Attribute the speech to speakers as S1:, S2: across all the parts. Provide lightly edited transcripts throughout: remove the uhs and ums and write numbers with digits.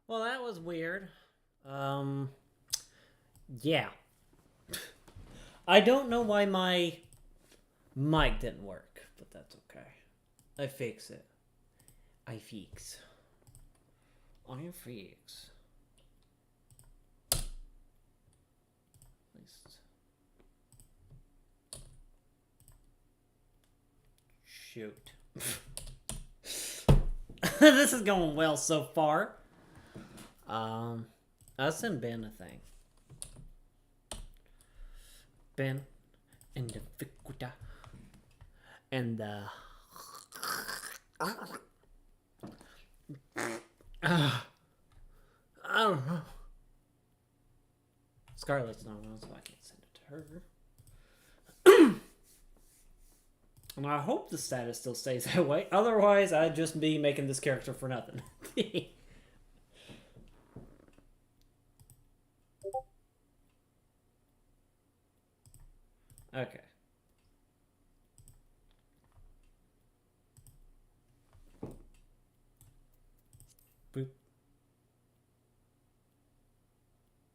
S1: Well, that was weird. Um, yeah. I don't know why my mic didn't work, but that's okay. I fix it. I fix. I fix. At least. Shoot. This is going well so far. I'll send Ben a thing. Ben and the Vicuta and the. I don't know. Scarlett's not on, so I can't send it to her. And I hope the status still stays that way. Otherwise, I'd just be making this character for nothing. Okay. Boop.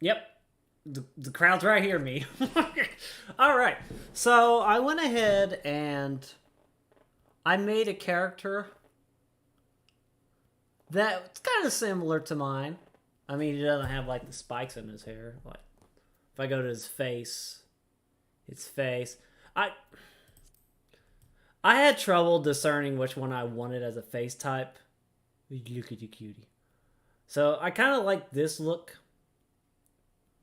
S1: Yep. The crowd's right here, me. All right. So I went ahead and I made a character that's kind of similar to mine. I mean, he doesn't have like the spikes in his hair. Like, if I go to his face, I I had trouble discerning which one I wanted as a face type. Look at you, cutie. So I kind of like this look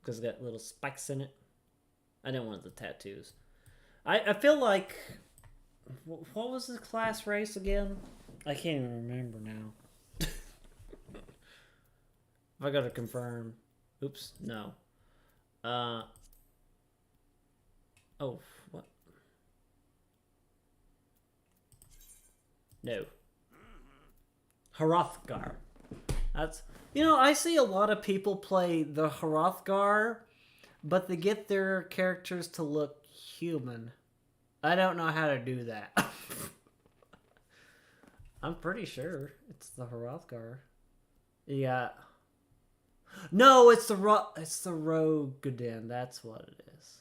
S1: because it's got little spikes in it. I didn't want the tattoos. I feel like what was the class race again? I can't even remember now. If I go to confirm, oops, no. Oh, what? No. Hrothgar. That's I see a lot of people play the Hrothgar, but they get their characters to look human. I don't know how to do that. I'm pretty sure it's the Hrothgar. Yeah. No, it's the Rogadin. That's what it is.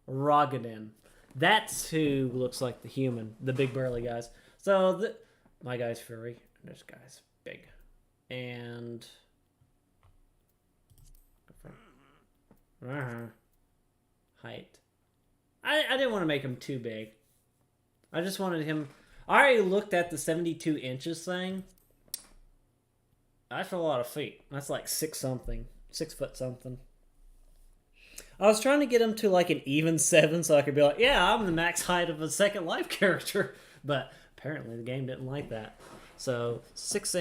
S1: Rogadin. That's who looks like the human, the big burly guys. So my guy's furry. This guy's big, and height. I didn't want to make him too big. I just wanted him. I already looked at the 72 inches thing. That's a lot of feet. That's like 6 foot something. I was trying to get him to like an even 7 so I could be like, yeah, I'm the max height of a Second Life character. But apparently the game didn't like that. So 6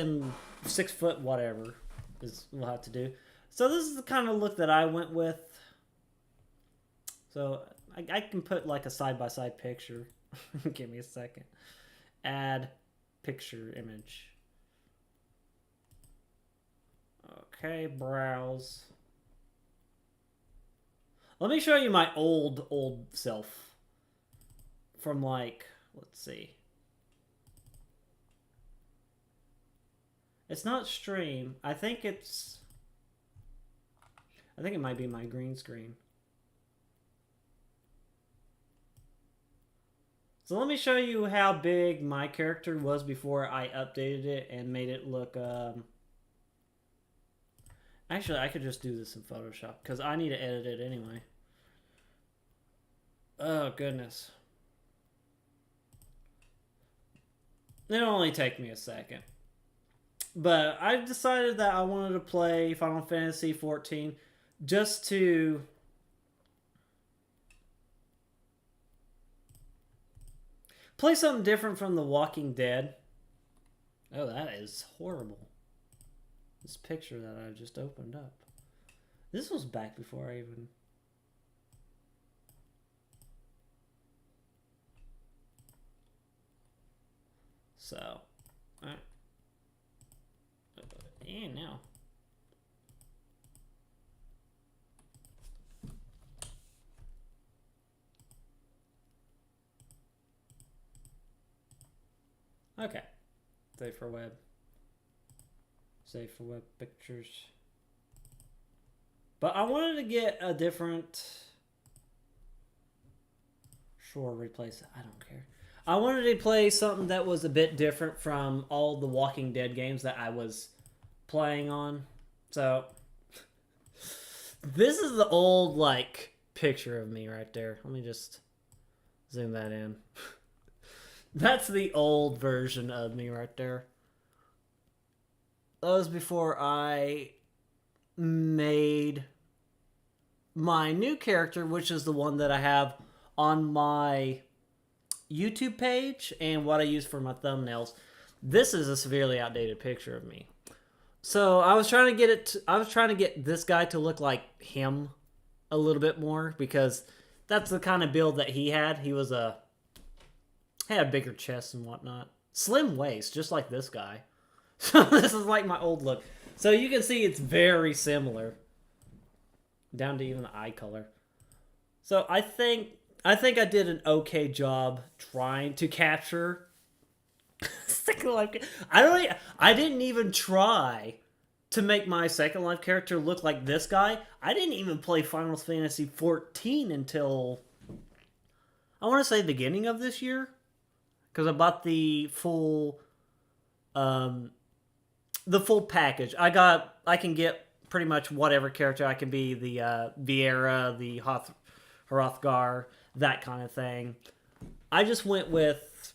S1: foot whatever is we'll have to do. So this is the kind of look that I went with. So I can put like a side-by-side picture. Give me a second. Add picture image. Okay, browse. Let me show you my old self. From like, let's see. It's not stream. I think it might be my green screen. So let me show you how big my character was before I updated it and made it look Actually, I could just do this in Photoshop because I need to edit it anyway. Oh, goodness. It'll only take me a second. But I decided that I wanted to play Final Fantasy XIV just to play something different from The Walking Dead. Oh, that is horrible. This picture that I just opened up. This was back before I even... So, alright. And now. Okay. Save for web. Save for web pictures. But I wanted to get a different... Sure, replace it. I don't care. I wanted to play something that was a bit different from all the Walking Dead games that I was playing on. So, this is the old, like, picture of me right there. Let me just zoom that in. That's the old version of me right there. That was before I made my new character, which is the one that I have on my YouTube page and what I use for my thumbnails. This is a severely outdated picture of me. So I was trying to get it. I was trying to get this guy to look like him a little bit more because that's the kind of build that he had. He was had a bigger chest and whatnot, slim waist, just like this guy. So this is like my old look. So you can see it's very similar, down to even the eye color. So I think I did an okay job trying to capture Second Life. I didn't even try to make my Second Life character look like this guy. I didn't even play Final Fantasy XIV until I want to say the beginning of this year, because I bought the full package. I can get pretty much whatever character I can be, the Viera, the Hrothgar, that kind of thing. I just went with,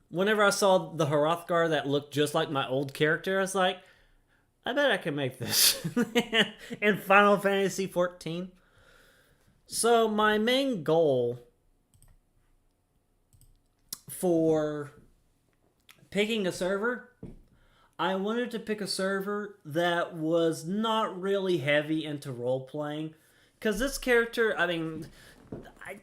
S1: whenever I saw the Hrothgar that looked just like my old character, I was like, I bet I can make this in Final Fantasy XIV. So my main goal for picking a server, I wanted to pick a server that was not really heavy into role-playing. Because this character, I mean,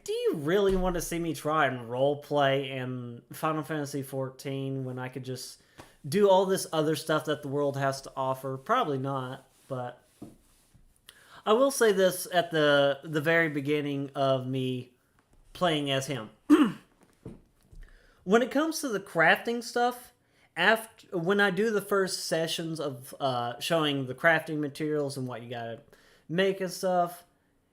S1: do you really want to see me try and role-play in Final Fantasy XIV when I could just do all this other stuff that the world has to offer? Probably not, but I will say this at the very beginning of me playing as him. When it comes to the crafting stuff, when I do the first sessions of showing the crafting materials and what you gotta make and stuff,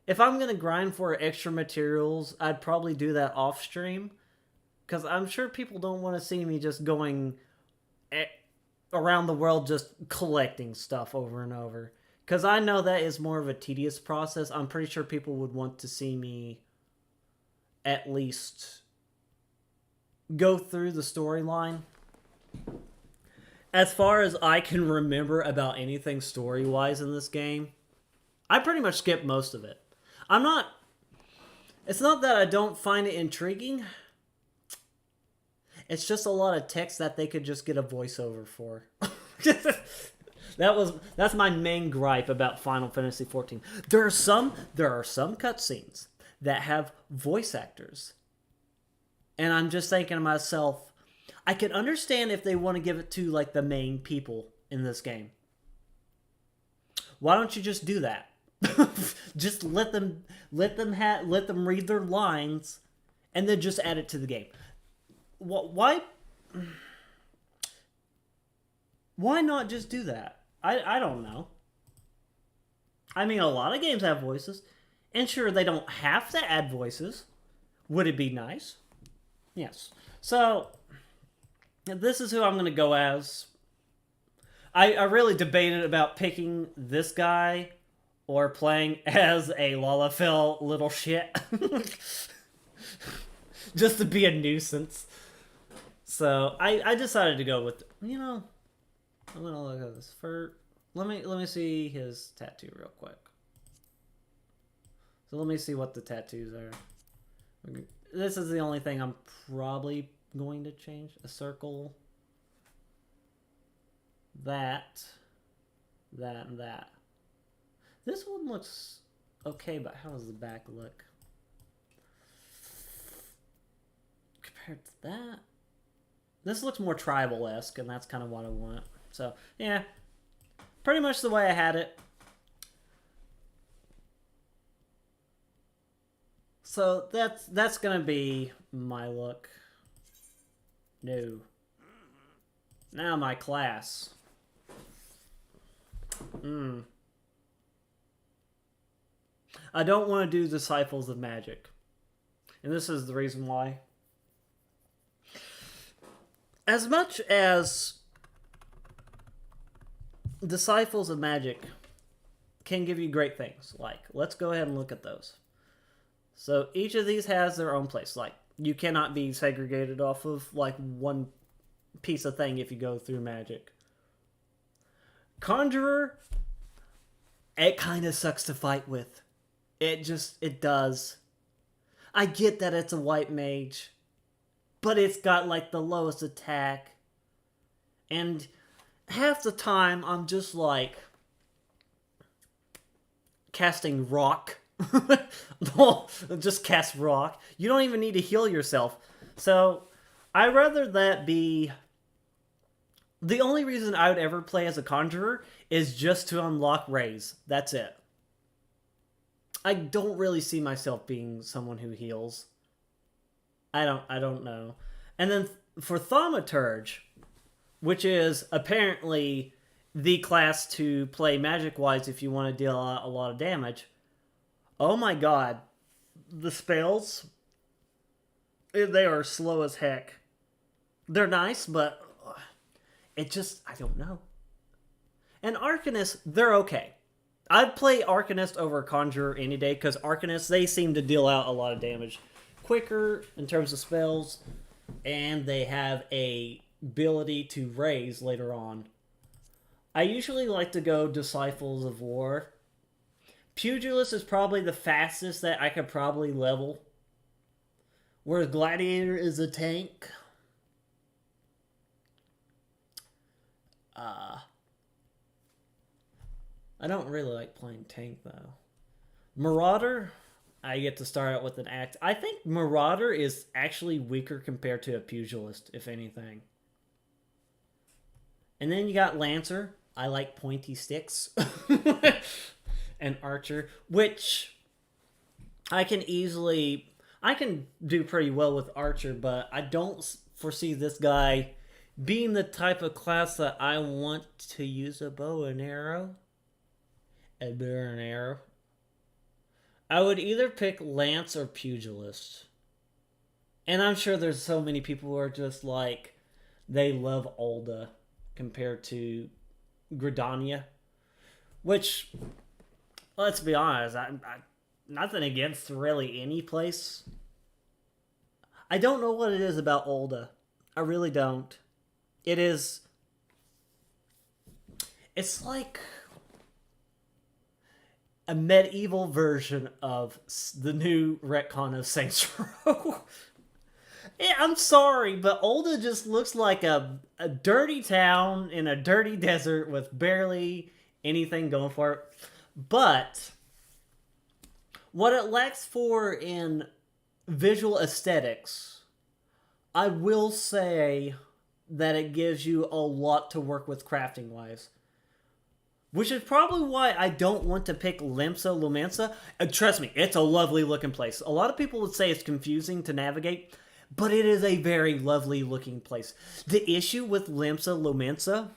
S1: if I'm gonna grind for extra materials, I'd probably do that off stream, because I'm sure people don't want to see me just going around the world just collecting stuff over and over, because I know that is more of a tedious process. I'm pretty sure people would want to see me at least go through the storyline. As far as I can remember about anything story-wise in this game, I pretty much skipped most of it. It's not that I don't find it intriguing. It's just a lot of text that they could just get a voiceover for. That's my main gripe about Final Fantasy XIV. There are some cutscenes that have voice actors. And I'm just thinking to myself, I can understand if they want to give it to like the main people in this game. Why don't you just do that? Just let them read their lines, and then just add it to the game. Why not just do that? I don't know. I mean, a lot of games have voices, and sure, they don't have to add voices. Would it be nice? Yes. So this is who I'm going to go as. I really debated about picking this guy or playing as a Lalafell little shit. Just to be a nuisance. So I decided to go with, I'm going to look at this first. Let me see his tattoo real quick. So let me see what the tattoos are. This is the only thing I'm probably going to change. A circle. That, and that. This one looks okay, but how does the back look? Compared to that? This looks more tribal-esque, and that's kind of what I want. So, yeah. Pretty much the way I had it. So, that's gonna be my look. No. Now my class. I don't want to do Disciples of Magic. And this is the reason why. As much as Disciples of Magic can give you great things, like, let's go ahead and look at those. So each of these has their own place. Like, you cannot be segregated off of, like, one piece of thing if you go through Magic. Conjurer, it kind of sucks to fight with. It does. I get that it's a white mage, but it's got, like, the lowest attack. And half the time, I'm just, like, casting rock. No, just cast rock. You don't even need to heal yourself. So, I'd rather that be... The only reason I would ever play as a conjurer is just to unlock raise. That's it. I don't really see myself being someone who heals. I don't know. And then for Thaumaturge, which is apparently the class to play magic-wise if you want to deal a lot of damage. Oh my god. The spells, they are slow as heck. They're nice, but it just, I don't know. And Arcanists, they're okay. I'd play Arcanist over Conjurer any day, because Arcanists, they seem to deal out a lot of damage quicker in terms of spells, and they have a ability to raise later on. I usually like to go Disciples of War. Pugilist is probably the fastest that I could probably level, whereas Gladiator is a tank. I don't really like playing tank, though. Marauder, I get to start out with an axe. I think Marauder is actually weaker compared to a Pugilist, if anything. And then you got Lancer. I like pointy sticks. And Archer, which I can do pretty well with Archer, but I don't foresee this guy being the type of class that I want to use a bow and arrow. I would either pick Lance or Pugilist. And I'm sure there's so many people who are just like, they love Ulda compared to Gridania. Which, let's be honest, I nothing against really any place. I don't know what it is about Ulda. I really don't. It's like a medieval version of the new retcon of Saints Row. Yeah, I'm sorry, but Ulda just looks like a dirty town in a dirty desert with barely anything going for it. But what it lacks for in visual aesthetics, I will say that it gives you a lot to work with crafting-wise. Which is probably why I don't want to pick Limsa Lumensa. Trust me, it's a lovely looking place. A lot of people would say it's confusing to navigate, but it is a very lovely looking place. The issue with Limsa Lumensa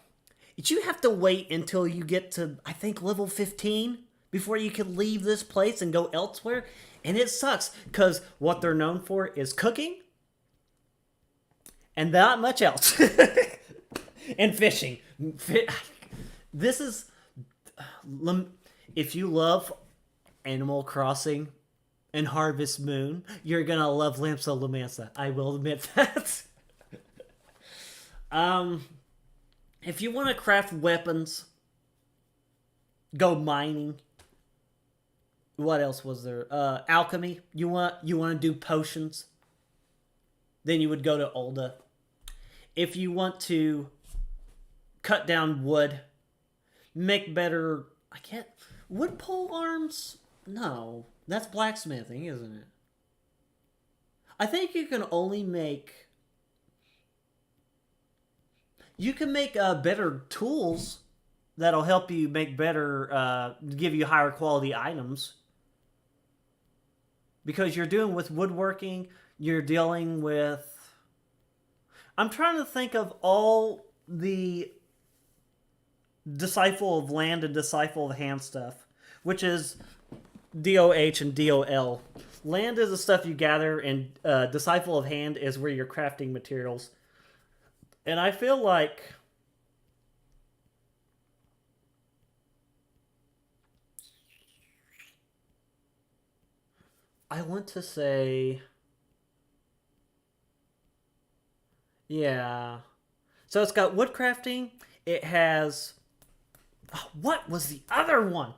S1: is you have to wait until you get to, I think, level 15 before you can leave this place and go elsewhere. And it sucks, because what they're known for is cooking and not much else. And fishing. This is... If you love Animal Crossing and Harvest Moon, you're gonna love Limsa Lumensa. I will admit that. If you want to craft weapons, go mining. What else was there? Alchemy. You want to do potions? Then you would go to Ulda. If you want to cut down wood, make better... I can't... Wood pole arms? No. That's blacksmithing, isn't it? I think you can only make... You can make better tools that'll help you make better... give you higher quality items. Because you're doing with woodworking, you're dealing with... I'm trying to think of all the Disciple of Land and Disciple of Hand stuff, which is DOH and DOL. Land is the stuff you gather, and Disciple of Hand is where you're crafting materials. And I feel like I want to say, yeah. So it's got woodcrafting. It has, oh, what was the other one?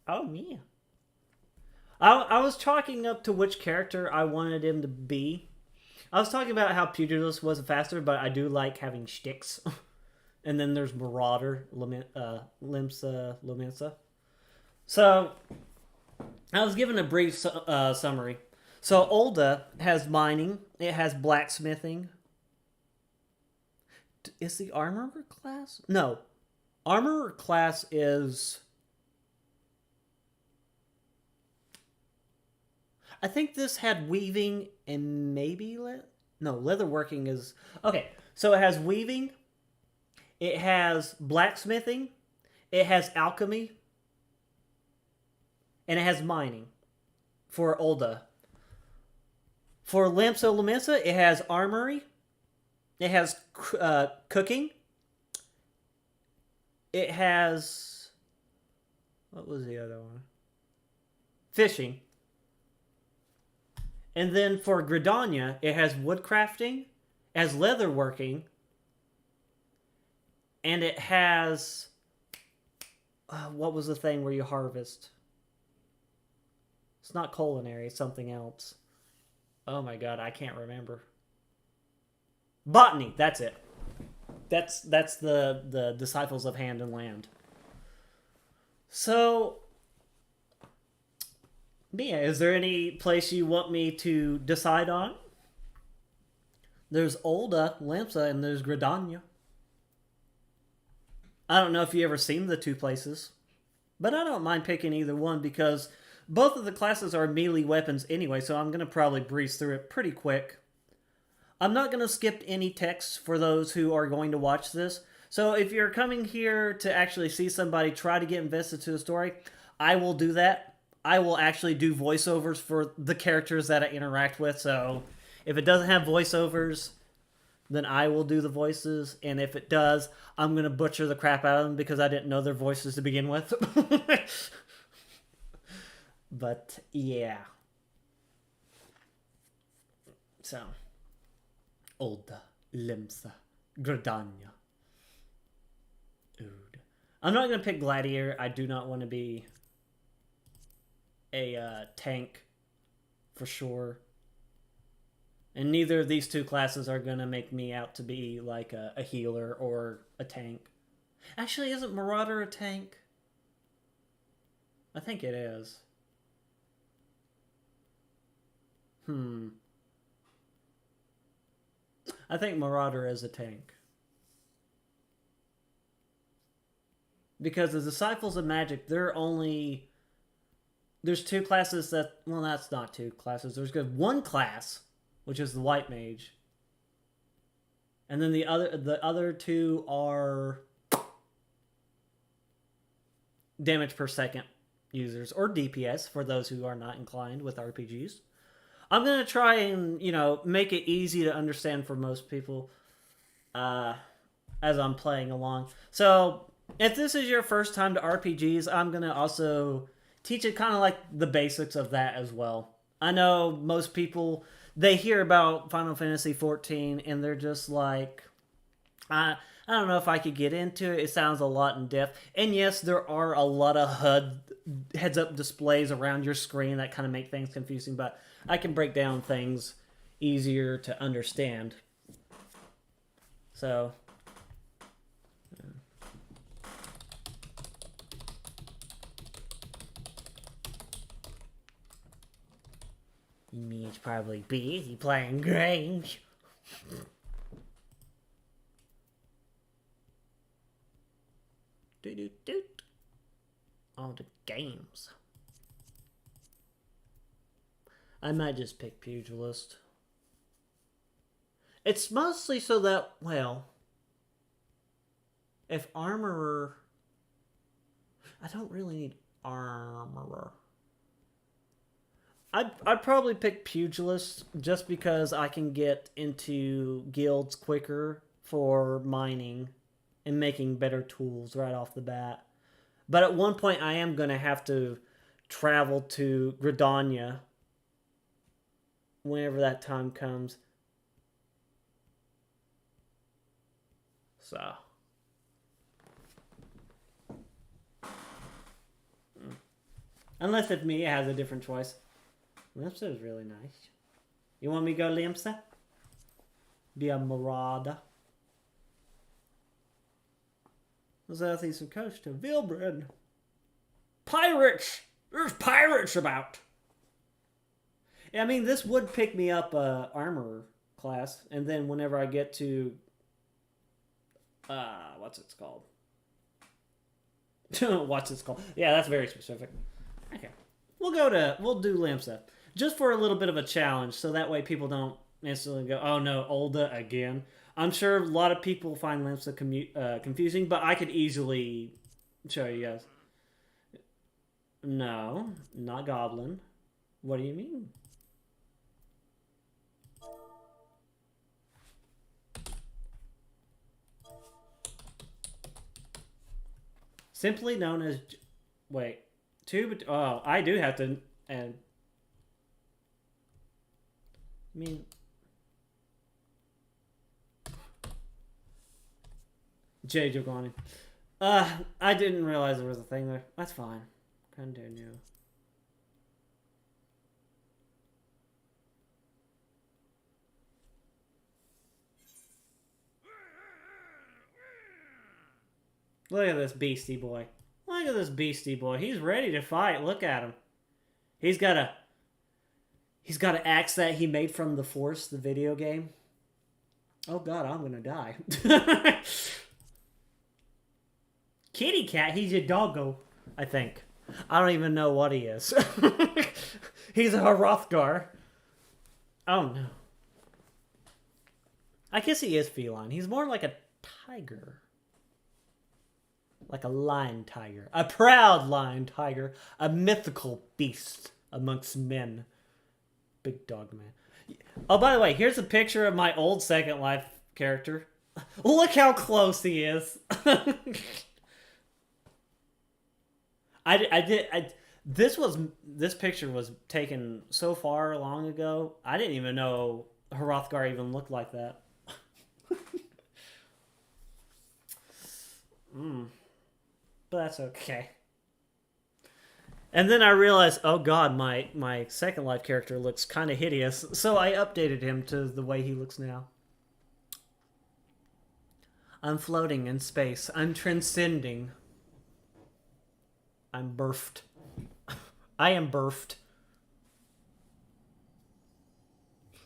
S1: Oh yeah. I was chalking up to which character I wanted him to be. I was talking about how Pugilist was faster, but I do like having shticks. And then there's Marauder, Limsa. So, I was given a brief summary. So, Olda has mining, it has blacksmithing. Is the armorer class? No. Armorer class is. I think this had weaving and maybe leatherworking is okay. So it has weaving, it has blacksmithing, it has alchemy, and it has mining for Olda. For Lamsa Lamesa, it has armory, it has cooking, it has what was the other one? Fishing. And then for Gridania, it has woodcrafting, it has leatherworking, and it has what was the thing where you harvest? It's not culinary, it's something else. Oh my god, I can't remember. Botany, that's it. That's the Disciples of Hand and Land. So, Mia, is there any place you want me to decide on? There's Olda, Lamsa, and there's Gridania. I don't know if you ever seen the two places, but I don't mind picking either one because both of the classes are melee weapons anyway, so I'm going to probably breeze through it pretty quick. I'm not going to skip any text for those who are going to watch this. So if you're coming here to actually see somebody try to get invested to the story, I will do that. I will actually do voiceovers for the characters that I interact with. So if it doesn't have voiceovers, then I will do the voices. And if it does, I'm going to butcher the crap out of them because I didn't know their voices to begin with. But yeah. So, Olda, Limsa, Gridania. Ood. I'm not going to pick Gladiator. I do not want to be a tank for sure. And neither of these two classes are going to make me out to be like a healer or a tank. Actually, isn't Marauder a tank? I think it is. I think Marauder is a tank. Because the Disciples of Magic, there's two classes that, well, that's not two classes. There's one class, which is the White Mage. And then the other two are damage per second users, or DPS for those who are not inclined with RPGs. I'm going to try and, make it easy to understand for most people as I'm playing along. So, if this is your first time to RPGs, I'm going to also teach it kind of like the basics of that as well. I know most people, they hear about Final Fantasy XIV and they're just like, I don't know if I could get into it. It sounds a lot in depth. And yes, there are a lot of heads-up displays around your screen that kind of make things confusing, but I can break down things easier to understand. So, you mean it's probably busy playing games? All the games. I might just pick Pugilist. It's mostly so that, well, if armorer... I don't really need armorer. I'd probably pick pugilist just because I can get into guilds quicker for mining and making better tools right off the bat. But at one point I am going to have to travel to Gridania whenever that time comes. So... Unless if Mia has a different choice. Limsa is really nice. You want me to go Limsa? Be a marauder. The southeastern coast of Vilbred. Pirates! There's pirates about! Yeah, I mean, this would pick me up armor class. And then whenever I get to... what's it called? What's it called? Yeah, that's very specific. Okay. We'll do Limsa. Just for a little bit of a challenge, so that way people don't instantly go, oh no, Olda again. I'm sure a lot of people find Limsa confusing, but I could easily show you guys. No, not Goblin. What do you mean? Simply known as... Wait. Oh, I do have to... And... I mean... J. Jogani. I didn't realize there was a thing there. That's fine. Continue. Look at this beastie boy. Look at this beastie boy. He's ready to fight. Look at him. He's got an axe that he made from the Force, the video game. Oh god, I'm gonna die. Kitty cat, he's a doggo, I think. I don't even know what he is. He's a Hrothgar. Oh no. I guess he is feline. He's more like a tiger. Like a lion tiger. A proud lion tiger. A mythical beast amongst men. Big dog man. Oh, by the way, here's a picture of my old Second Life character. Look how close he is. This picture was taken so far long ago. I didn't even know Hrothgar even looked like that. But that's okay. And then I realized, oh god, my Second Life character looks kind of hideous. So I updated him to the way he looks now. I'm floating in space. I'm transcending. I'm birthed. I am birthed.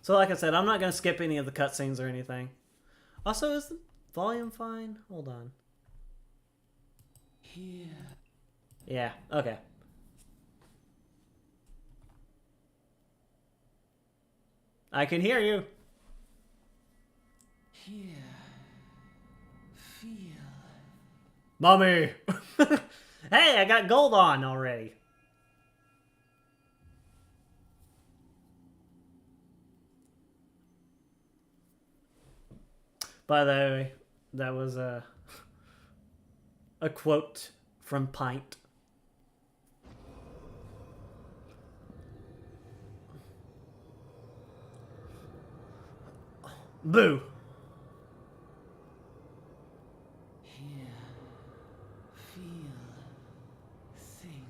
S1: So like I said, I'm not going to skip any of the cutscenes or anything. Also, is the volume fine? Hold on. Here. Yeah, okay. I can hear you. Here. Feel. Mommy! Hey, I got gold on already. By the way, that was a quote from Pint. Boo. Hear, feel, think.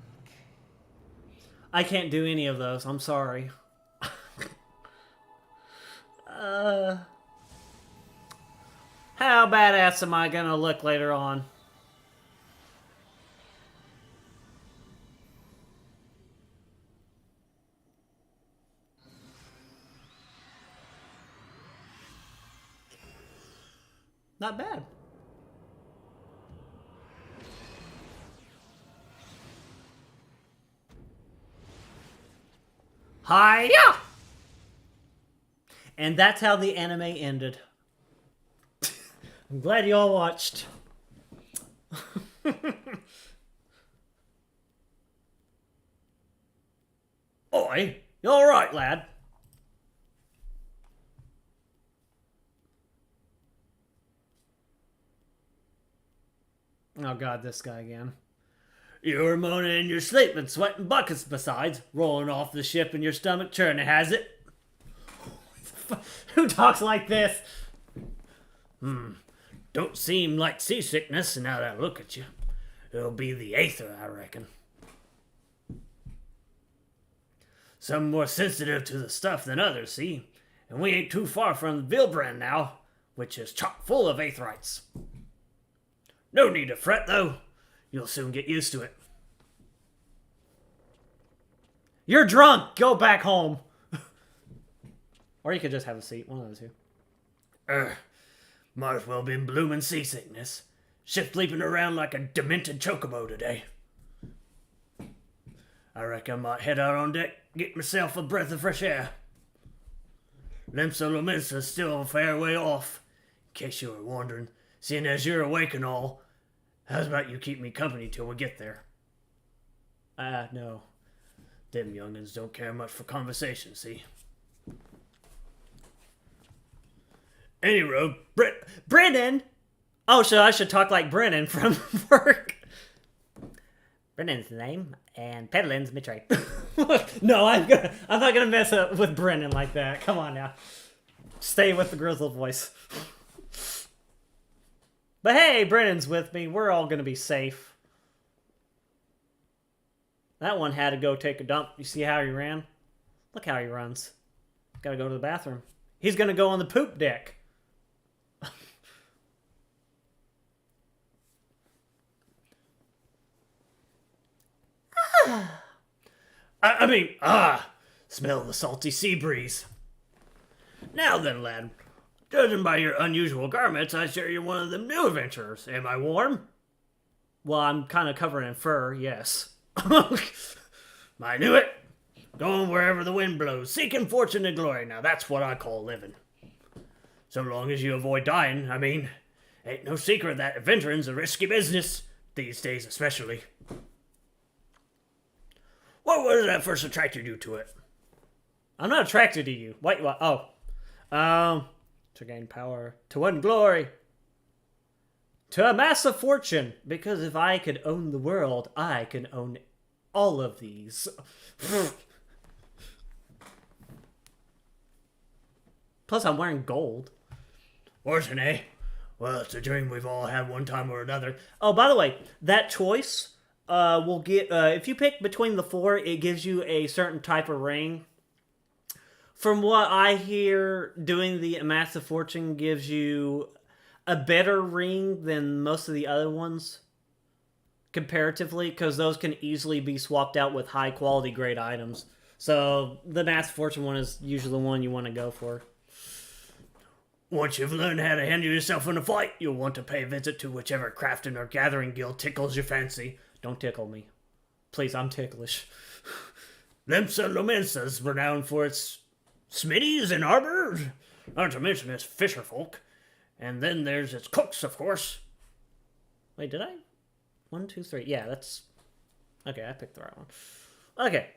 S1: I can't do any of those. I'm sorry. How badass am I gonna look later on? Not bad. Hiya! And that's how the anime ended. I'm glad you all watched. Oi, you alright, lad? Oh god, this guy again. You were moaning in your sleep and sweating buckets besides, rolling off the ship and your stomach churning, has it? Who talks like this? Don't seem like seasickness now that I look at you. It'll be the aether, I reckon. Some more sensitive to the stuff than others, see? And we ain't too far from Reborn now, which is chock full of aetherites. No need to fret, though. You'll soon get used to it. You're drunk! Go back home! Or you could just have a seat, one of the two. Might as well been bloomin' seasickness. Ship leaping around like a demented chocobo today. I reckon I might head out on deck, get myself a breath of fresh air. Limsa Lominsa's still a fair way off, in case you were wondering, seeing as you're awake and all. How's about you keep me company till we get there? No. Them young'uns don't care much for conversation, see? Any road, Brennan! Oh, so I should talk like Brennan from work. Brennan's the name, and peddling's my trade. No, I'm not gonna mess up with Brennan like that. Come on now. Stay with the grizzled voice. But hey, Brennan's with me. We're all gonna be safe. That one had to go take a dump. You see how he ran? Look how he runs. Gotta go to the bathroom. He's gonna go on the poop deck. Smell the salty sea breeze. Now then, lad, judging by your unusual garments, I share you're one of them new adventurers. Am I warm? Well, I'm kind of covered in fur, yes. I knew it. Going wherever the wind blows, seeking fortune and glory. Now that's what I call living. So long as you avoid dying, I mean, ain't no secret that adventuring's a risky business, these days especially. What was that first attracted you to it? I'm not attracted to you. Wait, what? Oh. To gain power. To win glory. To amass a fortune. Because if I could own the world, I can own all of these. Plus, I'm wearing gold. Fortune, eh? Well, it's a dream we've all had one time or another. Oh, by the way, that choice will get... if you pick between the four, it gives you a certain type of ring. From what I hear, doing the Amass a Fortune gives you a better ring than most of the other ones. Comparatively, because those can easily be swapped out with high-quality, great items. So, the Amass a Fortune one is usually the one you want to go for. Once you've learned how to handle yourself in a fight, you'll want to pay a visit to whichever crafting or gathering guild tickles your fancy. Don't tickle me. Please, I'm ticklish. Limsa Lominsa's renowned for its smithies and arbors, not to mention its fisher folk. And then there's its cooks, of course. Wait, did I? 1, 2, 3. Yeah, that's... Okay, I picked the right one. Okay.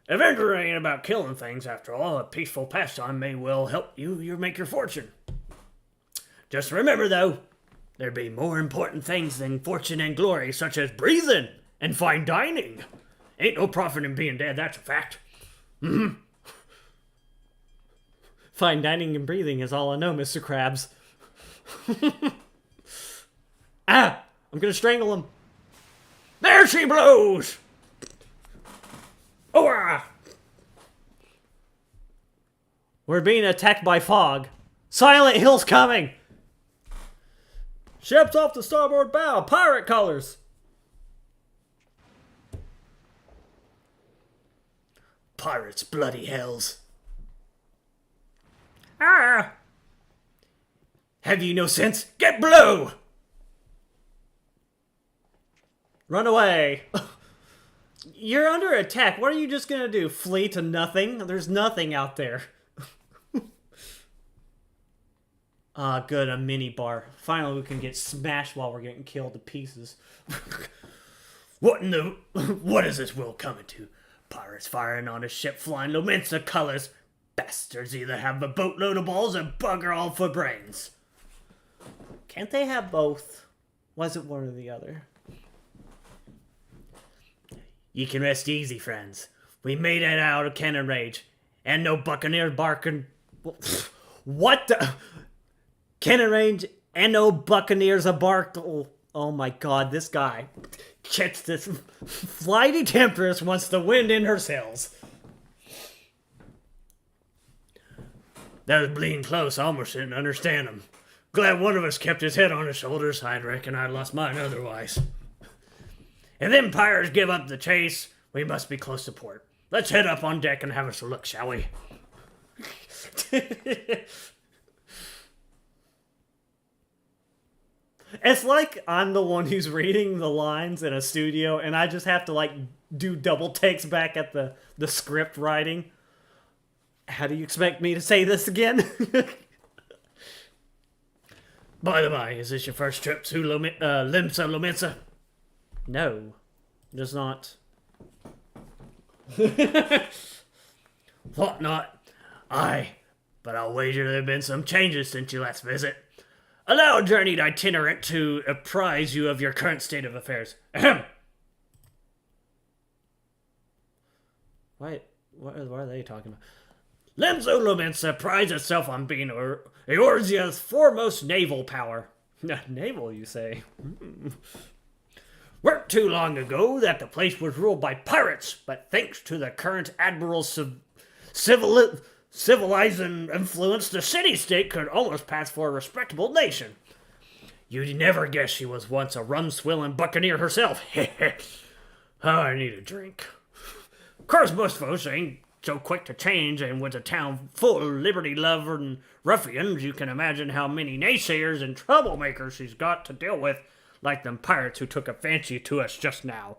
S1: Adventure ain't about killing things, after all. A peaceful pastime may well help you make your fortune. Just remember, though, there'd be more important things than fortune and glory, such as breathing and fine dining. Ain't no profit in being dead, that's a fact. Mm-hmm. Fine dining and breathing is all I know, Mr. Krabs. I'm gonna strangle him. There she blows! Oh, ah! We're being attacked by fog. Silent Hill's coming! Ship's off the starboard bow, pirate colors! Pirates, bloody hells. Ah! Have you no sense? Get below! Run away! You're under attack. What are you just gonna do? Flee to nothing? There's nothing out there. Ah, good, a mini bar. Finally, we can get smashed while we're getting killed to pieces.
S2: What in the... What is this world coming to? Pirates firing on a ship flying Lomensa colors. Bastards either have a boatload of balls or bugger all for brains.
S1: Can't they have both? Was it one or the other?
S2: You can rest easy, friends. We made it out of cannon range. And no buccaneer barking...
S1: What the... Cannon range and no buccaneers a bark. Oh my god, this guy.
S2: Catch this flighty temptress wants the wind in her sails. That was bleeding close. I almost didn't understand him. Glad one of us kept his head on his shoulders. I reckon I'd lost mine otherwise. If them pirates give up the chase, we must be close to port. Let's head up on deck and have us a look, shall we?
S1: It's like I'm the one who's reading the lines in a studio and I just have to like do double takes back at the script writing. How do you expect me to say this again?
S2: By the by, is this your first trip to Limsa Lomensa?
S1: No, just not.
S2: What not? Aye, but I'll wager there have been some changes since your last visit. Allow a journeyed itinerant to apprise you of your current state of affairs. Ahem.
S1: What are they talking about?
S2: Limsa Lomensa prides itself on being Eorzea's foremost naval power.
S1: Naval, you say?
S2: Weren't too long ago that the place was ruled by pirates, but thanks to the current admiral's civilizing influence, the city-state could almost pass for a respectable nation. You'd never guess she was once a rum-swilling buccaneer herself. Oh, I need a drink. Of course, most folks ain't so quick to change, and with a town full of liberty-loving ruffians, you can imagine how many naysayers and troublemakers she's got to deal with, like them pirates who took a fancy to us just now.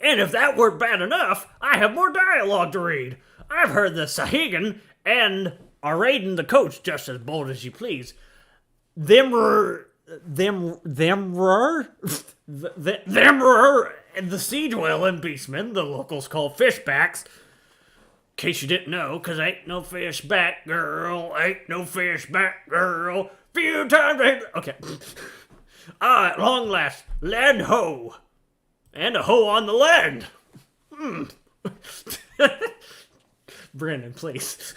S2: And if that weren't bad enough, I have more dialogue to read. I've heard the Sahuagin and are raiding the coast just as bold as you please. Them were and the siege whaling beastmen, the locals call fishbacks. In case you didn't know, 'cause ain't no fish back, girl. Ain't no fish back, girl. Few times. Okay. At long last, land ho. And a hoe on the land.
S1: Brandon, please.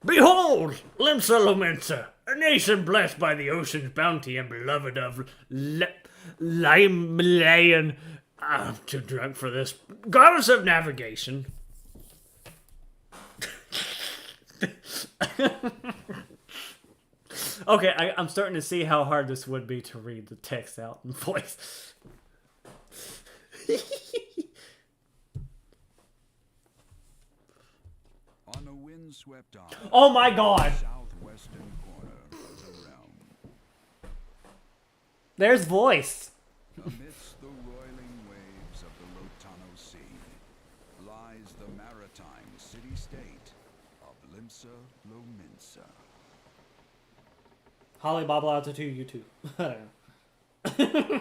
S2: Behold, Limsa Lomensa, a nation blessed by the ocean's bounty and beloved of Limelayan. I'm too drunk for this. Goddess of navigation.
S1: Okay, I'm starting to see how hard this would be to read the text out in voice.
S3: On a windswept isle,
S1: Oh my god!
S3: southwestern corner of the realm,
S1: There's voice!
S3: amidst the roiling waves of the Lotano Sea, lies the maritime city-state of Limsa Lomensa.
S1: Holly Bobble out to you too. I don't know.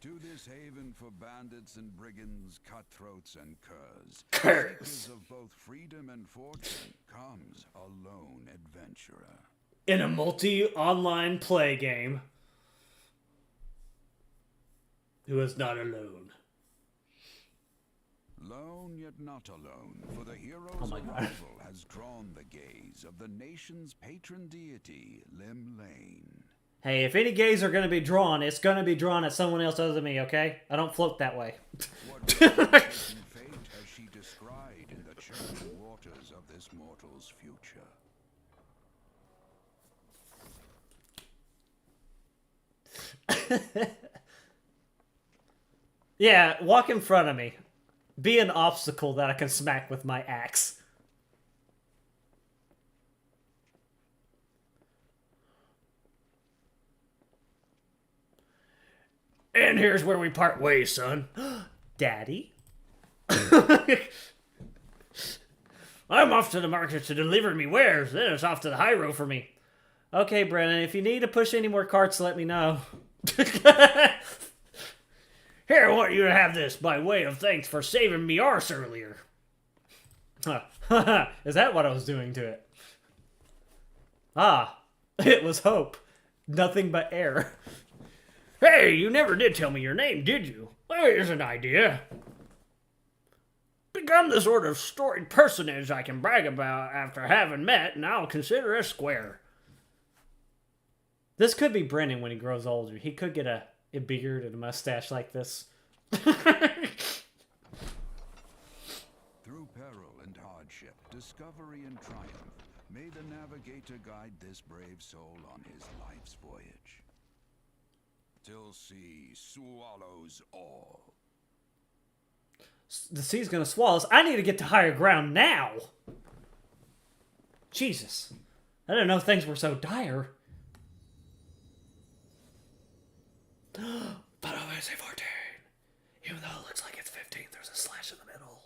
S3: To this haven for bandits and brigands, cutthroats and curs,
S2: Curs.
S3: seekers of both freedom and fortune, comes a lone adventurer.
S2: In a multi-online play game. Who is not alone.
S3: Lone yet not alone, for the hero's
S1: Oh my God.
S3: arrival has drawn the gaze of the nation's patron deity, Lim Lane.
S1: Hey, if any gays are gonna be drawn, it's gonna be drawn at someone else other than me, okay? I don't float that way.
S3: What certain fate has she descried in the churning waters of this mortal's future?
S1: Yeah, walk in front of me. Be an obstacle that I can smack with my axe.
S2: And here's where we part ways, son.
S1: Daddy?
S2: I'm off to the market to deliver me wares, then it's off to the high road for me.
S1: Okay, Brennan, if you need to push any more carts, let me know.
S2: Here, I want you to have this by way of thanks for saving me arse earlier.
S1: Is that what I was doing to it? Ah, it was hope. Nothing but air.
S2: Hey, you never did tell me your name, did you? Well, here's an idea. Become the sort of storied personage I can brag about after having met, and I'll consider us square.
S1: This could be Brennan when he grows older. He could get a beard and a mustache like this.
S3: Through peril and hardship, discovery and triumph, may the navigator guide this brave soul on his life's voyage. Till sea swallows all.
S1: The sea's gonna swallow us. I need to get to higher ground now. Jesus. I didn't know things were so dire. But always say 14. Even though it looks like it's 15, there's a slash in the middle.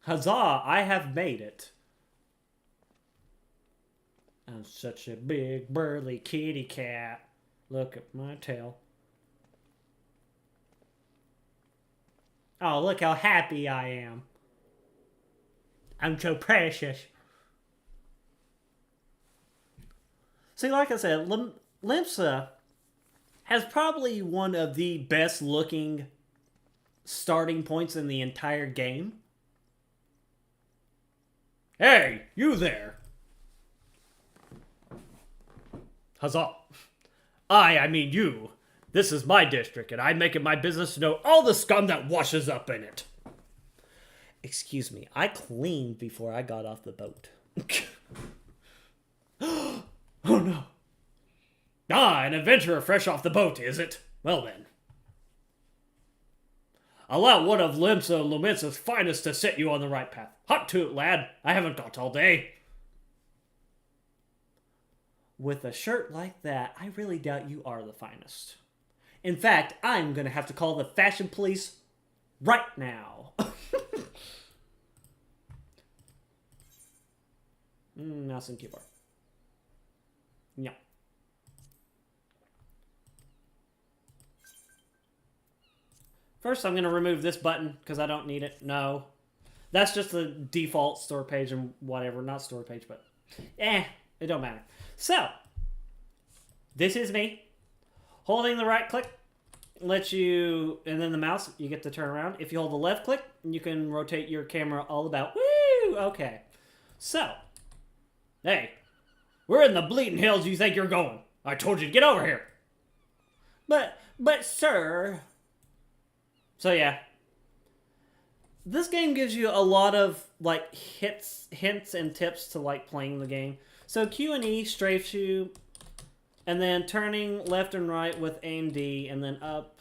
S1: Huzzah, I have made it. I'm such a big, burly kitty cat. Look at my tail. Oh, look how happy I am. I'm so precious. See, like I said, Limsa has probably one of the best looking starting points in the entire game.
S2: Hey, you there.
S1: Huzzah.
S2: I mean you. This is my district, and I make it my business to know all the scum that washes up in it.
S1: Excuse me, I cleaned before I got off the boat.
S2: Oh no. An adventurer fresh off the boat, is it? Well then. Allow one of Limsa Luminsa's finest to set you on the right path. Hot to it, lad. I haven't got all day.
S1: With a shirt like that, I really doubt you are the finest. In fact, I'm gonna have to call the fashion police right now. Mouse and keyboard. Yeah. First, I'm gonna remove this button because I don't need it. No. That's just the default store page and whatever. Not store page, but it don't matter. So, this is me. Holding the right click lets you, and then the mouse, you get to turn around. If you hold the left click, you can rotate your camera all about. Woo! Okay. So,
S2: hey, where in the bleeding hills do you think you're going? I told you to get over here.
S1: But sir. So yeah. This game gives you a lot of like hints and tips to like playing the game. So Q and E strafes you, and then turning left and right with A and D, and then up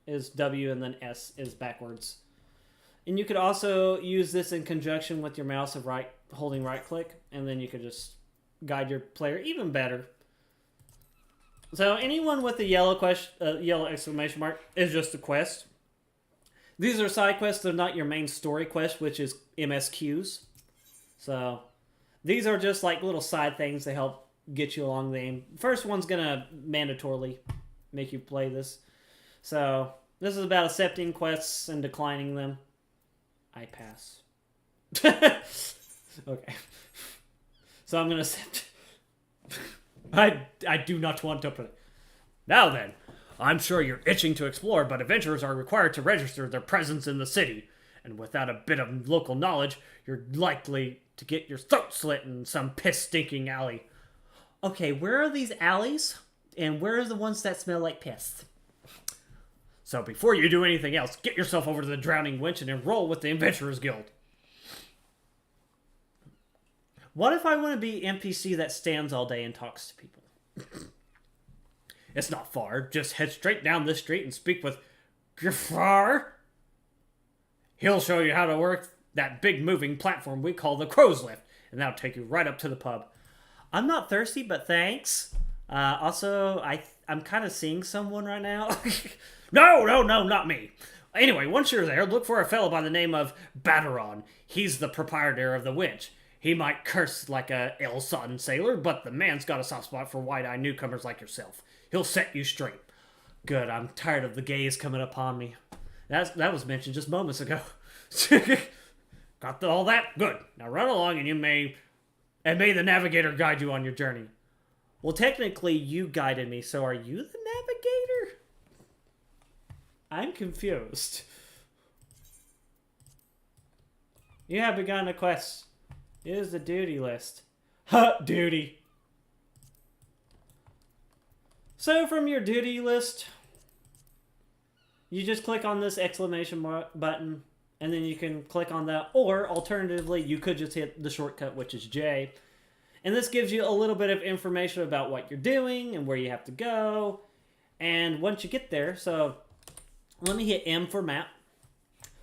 S1: is W, and then S is backwards. And you could also use this in conjunction with your mouse of holding right click, and then you could just guide your player even better. So anyone with a yellow exclamation mark is just a quest. These are side quests. They're not your main story quest, which is MSQs. So these are just like little side things to help get you along the game. First one's gonna mandatorily make you play this. So this is about accepting quests and declining them. I pass. Okay. So I'm gonna accept. I do not want to play.
S2: Now then, I'm sure you're itching to explore, but adventurers are required to register their presence in the city. And without a bit of local knowledge, you're likely to get your throat slit in some piss-stinking alley.
S1: Okay, where are these alleys? And where are the ones that smell like piss?
S2: So before you do anything else, get yourself over to the Drowning Winch and enroll with the Adventurers Guild.
S1: What if I want to be NPC that stands all day and talks to people?
S2: It's not far. Just head straight down this street and speak with Griffar. He'll show you how to work that big moving platform we call the Crow's Lift, and that'll take you right up to the pub.
S1: I'm not thirsty, but thanks. Also, I'm kind of seeing someone right now.
S2: No, not me. Anyway, once you're there, look for a fellow by the name of Bateron. He's the proprietor of the winch. He might curse like a ill-sodden sailor, but the man's got a soft spot for wide-eyed newcomers like yourself. He'll set you straight.
S1: Good, I'm tired of the gaze coming upon me. That was mentioned just moments ago.
S2: Got all that? Good. Now run along and may the navigator guide you on your journey.
S1: Well, technically, you guided me, so are you the navigator? I'm confused. You have begun a quest. Here's the duty list. Duty. So from your duty list, you just click on this exclamation button, and then you can click on that, or alternatively, you could just hit the shortcut, which is J. And this gives you a little bit of information about what you're doing and where you have to go. And once you get there, so let me hit M for map.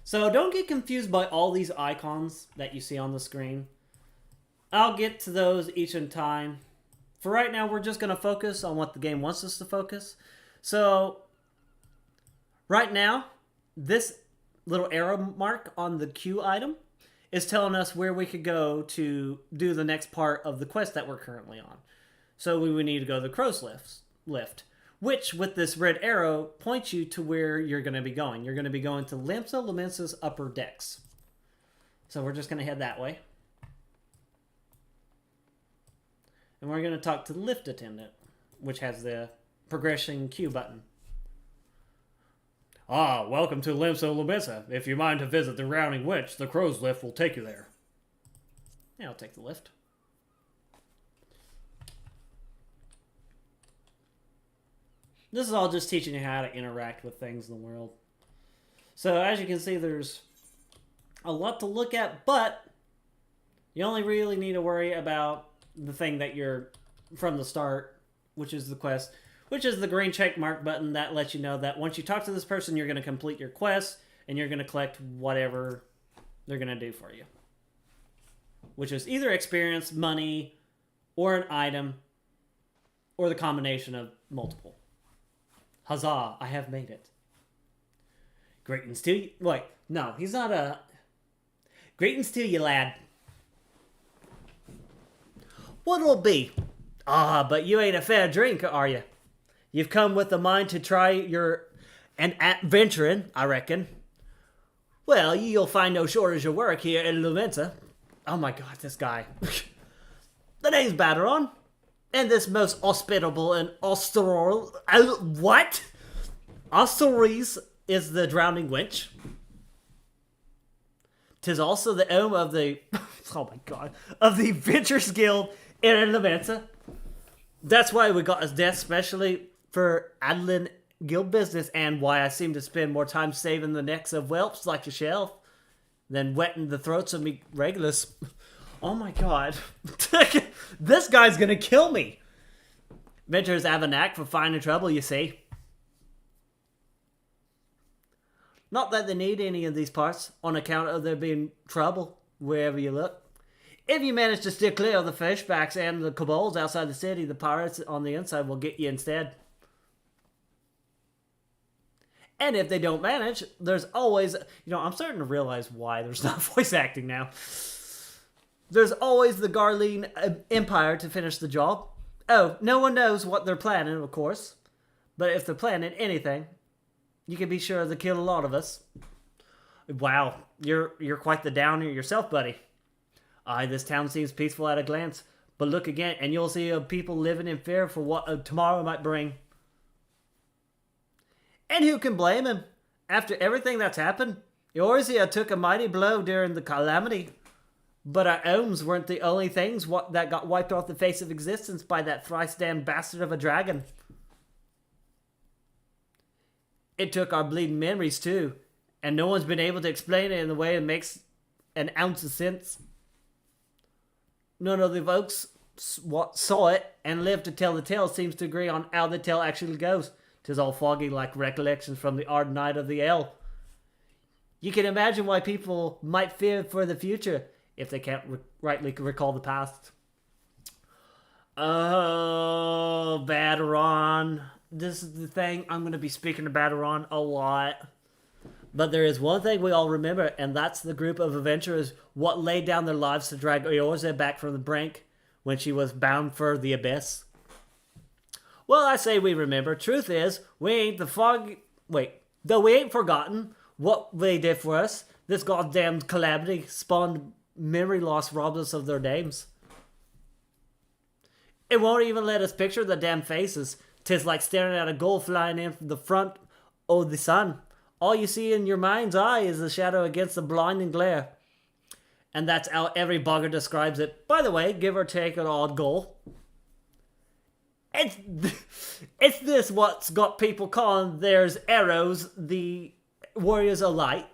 S1: So don't get confused by all these icons that you see on the screen. I'll get to those each in time. For right now, we're just going to focus on what the game wants us to focus. So right now, this little arrow mark on the Q item is telling us where we could go to do the next part of the quest that we're currently on. So we would need to go to the crow's lift, which with this red arrow points you to where you're going to be going. You're going to be going to Limsa Lumensa's upper decks. So we're just going to head that way. And we're going to talk to the lift attendant, which has the progression Q button.
S2: Ah, welcome to Limsa Lumensa. If you mind to visit the Rounding Witch, the crow's lift will take you there.
S1: Yeah, I'll take the lift. This is all just teaching you how to interact with things in the world. So as you can see, there's a lot to look at, but you only really need to worry about the thing that you're from the start, which is the quest, which is the green check mark button that lets you know that once you talk to this person, you're going to complete your quest and you're going to collect whatever they're going to do for you, which is either experience, money, or an item, or the combination of multiple. Huzzah, I have made it. Greetings to you. Wait, no, he's not a... Greetings to you, lad. What'll it be? Ah, but you ain't a fair drinker, are you? You've come with a mind to try an adventuring, I reckon. Well, you'll find no shortage of work here in Lumensa. Oh my god, this guy. The name's Bateron, and this most hospitable and austeral... what? Austeries is the drowning winch. 'Tis also the home of the... oh my god. Of the Adventurers Guild in Lumensa. That's why we got his death, specially for Adlin Guild business, and why I seem to spend more time saving the necks of whelps like yourself than wetting the throats of me regulars. Oh my god. This guy's gonna kill me. Adventurers have a knack for finding trouble, you see. Not that they need any of these parts, on account of there being trouble wherever you look. If you manage to steer clear of the fishbacks and the kobolds outside the city, the pirates on the inside will get you instead. And if they don't manage, there's always... I'm starting to realize why there's not voice acting now. There's always the Garlean Empire to finish the job. Oh, no one knows what they're planning, of course. But if they're planning anything, you can be sure to kill a lot of us. Wow, you're quite the downer yourself, buddy. Aye, this town seems peaceful at a glance. But look again, and you'll see people living in fear for what tomorrow might bring. And who can blame him? After everything that's happened, Eorzea took a mighty blow during the calamity. But our homes weren't the only things that got wiped off the face of existence by that thrice-damned bastard of a dragon. It took our bleeding memories too, and no one's been able to explain it in a way that makes an ounce of sense. None of the folks saw it and lived to tell the tale seems to agree on how the tale actually goes. 'Tis all foggy like recollections from the Ard Night of the Ale. You can imagine why people might fear for the future if they can't rightly recall the past. Oh, Baderon. This is the thing. I'm going to be speaking to Baderon a lot. But there is one thing we all remember, and that's the group of adventurers what laid down their lives to drag Eorze back from the brink when she was bound for the abyss. Well, I say we remember. Truth is, we ain't though we ain't forgotten what they did for us. This goddamn calamity spawned memory loss, robbed us of their names. It won't even let us picture the damn faces. 'Tis like staring at a goal flying in from the front of the sun. All you see in your mind's eye is the shadow against the blinding glare. And that's how every bugger describes it. By the way, give or take an odd goal. It's this what's got people calling theirs arrows the warriors of light.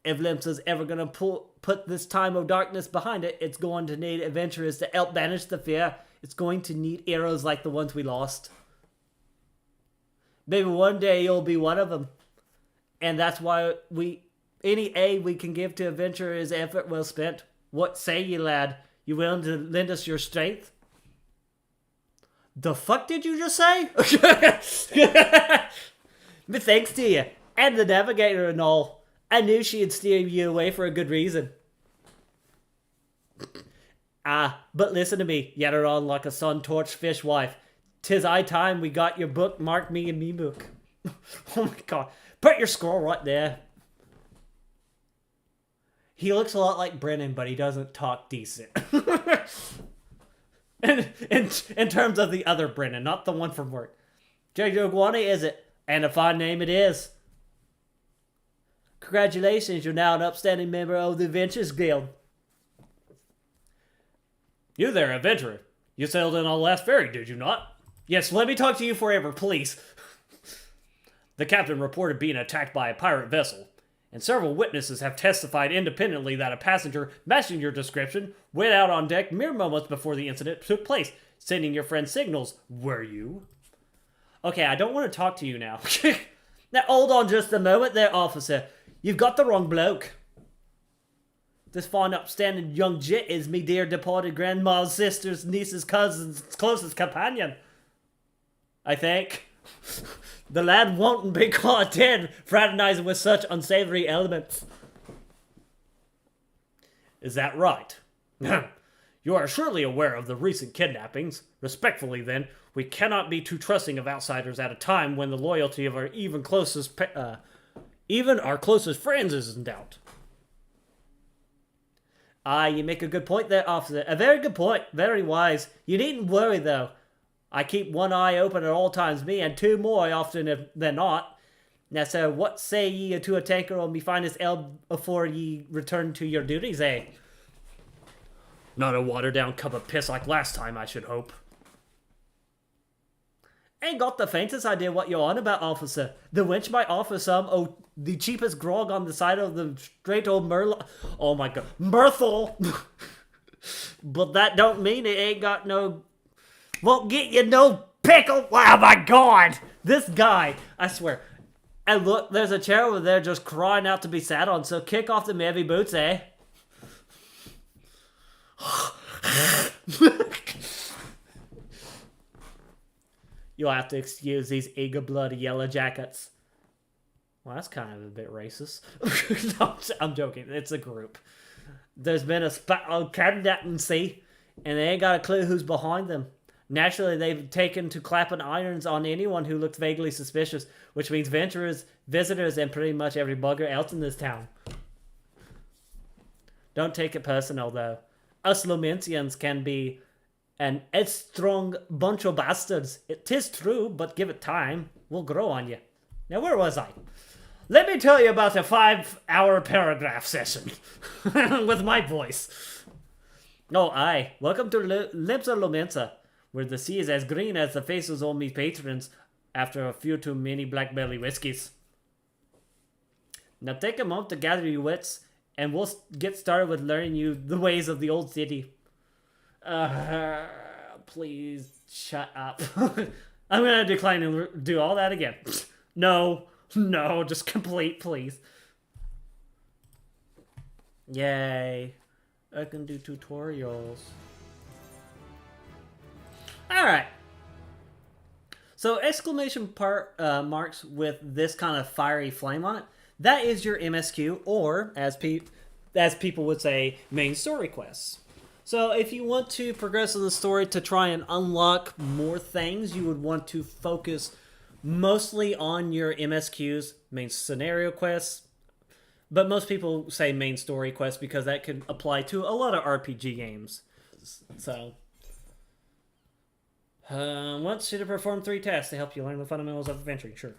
S1: If Limps is ever going to put this time of darkness behind it, it's going to need adventurers to help banish the fear. It's going to need arrows like the ones we lost. Maybe one day you'll be one of them. And that's why any aid we can give to adventure is effort well spent. What say you, lad? You willing to lend us your strength? The fuck did you just say? But thanks to you. And the navigator and all. I knew she'd steer you away for a good reason. But listen to me, Yatteron like a sun-torched fishwife. 'Tis high time we got your book, Mark Me and Me book. Oh my god. Put your scroll right there. He looks a lot like Brennan, but he doesn't talk decent. in terms of the other Brennan, not the one from work. J.J. Guani is it? And a fine name it is. Congratulations, you're now an upstanding member of the Adventures Guild.
S2: You there, adventurer. You sailed in on the last ferry, did you not?
S1: Yes, let me talk to you forever, please.
S2: The captain reported being attacked by a pirate vessel, and several witnesses have testified independently that a passenger matching your description went out on deck mere moments before the incident took place, sending your friend signals. Were you?
S1: Okay, I don't want to talk to you now. Now, hold on just a moment there, officer. You've got the wrong bloke. This fine, upstanding young jit is me dear departed grandma's sister's niece's cousin's closest companion. I think. The lad won't be caught dead fraternizing with such unsavory elements.
S2: Is that right? You are surely aware of the recent kidnappings. Respectfully, then, we cannot be too trusting of outsiders at a time when the loyalty of our even our closest friends is in doubt.
S1: You make a good point there, officer. A very good point. Very wise. You needn't worry, though. I keep one eye open at all times, me, and two more often than not. Now, so what say ye to a tanker on me finest eld afore ye return to your duties, eh?
S2: Not a watered-down cup of piss like last time, I should hope.
S1: Ain't got the faintest idea what you're on about, officer. The wench might offer some the cheapest grog on the side of the straight old Oh my god. Mirthel! But that don't mean it ain't got no... Won't get you no pickle. Oh my god. This guy, I swear. And look, there's a chair over there just crying out to be sat on, so kick off the heavy boots, eh? You'll have to excuse these eager-blooded yellow jackets. Well, that's kind of a bit racist. No, I'm joking. It's a group. There's been a kidnapping, see? And they ain't got a clue who's behind them. Naturally, they've taken to clapping irons on anyone who looks vaguely suspicious, which means venturers, visitors, and pretty much every bugger else in this town. Don't take it personal, though. Us Lumensians can be an headstrong bunch of bastards. It is true, but give it time. We'll grow on you. Now, where was I? Let me tell you about a 5-hour paragraph session with my voice. Oh, aye. Welcome to Limps of Lumensa, where the sea is as green as the faces of me patrons after a few too many blackbelly whiskies. Now take a moment to gather your wits, and we'll get started with learning you the ways of the old city. Please shut up. I'm gonna decline and do all that again. No, just complete, please. Yay. I can do tutorials. All right. So exclamation marks with this kind of fiery flame on it, that is your MSQ, or as people would say, main story quests. So if you want to progress in the story to try and unlock more things, you would want to focus mostly on your MSQs, main scenario quests. But most people say main story quests because that could apply to a lot of RPG games. So, wants you to perform 3 tasks to help you learn the fundamentals of adventuring. Sure.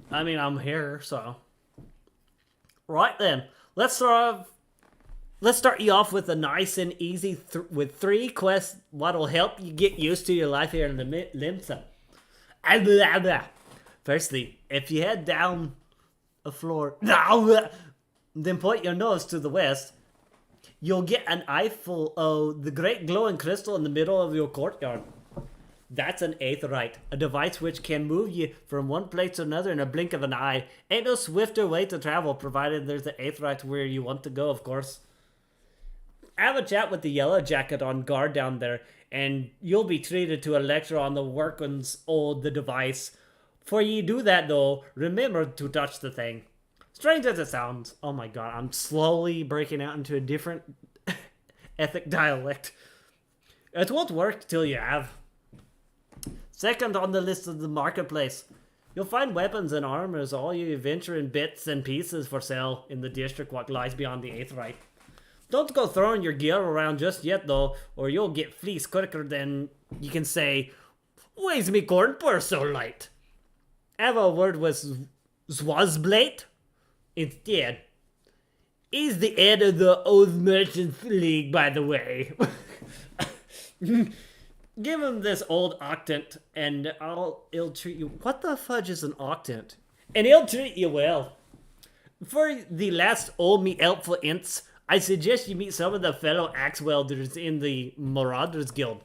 S1: I mean, I'm here, so. Right then, let's start you off with a nice and easy with 3 quests what'll help you get used to your life here in the Limsa. Firstly, if you head down a floor, then point your nose to the west, you'll get an eyeful of the great glowing crystal in the middle of your courtyard. That's an aetheryte, a device which can move you from one place to another in a blink of an eye. Ain't no swifter way to travel, provided there's an aetheryte where you want to go, of course. Have a chat with the yellow jacket on guard down there, and you'll be treated to a lecture on the workings of the device. Before you do that, though, remember to touch the thing. Strange as it sounds, oh my god, I'm slowly breaking out into a different ethnic dialect. It won't work till you have. Second on the list of the marketplace, you'll find weapons and armors, all your adventuring bits and pieces for sale in the district what lies beyond the aetheryte. Don't go throwing your gear around just yet, though, or you'll get fleeced quicker than you can say, "Why's me corn purse so light?" Have a word with Zwazblade instead. He's the head of the Old Merchants League, by the way. Give him this old octant, and he'll treat you. What the fudge is an octant? And he'll treat you well. For the last old me helpful ints, I suggest you meet some of the fellow axe welders in the Marauders Guild.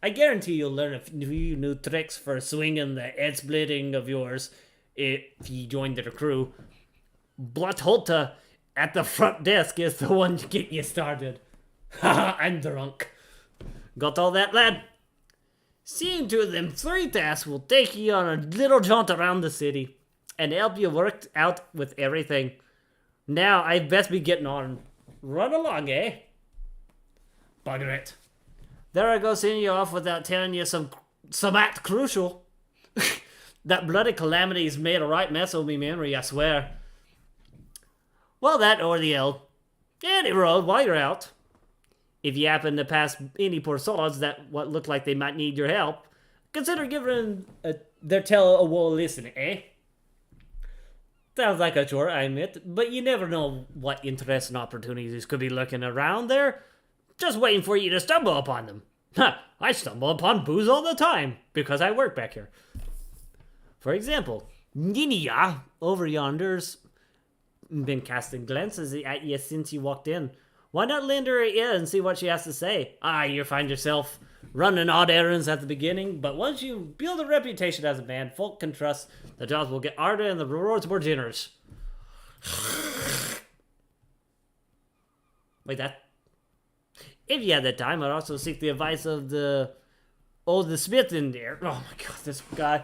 S1: I guarantee you'll learn a few new tricks for swinging the head splitting of yours if you join their crew. Bloodholta at the front desk is the one to get you started. Haha, I'm drunk. Got all that, lad? Seeing to them 3 tasks will take you on a little jaunt around the city and help you work out with everything. Now, I'd best be getting on. Run along, eh? Bugger it. There I go sending you off without telling you some act crucial. That bloody calamity's made a right mess of me memory, I swear. Well, that or the L. Any road while you're out. If you happen to pass any poor souls that what look like they might need your help, consider giving their tale a woe listen, eh? Sounds like a chore, I admit, but you never know what interesting opportunities could be lurking around there, just waiting for you to stumble upon them. I stumble upon booze all the time, because I work back here. For example, Ninia over yonder's been casting glances at you since you walked in. Why not lend her an ear and see what she has to say? You find yourself running odd errands at the beginning, but once you build a reputation as a man folk can trust, the jobs will get harder and the rewards more generous. Like that. If you had the time, I'd also seek the advice of the smith in there. Oh my god, this guy.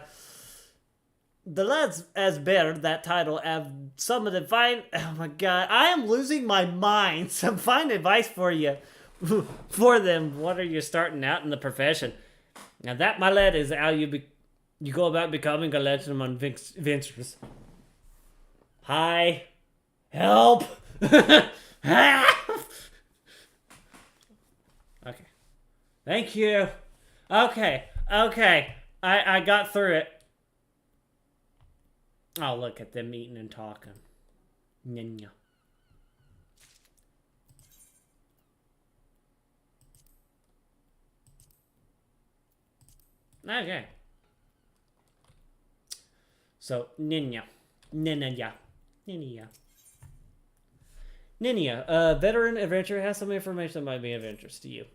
S1: The lads as bear that title have some of the fine. Oh my god, I am losing my mind. Some fine advice for you, for them. What are you starting out in the profession? Now that, my lad, is how you go about becoming a legend among adventurers. Hi, help. Okay, thank you. Okay, I got through it. Oh, look at them eating and talking. Ninya. Okay. So, Ninya. Ninya. A veteran adventurer, has some information that might be of interest to you.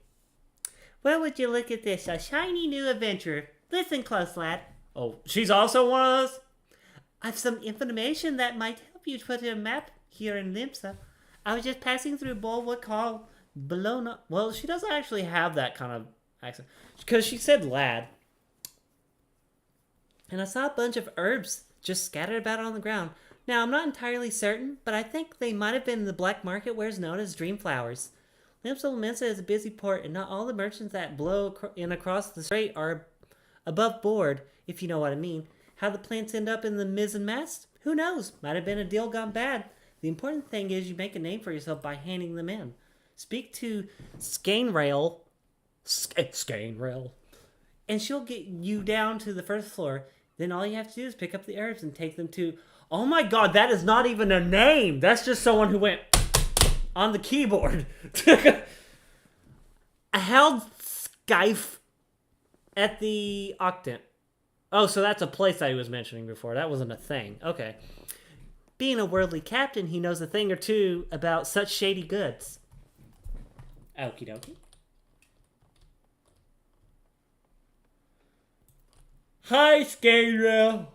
S1: Well, would you look at this? A shiny new adventurer. Listen close, lad. Oh, she's also one of us? I've some information that might help you put a map here in Limsa. I was just passing through Bulwood called Bologna. Well, she doesn't actually have that kind of accent. Because she said lad. And I saw a bunch of herbs just scattered about on the ground. Now, I'm not entirely certain, but I think they might have been in the black market where it's known as dream flowers. Limpsville Mensa is a busy port, and not all the merchants that blow in across the strait are above board, if you know what I mean. How the plants end up in the mizzen mast? Who knows? Might have been a deal gone bad. The important thing is you make a name for yourself by handing them in. Speak to Scainrail, and she'll get you down to the first floor. Then all you have to do is pick up the herbs and take them to... Oh my god, that is not even a name! That's just someone who went on the keyboard. I held Skype at the Octant. Oh, so that's a place I was mentioning before. That wasn't a thing. Okay. Being a worldly captain, he knows a thing or two about such shady goods. Okie dokie. Hi, Scainrail.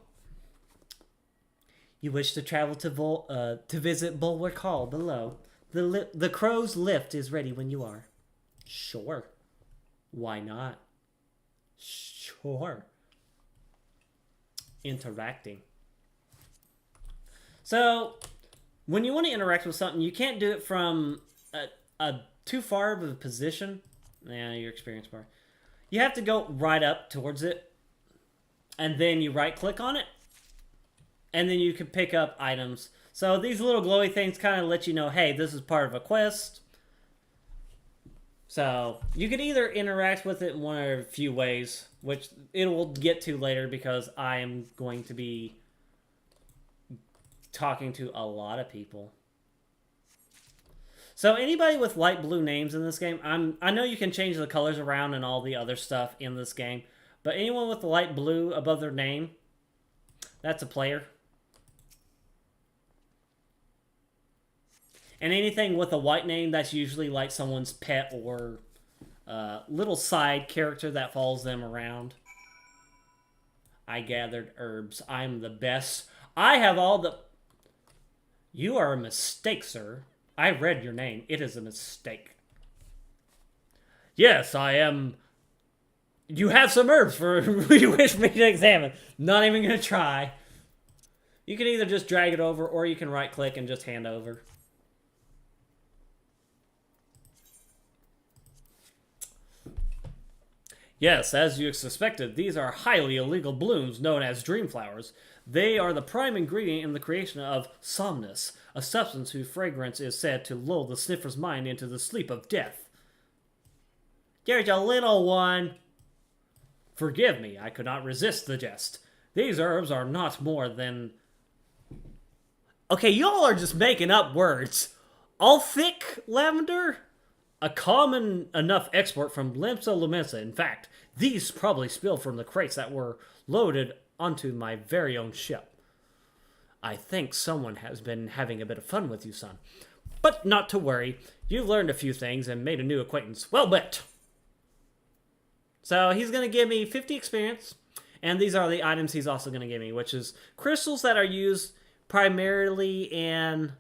S1: You wish to travel to visit Bulwark Hall below. The Crow's lift is ready when you are. Sure. Why not? Sure. Interacting. So, when you want to interact with something, you can't do it from a too far of a position. Yeah, your experience bar. You have to go right up towards it, and then you right-click on it, and then you can pick up items. So these little glowy things kind of let you know, hey, this is part of a quest. So you could either interact with it in one or a few ways, which it will get to later because I am going to be talking to a lot of people. So anybody with light blue names in this game, I know you can change the colors around and all the other stuff in this game, but anyone with the light blue above their name, that's a player. And anything with a white name, that's usually like someone's pet or little side character that follows them around. I gathered herbs. I'm the best. I have all the... You are a mistake, sir. I read your name. It is a mistake. Yes, I am... You have some herbs for you wish me to examine. Not even going to try. You can either just drag it over or you can right-click and just hand over. Yes, as you suspected, these are highly illegal blooms known as dream flowers. They are the prime ingredient in the creation of somnus, a substance whose fragrance is said to lull the sniffer's mind into the sleep of death. There's a little one. Forgive me, I could not resist the jest. These herbs are not more than... Okay, y'all are just making up words. All thick lavender? A common enough export from Limpsville Mensa. In fact, these probably spilled from the crates that were loaded onto my very own ship. I think someone has been having a bit of fun with you, son. But not to worry. You've learned a few things and made a new acquaintance. Well bet! So he's going to give me 50 experience. And these are the items he's also going to give me, which is crystals that are used primarily in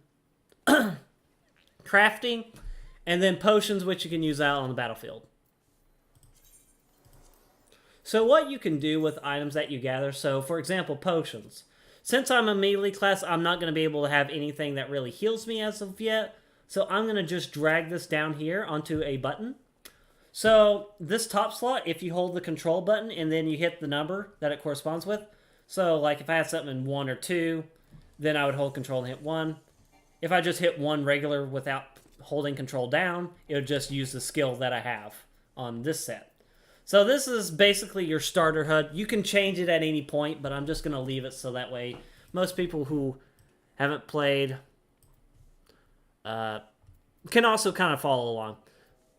S1: crafting. And then potions, which you can use out on the battlefield. So what you can do with items that you gather, so for example, potions. Since I'm a melee class, I'm not going to be able to have anything that really heals me as of yet. So I'm going to just drag this down here onto a button. So this top slot, if you hold the control button and then you hit the number that it corresponds with. So like if I had something in 1 or 2, then I would hold control and hit 1. If I just hit 1 regular without holding control down, it would just use the skill that I have on this set. So this is basically your starter HUD. You can change it at any point, but I'm just going to leave it so that way most people who haven't played can also kind of follow along.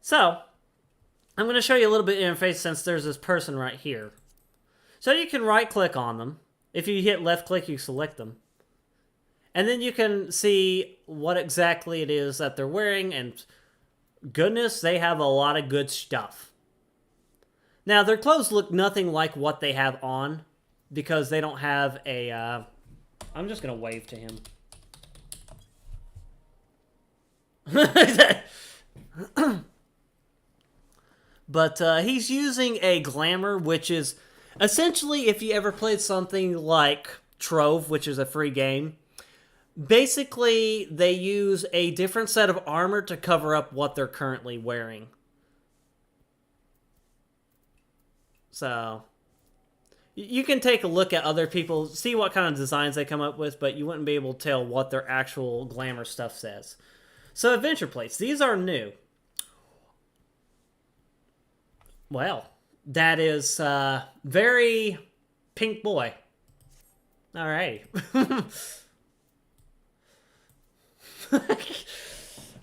S1: So I'm going to show you a little bit of interface since there's this person right here. So you can right click on them. If you hit left click, you select them. And then you can see what exactly it is that they're wearing, and goodness, they have a lot of good stuff. Now, their clothes look nothing like what they have on, because they don't have a... I'm just going to wave to him. But he's using a glamour, which is essentially, if you ever played something like Trove, which is a free game, basically they use a different set of armor to cover up what they're currently wearing. So you can take a look at other people, see what kind of designs they come up with, but you wouldn't be able to tell what their actual glamour stuff says. So adventure plates, these are new. Well, that is very pink boy. Alrighty.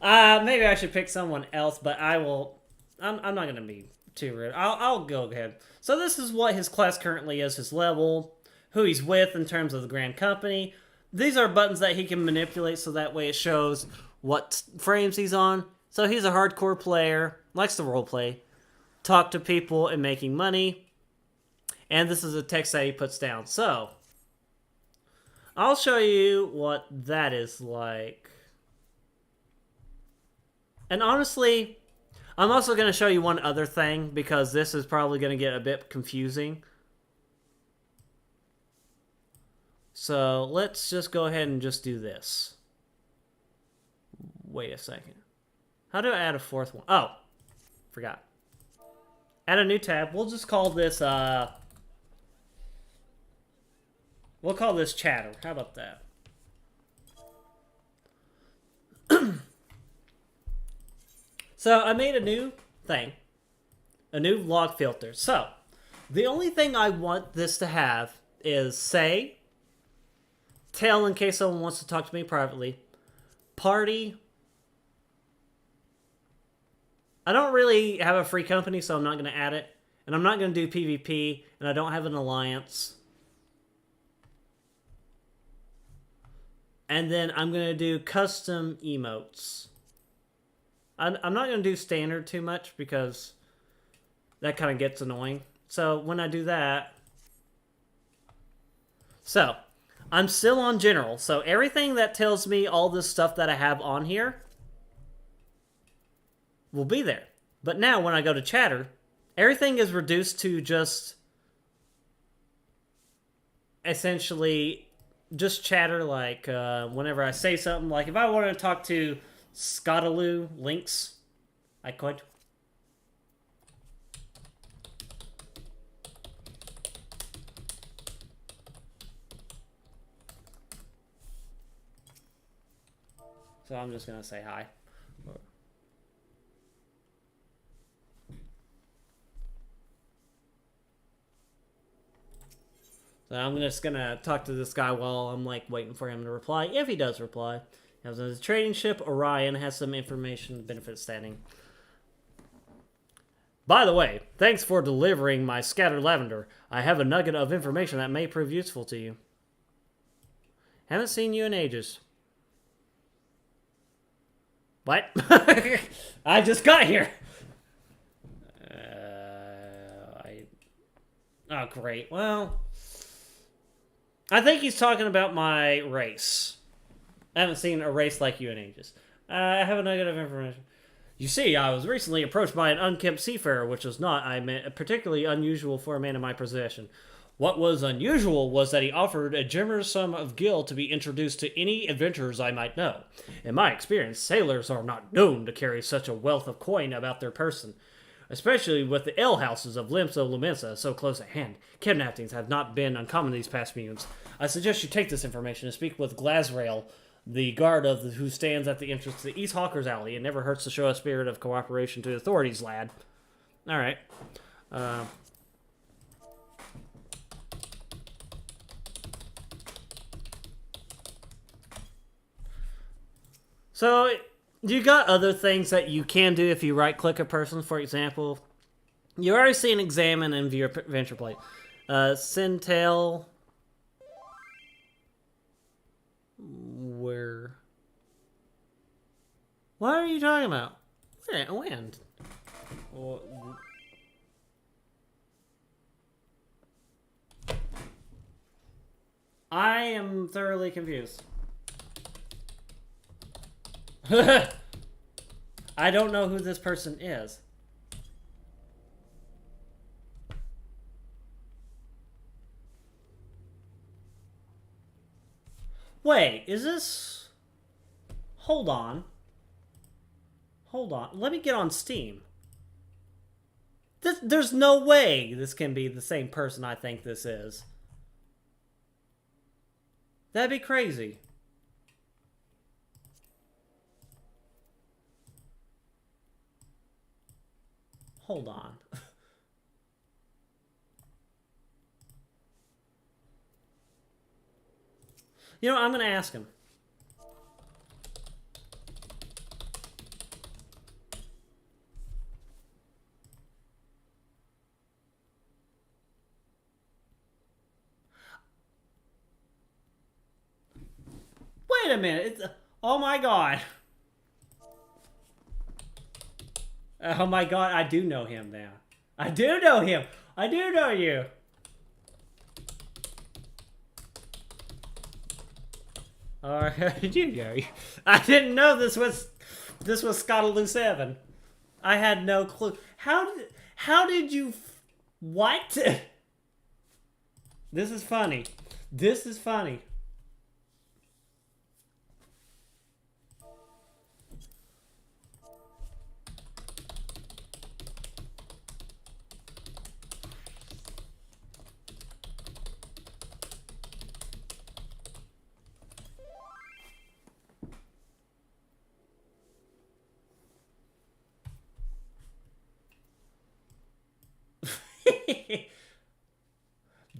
S1: Maybe I should pick someone else, but I will. I'm not gonna be too rude. I'll go ahead. So this is what his class currently is, his level, who he's with in terms of the Grand Company. These are buttons that he can manipulate, so that way it shows what frames he's on. So he's a hardcore player, likes to roleplay, talk to people, and making money. And this is a text that he puts down. So I'll show you what that is like. And honestly, I'm also going to show you one other thing, because this is probably going to get a bit confusing. So let's just go ahead and just do this. Wait a second. How do I add a fourth one? Oh, forgot. Add a new tab. We'll just call this, we'll call this chatter. How about that? So I made a new thing, a new log filter. So the only thing I want this to have is say, tell in case someone wants to talk to me privately, party. I don't really have a free company, so I'm not going to add it. And I'm not going to do PvP, and I don't have an alliance. And then I'm going to do custom emotes. I'm not going to do standard too much, because that kind of gets annoying. So when I do that... So, I'm still on general. So everything that tells me all this stuff that I have on here will be there. But now when I go to chatter, everything is reduced to just essentially just chatter. Like whenever I say something, like if I wanted to talk to Scottaloo Lynx, I could. So I'm just gonna say hi. So I'm just gonna talk to this guy while I'm like waiting for him to reply. If he does reply, he has a trading ship. Orion has some information, benefit standing. By the way, thanks for delivering my scattered lavender. I have a nugget of information that may prove useful to you. Haven't seen you in ages. What? I just got here. Oh, great. Well, I think he's talking about my race. I haven't seen a race like you in ages. I have a nugget of information. You see, I was recently approached by an unkempt seafarer, which was not, I meant, particularly unusual for a man in my position. What was unusual was that he offered a generous sum of gil to be introduced to any adventurers I might know. In my experience, sailors are not known to carry such a wealth of coin about their person, especially with the alehouses of Limso Lumensa so close at hand. Kidnappings have not been uncommon these past moons. I suggest you take this information and speak with Glazrail, the guard who stands at the entrance to the East Hawker's Alley. It never hurts to show a spirit of cooperation to the authorities, lad. All right. So, you got other things that you can do if you right-click a person, for example. You already seen examine and view adventure plate. Centel. Where? What are you talking about? When? I am thoroughly confused. I don't know who this person is. Wait, is this... Hold on. Hold on. Let me get on Steam. There's no way this can be the same person I think this is. That'd be crazy. Hold on. You know, I'm going to ask him. Wait a minute. It's, oh my god. Oh my god, I do know him now. I do know him. I do know you. I do know you. I didn't know this was Scottaloo 7. I had no clue. How did you what? This is funny. This is funny.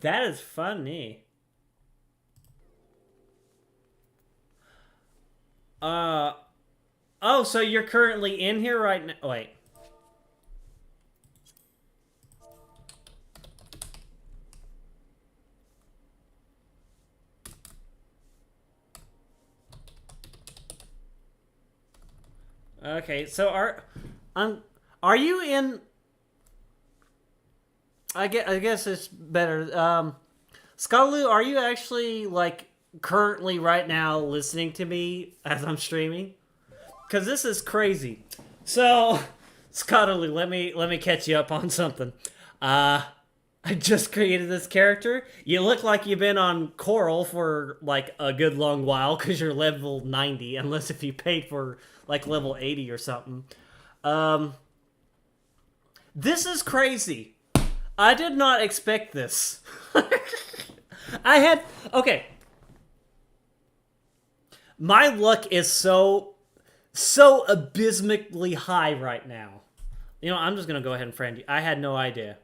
S1: That is funny. Oh, so you're currently in here right now? Wait. Okay, so are you in? I guess it's better. Scottaloo, are you actually like currently right now listening to me as I'm streaming? Because this is crazy. So, Scottaloo, let me catch you up on something. I just created this character. You look like you've been on Coeurl for like a good long while because you're level 90, unless if you paid for like level 80 or something. This is crazy. I did not expect this. Okay. My luck is so abysmally high right now. You know, I'm just going to go ahead and friend you. I had no idea.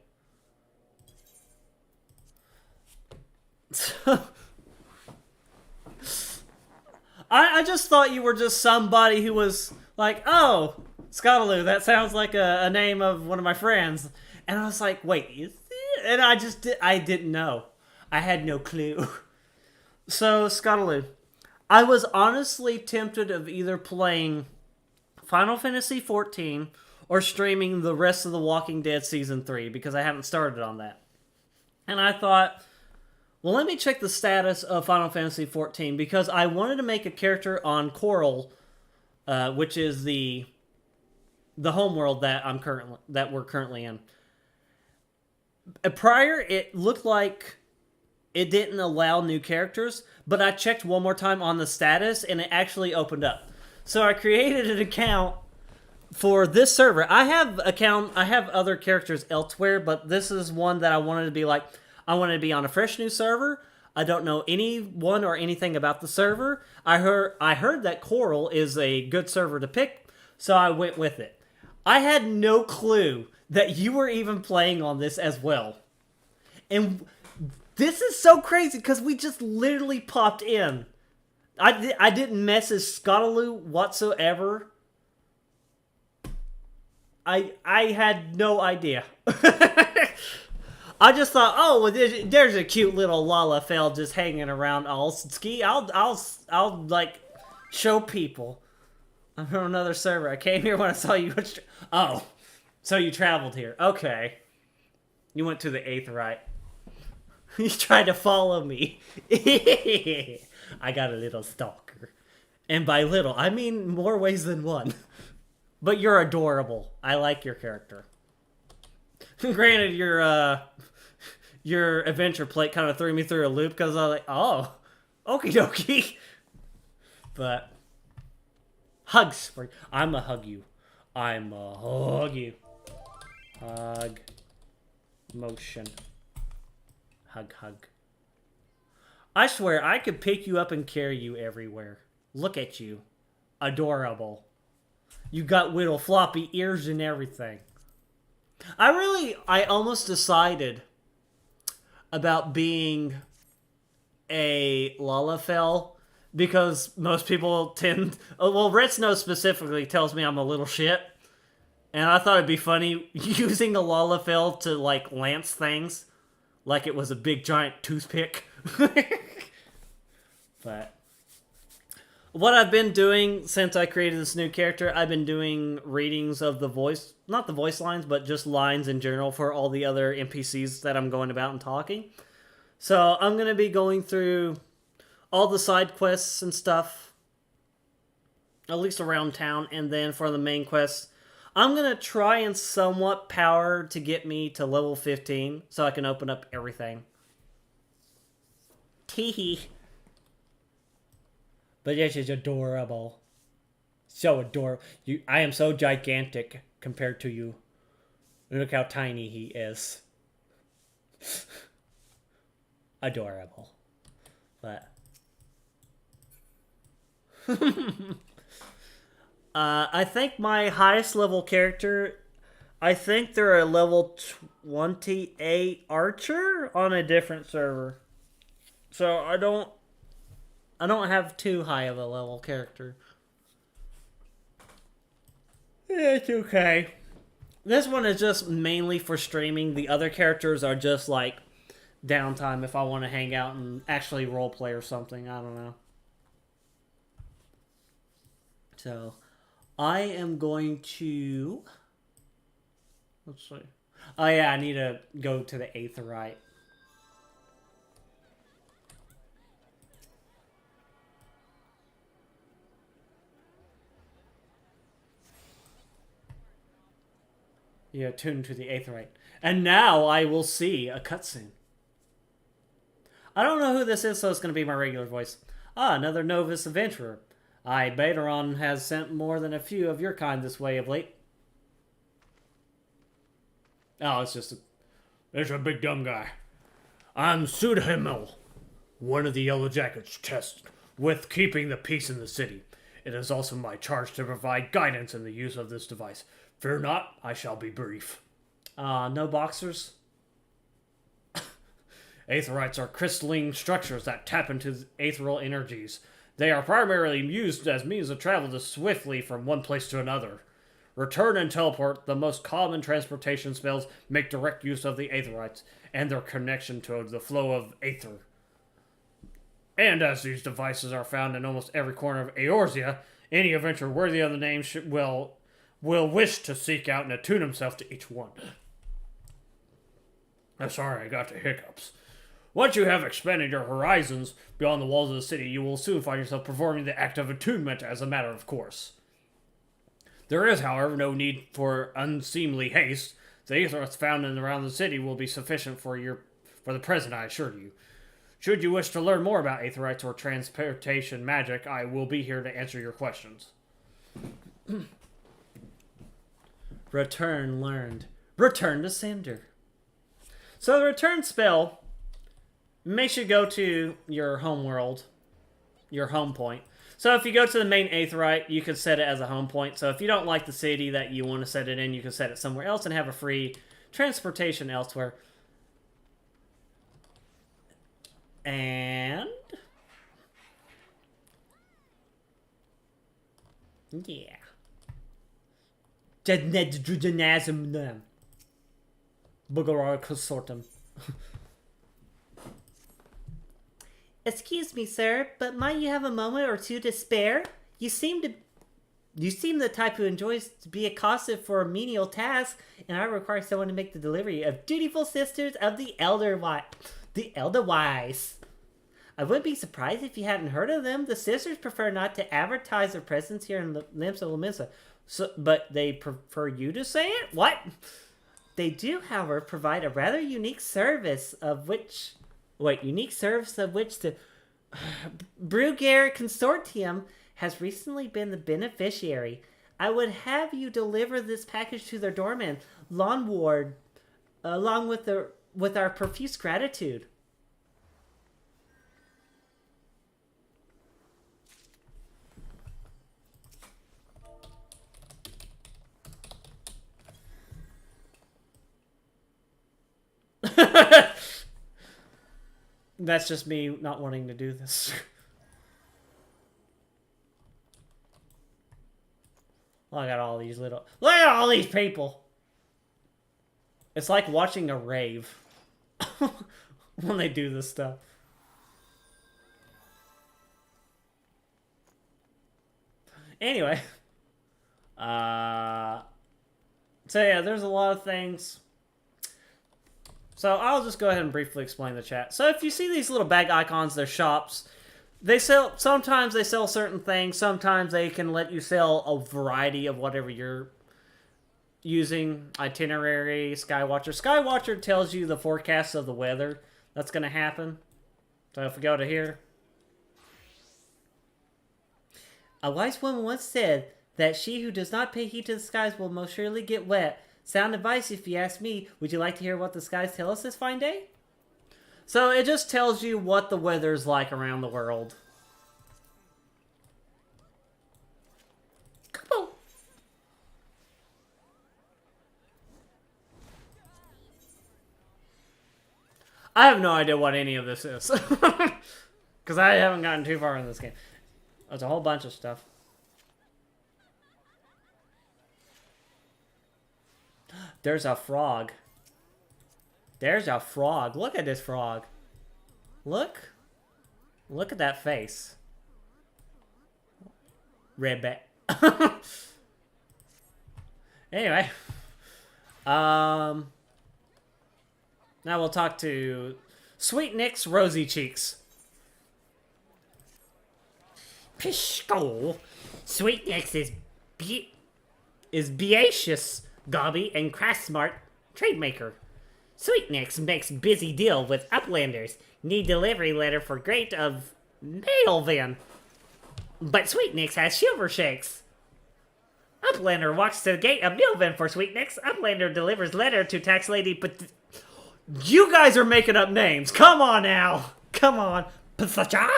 S1: I just thought you were just somebody who was like, oh, Scottaloo, that sounds like a name of one of my friends. And I was like, wait, is it? And I didn't know. I had no clue. So, Scottaloo, I was honestly tempted of either playing Final Fantasy XIV or streaming the rest of The Walking Dead Season 3 because I haven't started on that. And I thought, well, let me check the status of Final Fantasy XIV because I wanted to make a character on Coeurl, which is the homeworld that we're currently in. Prior, it looked like it didn't allow new characters, but I checked one more time on the status and it actually opened up. So I created an account for this server. I have other characters elsewhere, but this is one that I wanted to be like, I wanted to be on a fresh new server. I don't know anyone or anything about the server. I heard that Coeurl is a good server to pick, so I went with it. I had no clue that you were even playing on this as well. And this is so crazy because we just literally popped in. I didn't message Scottaloo whatsoever. I had no idea. I just thought, oh, well, there's a cute little Lalafell just hanging around all ski. I'll like show people. I'm from another server. I came here when I saw you. Oh, so you traveled here. Okay. You went to the 8th right. You tried to follow me. I got a little stalker. And by little, I mean more ways than one. But you're adorable. I like your character. Granted, your adventure plate kind of threw me through a loop because I was like, oh, okie dokie. But hugs for you. I'ma hug you. I'ma hug you. Hug. Motion. Hug, hug. I swear I could pick you up and carry you everywhere. Look at you. Adorable. You got little floppy ears and everything. I almost decided about being a Lalafell because most people tend... Well, Red Snow specifically tells me I'm a little shit. And I thought it'd be funny using a Lalafell to, like, lance things. Like it was a big, giant toothpick. But what I've been doing since I created this new character, I've been doing readings of the voice... Not the voice lines, but just lines in general for all the other NPCs that I'm going about and talking. So I'm going to be going through all the side quests and stuff. At least around town. And then for the main quests, I'm going to try and somewhat power to get me to level 15 so I can open up everything. Teehee. But this is adorable. So adorable. I am so gigantic compared to you. Look how tiny he is. Adorable. But I think my highest level character, I think they're a level 28 archer on a different server. So I don't have too high of a level character. It's okay. This one is just mainly for streaming. The other characters are just like downtime if I want to hang out and actually roleplay or something. I don't know. So, I am going to... Let's see. Oh yeah, I need to go to the Aetheryte. Yeah, tuned to the Aetheryte. And now I will see a cutscene. I don't know who this is, so it's going to be my regular voice. Ah, another novice adventurer. Bateron has sent more than a few of your kind this way of late. Oh,
S2: It's a big dumb guy. I'm Sudhimmel, one of the Yellow Jackets tasked with keeping the peace in the city. It is also my charge to provide guidance in the use of this device. Fear not, I shall be brief.
S1: No boxers?
S2: Aetherites are crystalline structures that tap into ethereal energies. They are primarily used as means of travel swiftly from one place to another. Return and teleport, the most common transportation spells, make direct use of the Aetherites and their connection to the flow of aether. And as these devices are found in almost every corner of Eorzea, any adventurer worthy of the name will wish to seek out and attune himself to each one. I'm sorry, I got the hiccups. Once you have expanded your horizons beyond the walls of the city, you will soon find yourself performing the act of attunement as a matter of course. There is, however, no need for unseemly haste. The Aetherites found in and around the city will be sufficient for the present, I assure you. Should you wish to learn more about Aetherites or transportation magic, I will be here to answer your questions.
S1: Return learned. Return to sender. So the return spell makes you go to your home world, your home point. So if you go to the main Aetherite, you can set it as a home point. So if you don't like the city that you want to set it in, you can set it somewhere else and have a free transportation elsewhere. And yeah. Buggerar consortum. Excuse me, sir, but might you have a moment or two to spare? You seem the type who enjoys to be accosted for a menial task, and I require someone to make the delivery of dutiful sisters of the Elderwise. I wouldn't be surprised if you hadn't heard of them. The sisters prefer not to advertise their presence here in Limsa Lominsa, but they prefer you to say it? What? They do, however, provide a rather unique service of which... the Bruegger Consortium has recently been the beneficiary. I would have you deliver this package to their doorman, Lawn Ward, along with our profuse gratitude. That's just me not wanting to do this. Look at all these little... Look at all these people! It's like watching a rave. When they do this stuff. Anyway. So yeah, there's a lot of things. So I'll just go ahead and briefly explain the chat. So if you see these little bag icons, they're shops. They sell, sometimes they sell certain things. Sometimes they can let you sell a variety of whatever you're using. Itinerary, Skywatcher. Skywatcher tells you the forecast of the weather that's going to happen. So if we go to here. A wise woman once said that she who does not pay heed to the skies will most surely get wet. Sound advice if you ask me. Would you like to hear what the skies tell us this fine day? So it just tells you what the weather's like around the world. Come on. I have no idea what any of this is. Because I haven't gotten too far in this game. There's a whole bunch of stuff. There's a frog. There's a frog. Look at this frog. Look. Look at that face. Ribbit. Anyway. Now we'll talk to Sweet Nick's Rosy Cheeks.
S2: Pishko. Sweet Nick's is Beacious, Gobby, and Craft-Smart trade maker. Sweet Nick's makes busy deal with Uplanders. Need delivery letter for Great of Mail Van. But Sweet Nick's has silver shakes. Uplander walks to the gate of Milvan for Sweet Nick's. Uplander delivers letter to Tax Lady, but
S1: you guys are making up names. Come on now. Come on.
S2: Pathacha?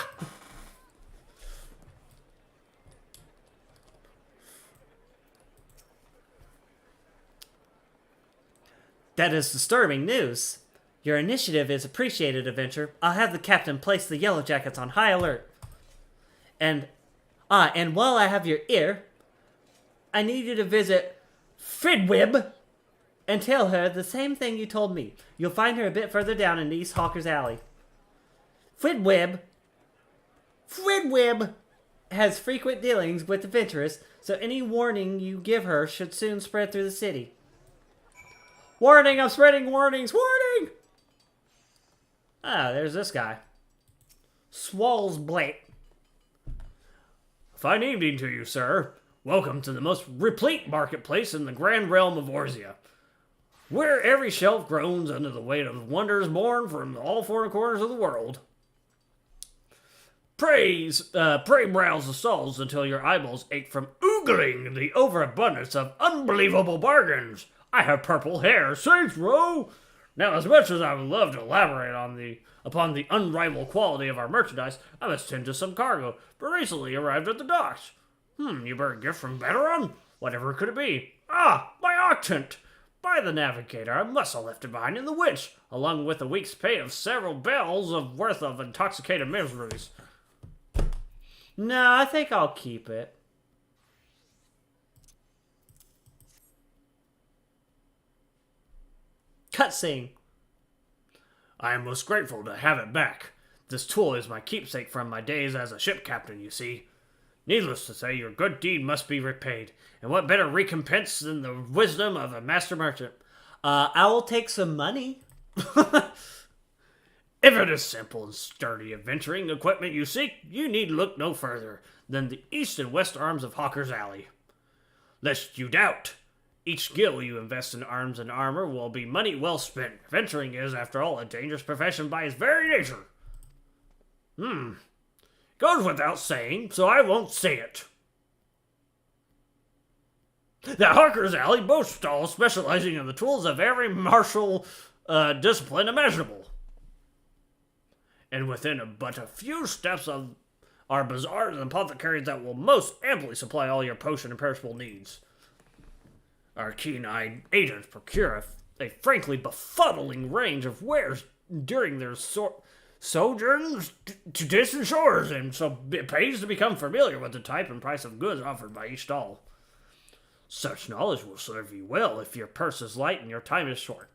S1: That is disturbing news. Your initiative is appreciated, Adventure. I'll have the captain place the Yellow Jackets on high alert. And while I have your ear, I need you to visit Fridwib and tell her the same thing you told me. You'll find her a bit further down in East Hawker's Alley. Fridwib has frequent dealings with adventurers, so any warning you give her should soon spread through the city. Warning, I'm spreading warnings! Warning! Ah, there's this guy. Swall's Blake.
S2: Fine evening to you, sir. Welcome to the most replete marketplace in the grand realm of Orzia, where every shelf groans under the weight of wonders born from all four corners of the world. Pray browse the stalls until your eyeballs ache from oogling the overabundance of unbelievable bargains. I have purple hair, saints row! Now, as much as I would love to elaborate upon the unrivaled quality of our merchandise, I must tend to some cargo, but recently arrived at the docks. You bear a gift from Beteron? Whatever could it be? Ah, my octant! By the Navigator, I must have left it behind in the Witch, along with a week's pay of several bells of worth of intoxicated miseries.
S1: No, I think I'll keep it. Cutscene.
S2: I am most grateful to have it back. This tool is my keepsake from my days as a ship captain, you see. Needless to say, your good deed must be repaid. And what better recompense than the wisdom of a master merchant?
S1: I will take some money.
S2: If it is simple and sturdy adventuring equipment you seek, you need look no further than the east and west arms of Hawker's Alley. Lest you doubt, each gil you invest in arms and armor will be money well spent. Adventuring is, after all, a dangerous profession by its very nature. Goes without saying, so I won't say it. The Harker's Alley boasts stalls specializing in the tools of every martial discipline imaginable. And within but a few steps of are bazaars and apothecaries that will most amply supply all your potion and perishable needs. Our keen-eyed agents procure a frankly befuddling range of wares during their sojourns to distant shores, and so it pays to become familiar with the type and price of goods offered by each stall. Such knowledge will serve you well if your purse is light and your time is short.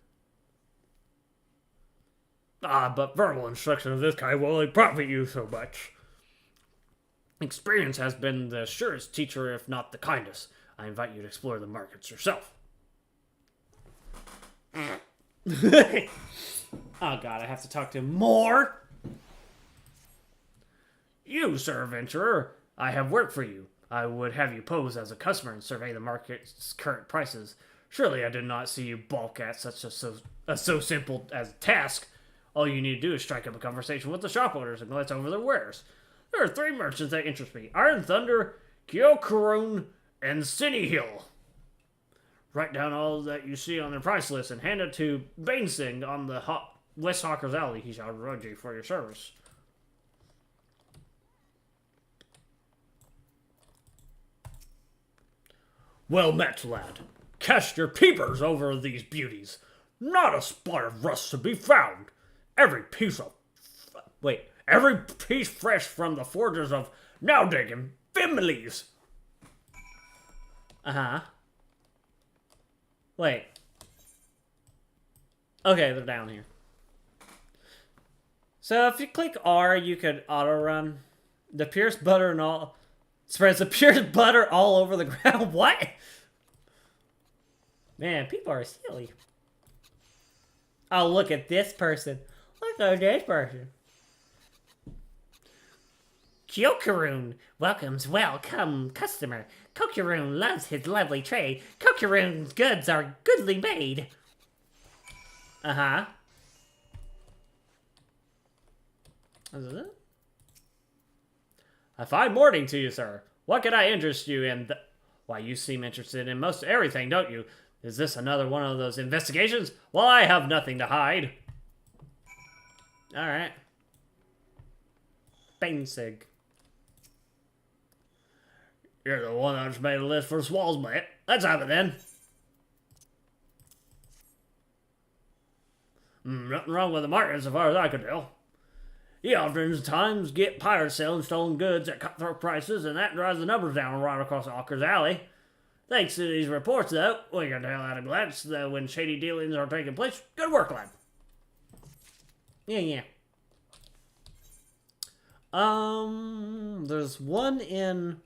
S2: But verbal instruction of this kind will only profit you so much. Experience has been the surest teacher, if not the kindest. I invite you to explore the markets yourself.
S1: Oh god, I have to talk to him more.
S2: You, sir adventurer, I have work for you. I would have you pose as a customer and survey the market's current prices. Surely I did not see you balk at such a so simple as a task. All you need to do is strike up a conversation with the shop owners and glance over their wares. There are 3 merchants that interest me: Iron Thunder, Coeurl, and City Hill. Write down all that you see on their price list and hand it to Bainsing on the West Hawker's Alley. He shall reward you for your service. Well met, lad. Cast your peepers over these beauties. Not a spot of rust to be found. Every piece fresh from the forges of Nowdig and Fimleys.
S1: Uh-huh. Wait. Okay, they're down here. So if you click R, you could auto-run. The pierced butter and all... Spreads the pierced butter all over the ground. What? Man, people are silly. Oh, look at this person. Look at this person. Coeurl welcomes welcome customer. Coeurl loves his lovely trade. Coeurl's goods are goodly made. Uh-huh. Is it? A fine morning to you, sir. What can I interest you in? Why, you seem interested in most everything, don't you? Is this another one of those investigations? Well, I have nothing to hide. Alright. Bainsig.
S2: You're the one that just made a list for Swall's mate. Let's have it then. Nothing wrong with the market as far as I can tell. He oftentimes get pirates selling stolen goods at cutthroat prices, and that drives the numbers down right across Hawker's Alley. Thanks to these reports, though, we can tell at a glance that when shady dealings are taking place. Good work, lad.
S1: Yeah. There's one in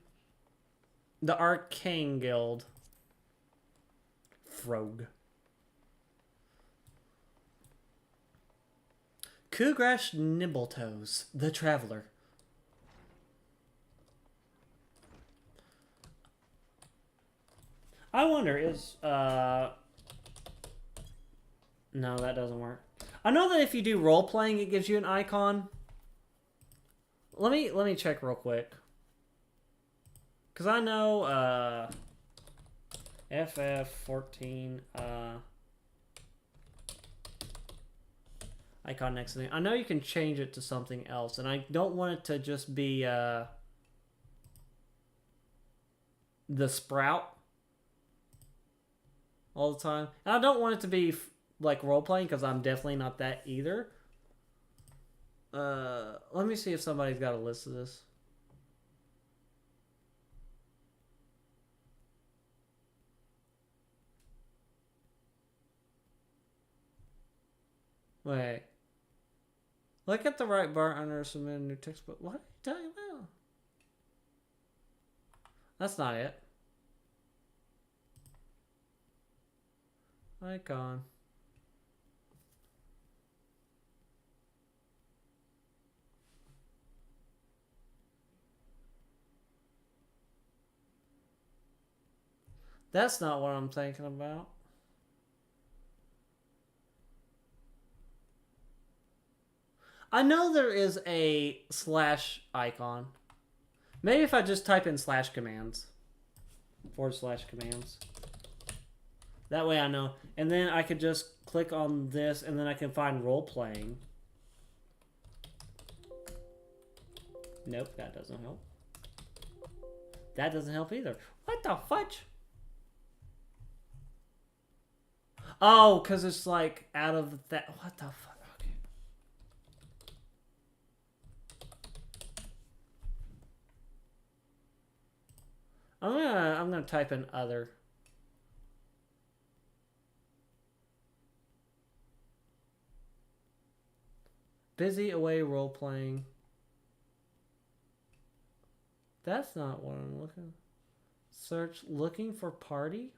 S1: the Arcane Guild. Frog. Kugrash Nibbletoes, the Traveler. I wonder, no, that doesn't work. I know that if you do role-playing, it gives you an icon. Let me check real quick. Because I know, FF14, icon next to it. I know you can change it to something else, and I don't want it to just be, the sprout all the time. And I don't want it to be, like, role-playing, because I'm definitely not that either. Let me see if somebody's got a list of this. Wait. Look at the right bar under submit a new textbook. What are you talking about? That's not it. Icon. That's not what I'm thinking about. I know there is a slash icon. Maybe if I just type in slash commands. / commands. That way I know. And then I could just click on this and then I can find role playing. Nope, that doesn't help. That doesn't help either. What the fudge? Oh, because it's like out of that. What the fuck? Okay. I'm gonna type in other. Busy away role playing. That's not what I'm looking. Search looking for party.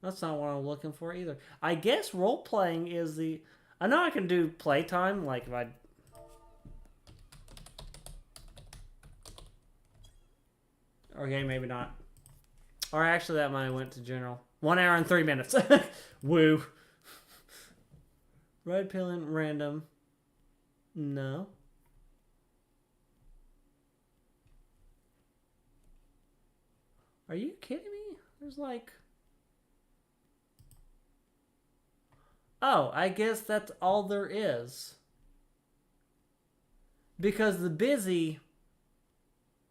S1: That's not what I'm looking for either. I guess role playing is the. I know I can do playtime, like if I. Okay, maybe not. Or actually, that might have went to general. 1 hour and 3 minutes. Woo. Red pill and random. No. Are you kidding me? There's like... Oh, I guess that's all there is. Because the busy...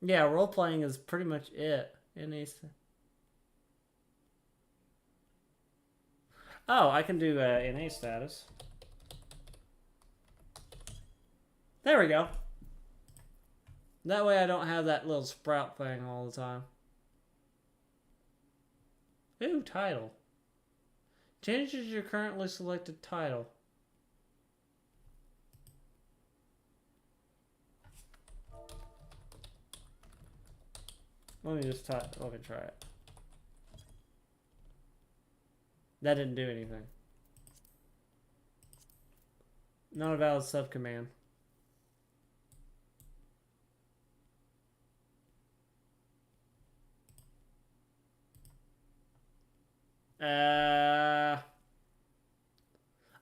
S1: Yeah, role-playing is pretty much it. It needs to... Oh, I can do NA status. There we go. That way I don't have that little sprout thing all the time. Ooh, title. Changes your currently selected title. Let me try it. That didn't do anything. Not a valid subcommand.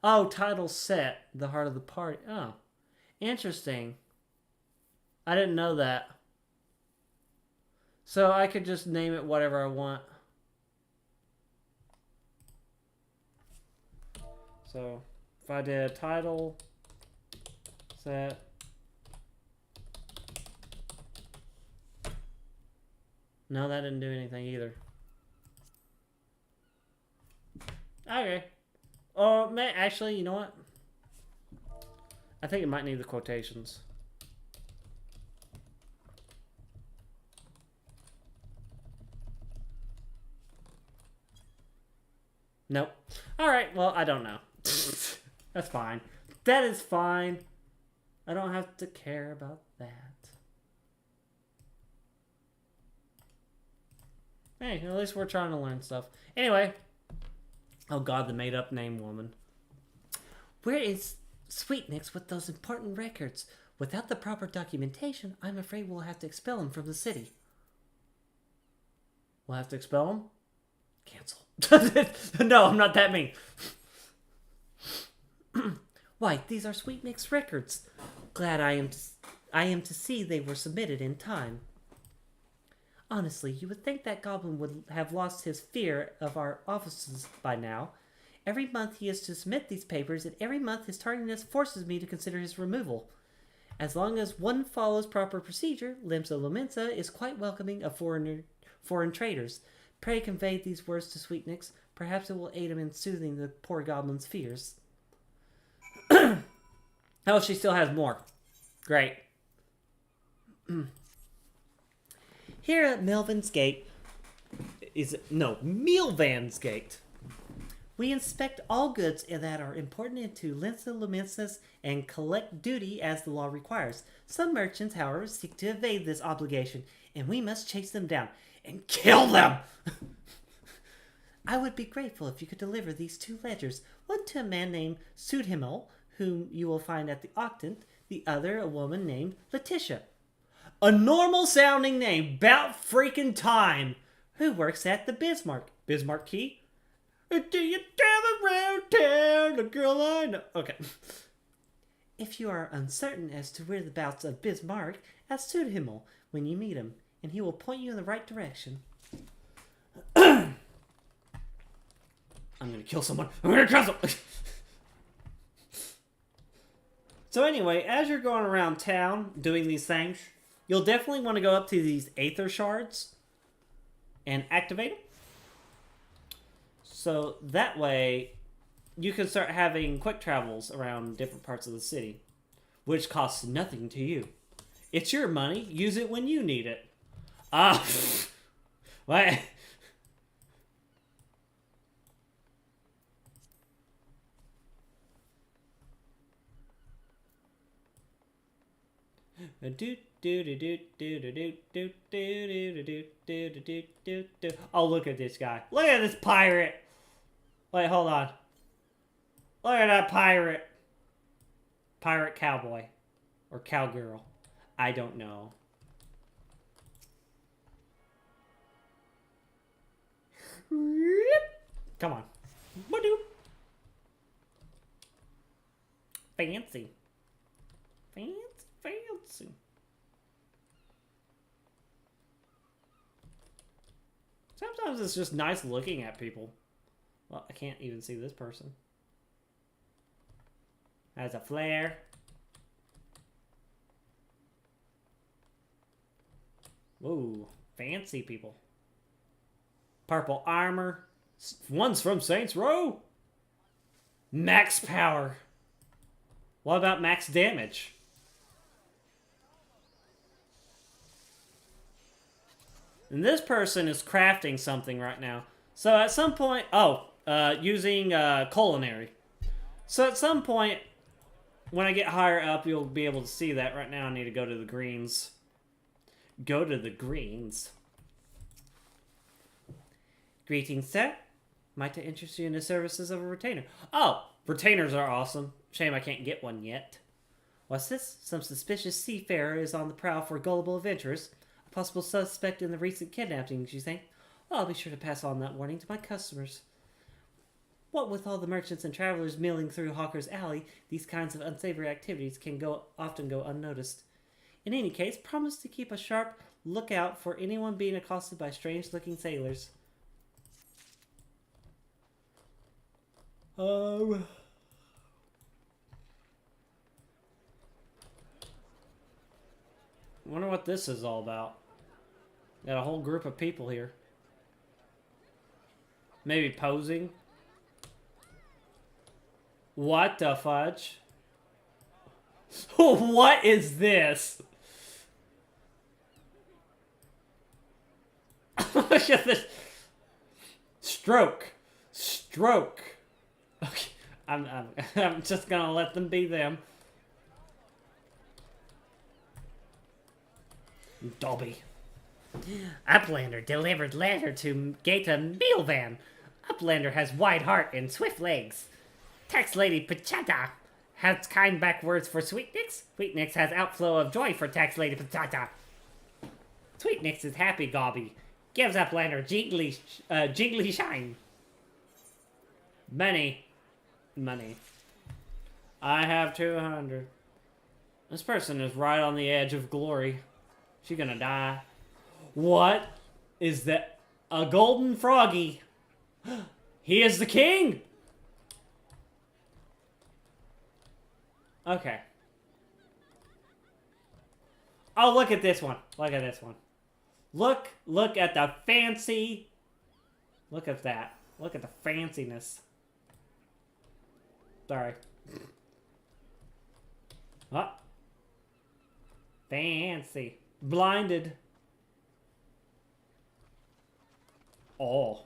S1: Oh, title set. The heart of the party. Oh. Interesting. I didn't know that. So I could just name it whatever I want. So if I did title set. No, that didn't do anything either. Okay. Oh, actually, you know what? I think it might need the quotations. Nope. Alright, well, I don't know. That's fine. That is fine. I don't have to care about that. Hey, at least we're trying to learn stuff. Anyway. Oh god, the made-up name woman. Where is Sweetnix with those important records? Without the proper documentation, I'm afraid we'll have to expel him from the city. We'll have to expel him? Cancel. No, I'm not that mean. Why, these are Sweetnix records. Glad I am to see they were submitted in time. Honestly, you would think that goblin would have lost his fear of our offices by now. Every month he is to submit these papers, and every month his tardiness forces me to consider his removal. As long as one follows proper procedure, Limsa Lominsa is quite welcoming of foreign traders. Pray convey these words to Sweetnix. Perhaps it will aid him in soothing the poor goblin's fears. Oh, she still has more. Great. Here at Melvin's Gate Mealvan's Gate. We inspect all goods that are important to Limsa Lominsa's and collect duty as the law requires. Some merchants, however, seek to evade this obligation, and we must chase them down and kill them. I would be grateful if you could deliver these 2 ledgers, one to a man named Sudhimmel, whom you will find at the Octant, the other a woman named Letitia. A normal sounding name, about freaking time, who works at the Bismarck. Bismarck Key? Do you travel around town, a girl I know? Okay. If you are uncertain as to whereabouts of Bismarck, ask Himmel when you meet him, and he will point you in the right direction. I'm gonna kill someone. I'm gonna kill someone. So anyway, as you're going around town doing these things, you'll definitely want to go up to these Aether Shards and activate them. So that way, you can start having quick travels around different parts of the city, which costs nothing to you. It's your money. Use it when you need it. What? Oh, look at this guy. Look at this pirate. Wait, hold on. Look at that pirate. Pirate cowboy. Or cowgirl. I don't know. Come on. Fancy. Fancy. Sometimes it's just nice looking at people. Well, I can't even see this person. Has a flare. Ooh, fancy people. Purple armor. One's from Saints Row. Max power. What about max damage? And this person is crafting something right now. So at some point... using culinary. So at some point, when I get higher up, you'll be able to see that. Right now I need to go to the greens. Go to the greens. Greetings, sir. Might I interest you in the services of a retainer? Oh, retainers are awesome. Shame I can't get one yet. What's this? Some suspicious seafarer is on the prowl for gullible adventurers. A possible suspect in the recent kidnappings, you think? Well, I'll be sure to pass on that warning to my customers. What with all the merchants and travelers milling through Hawker's Alley, these kinds of unsavory activities can often go unnoticed. In any case, promise to keep a sharp lookout for anyone being accosted by strange-looking sailors. Wonder what this is all about. Got a whole group of people here. Maybe posing. What the fudge? What is this? Look at this. Stroke. Okay, I'm just gonna let them be them. Dobby.
S4: Uplander delivered letter to Gaeta Mealvan. Uplander has wide heart and swift legs. Tax Lady Pachata has kind backwards for Sweetnix. Sweetnix has outflow of joy for Tax Lady Pachata. Sweetnix is happy gobby. Gives Uplander jingly shine.
S1: Money. I have 200. This person is right on the edge of glory. She gonna die. What is that? A golden froggy. He is the king. Okay. Oh, look at this one. Look at this one. Look at the fancy. Look at that. Look at the fanciness. Sorry. What? Fancy. Blinded. Oh.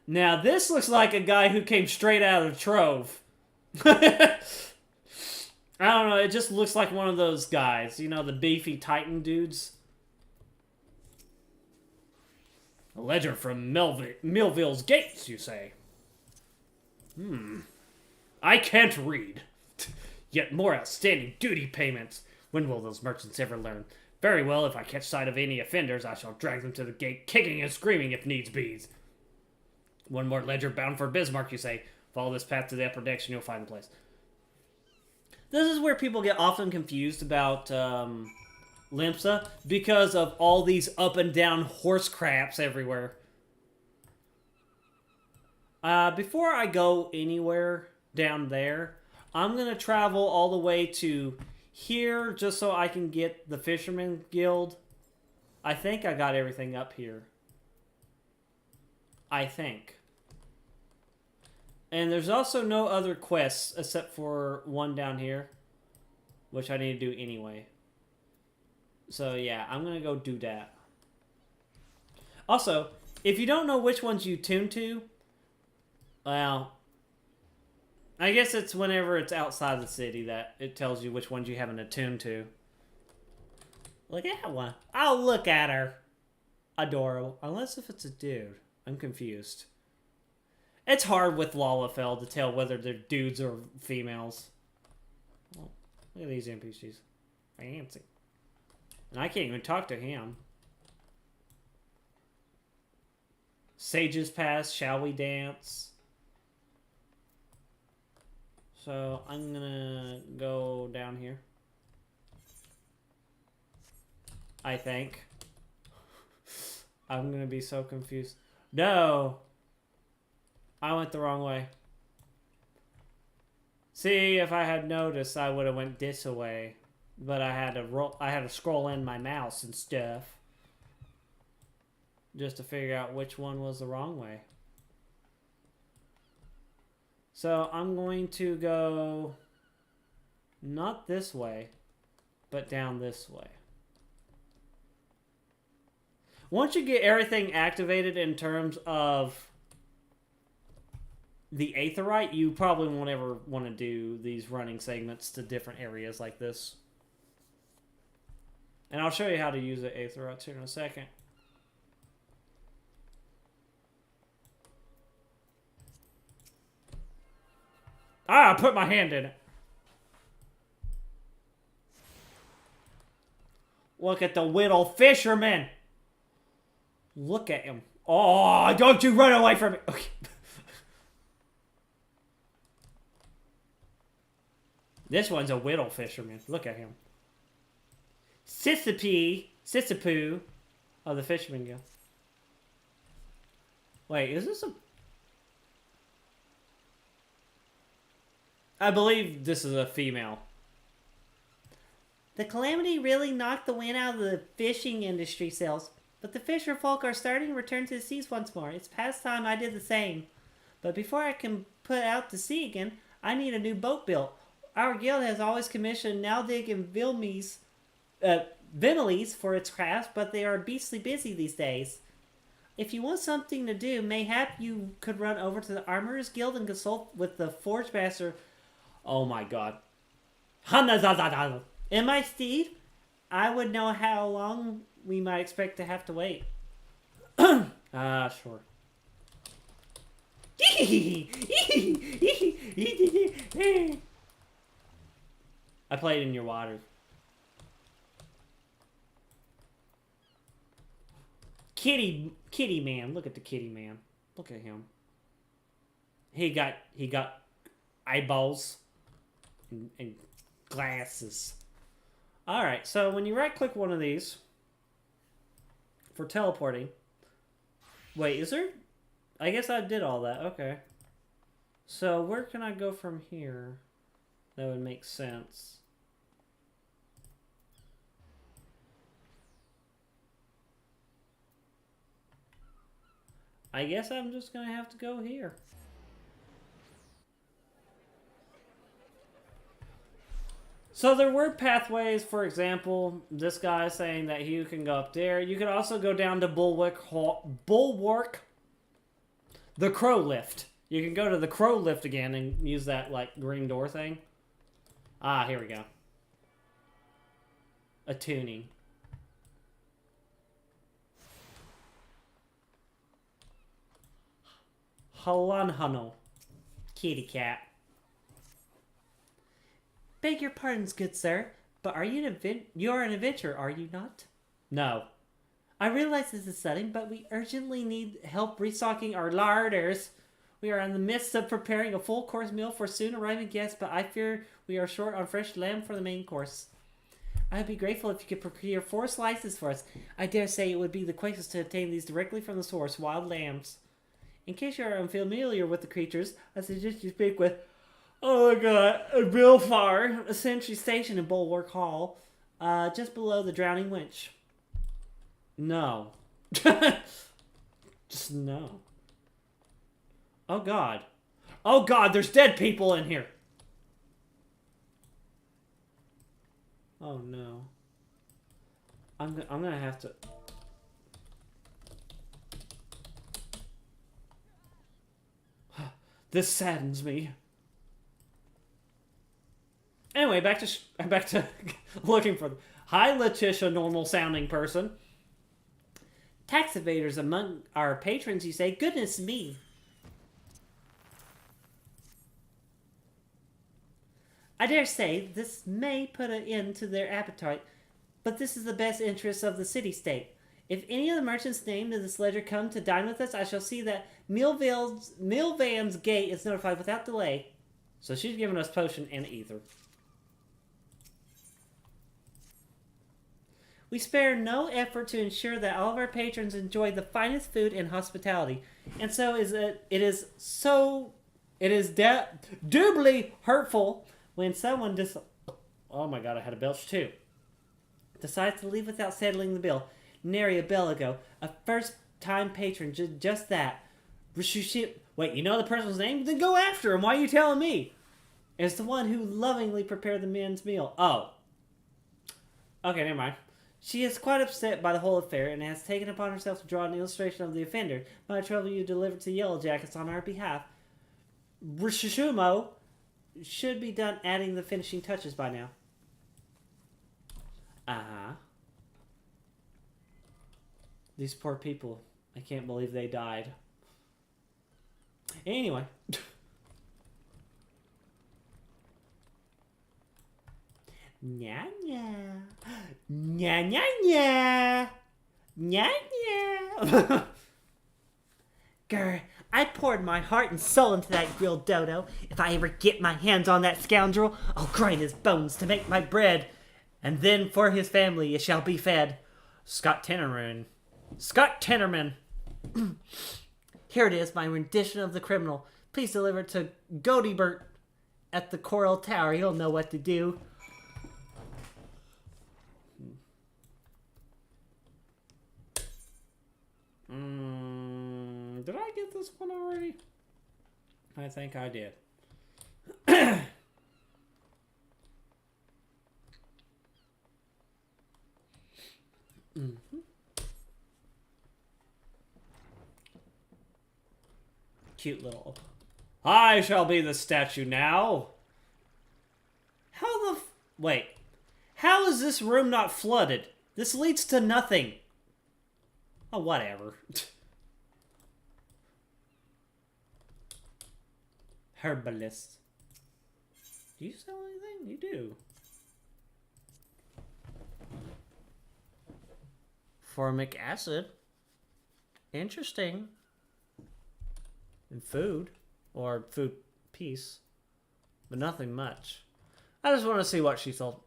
S1: Now this looks like a guy who came straight out of Trove. I don't know, it just looks like one of those guys. You know, the beefy Titan dudes. A ledger from Millville's Gates, you say? I can't read. Yet more outstanding duty payments. When will those merchants ever learn? Very well, if I catch sight of any offenders, I shall drag them to the gate, kicking and screaming if needs be. One more ledger bound for Bismarck, you say. Follow this path to the upper decks and you'll find the place. This is where people get often confused about Limsa because of all these up and down horse craps everywhere. Before I go anywhere down there, I'm going to travel all the way to here just so I can get the Fisherman Guild. I think I got everything up here. I think. And there's also no other quests except for one down here, which I need to do anyway. So yeah, I'm going to go do that. Also, if you don't know which ones you tune to, well, I guess it's whenever it's outside the city that it tells you which ones you haven't attuned to. Look at that one. Oh, look at her. Adorable. Unless if it's a dude. I'm confused. It's hard with Lalafell to tell whether they're dudes or females. Oh, look at these NPCs. Fancy. And I can't even talk to him. Sages Pass, shall we dance? So I'm gonna go down here. I think. I'm gonna be so confused. No! I went the wrong way. See, if I had noticed, I would have went this way. But I had to scroll in my mouse and stuff. Just to figure out which one was the wrong way. So I'm going to go not this way, but down this way. Once you get everything activated in terms of the Aetheryte, you probably won't ever want to do these running segments to different areas like this. And I'll show you how to use the Aetheryte here in a second. Ah, I put my hand in it. Look at the little fisherman. Look at him. Oh, don't you run away from me. Okay. This one's a whittle fisherman. Look at him. Sissipu of the Fisherman Guild. Wait, is this a... I believe this is a female.
S4: The calamity really knocked the wind out of the fishing industry sales, but the fisher folk are starting to return to the seas once more. It's past time I did the same. But before I can put out to sea again, I need a new boat built. Our guild has always commissioned Naldig and Vimelies for its craft, but they are beastly busy these days. If you want something to do, mayhap you could run over to the Armorers Guild and consult with the Forge Master.
S1: Oh my god.
S4: In my steed, I would know how long we might expect to have to wait.
S1: Sure. I played in your water. Kitty man. Look at the kitty man. Look at him. He got eyeballs and glasses. Alright, so when you right click one of these for teleporting. Wait, is there? I guess I did all that. Okay. So where can I go from here? That would make sense. I guess I'm just gonna have to go here. So there were pathways, for example, this guy saying that you can go up there. You could also go down to Bulwark, the Crow Lift. You can go to the Crow Lift again and use that, like, green door thing. Ah, here we go. Attuning. Halanhano. Kitty cat.
S4: Beg your pardons, good sir, but are you you're an adventurer, are you not?
S1: No.
S4: I realize this is sudden, but we urgently need help restocking our larders. We are in the midst of preparing a full course meal for soon arriving guests, but I fear we are short on fresh lamb for the main course. I'd be grateful if you could procure 4 slices for us. I dare say it would be the quickest to obtain these directly from the source, wild lambs. In case you are unfamiliar with the creatures, I suggest you speak with, oh my god, Bill Farr, a sentry station in Bulwark Hall, just below the Drowning Winch. No. Just no. Oh god. Oh god, there's dead people in here. Oh no. I'm gonna have to... This saddens me. Anyway, back to looking for them. Hi, Letitia, normal sounding person. Tax evaders among our patrons, you say? Goodness me. I dare say this may put an end to their appetite, but this is the best interest of the city-state. If any of the merchants named in this ledger come to dine with us, I shall see that Millvan's gate is notified without delay. So she's giving us potion and ether. We spare no effort to ensure that all of our patrons enjoy the finest food and hospitality, and so it is doubly hurtful when someone oh my god, I had a belch too. Decides to leave without settling the bill. Nary a Belago, a first-time patron, just that. Wait, you know the person's name? Then go after him. Why are you telling me? It's the one who lovingly prepared the men's meal. Oh. Okay, never mind. She is quite upset by the whole affair and has taken upon herself to draw an illustration of the offender. Might trouble you deliver to Yellow Jackets on our behalf. Rishishumo should be done adding the finishing touches by now. Uh-huh. These poor people. I can't believe they died. Anyway. Nya nya. Nya nya nya. Nya nya. Grr, I poured my heart and soul into that grilled dodo. If I ever get my hands on that scoundrel, I'll grind his bones to make my bread. And then for his family it shall be fed. Scott Tenorman. Here it is, my rendition of the criminal. Please deliver it to Godibert at the Coeurl Tower. He'll know what to do. Did I get this one already? I think I did. Cute little... I shall be the statue now. How the... Wait. How is this room not flooded? This leads to nothing. Oh, whatever. Herbalist. Do you sell anything? You do. Formic acid. Interesting. And food. Or food piece. But nothing much. I just want to see what she sold.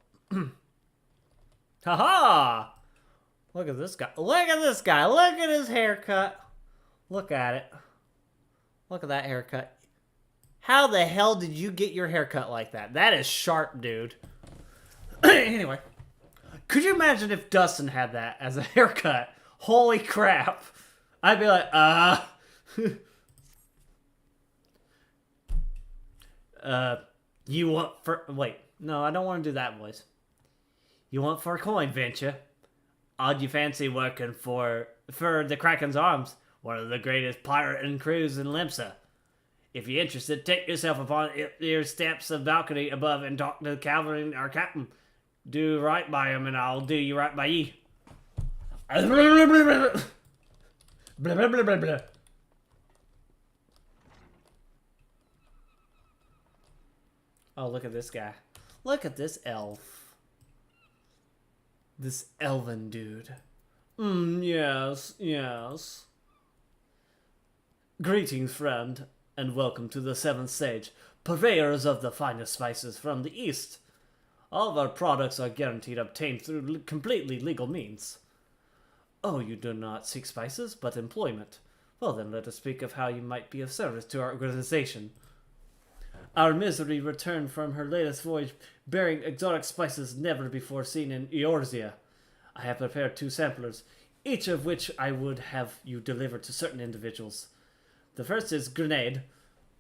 S4: Ha-ha! Look at this guy. Look at this guy. Look at his haircut. Look at it. Look at that haircut. How the hell did you get your haircut like that? That is sharp, dude. Anyway. Could you imagine if Dustin had that as a haircut? Holy crap. I'd be like, you want for... Wait. No, I don't want to do that voice. You want for a coin, venture? Odd you fancy working for the Kraken's Arms, one of the greatest pirate crews in Limsa. If you're interested, take yourself upon your steps of balcony above and talk to the cavalry, our captain. Do right by him, and I'll do you right by ye. Blah, blah, blah, blah, blah. Oh, look at this guy. Look at this elf. This elven dude.
S1: Yes, yes. Greetings, friend, and welcome to the Seventh Sage, purveyors of the finest spices from the East. All of our products are guaranteed obtained through completely legal means. Oh, you do not seek spices, but employment. Well then, let us speak of how you might be of service to our organization. Our misery returned from her latest voyage bearing exotic spices never before seen in Eorzea. I have prepared 2 samplers, each of which I would have you deliver to certain individuals. The first is Grenade,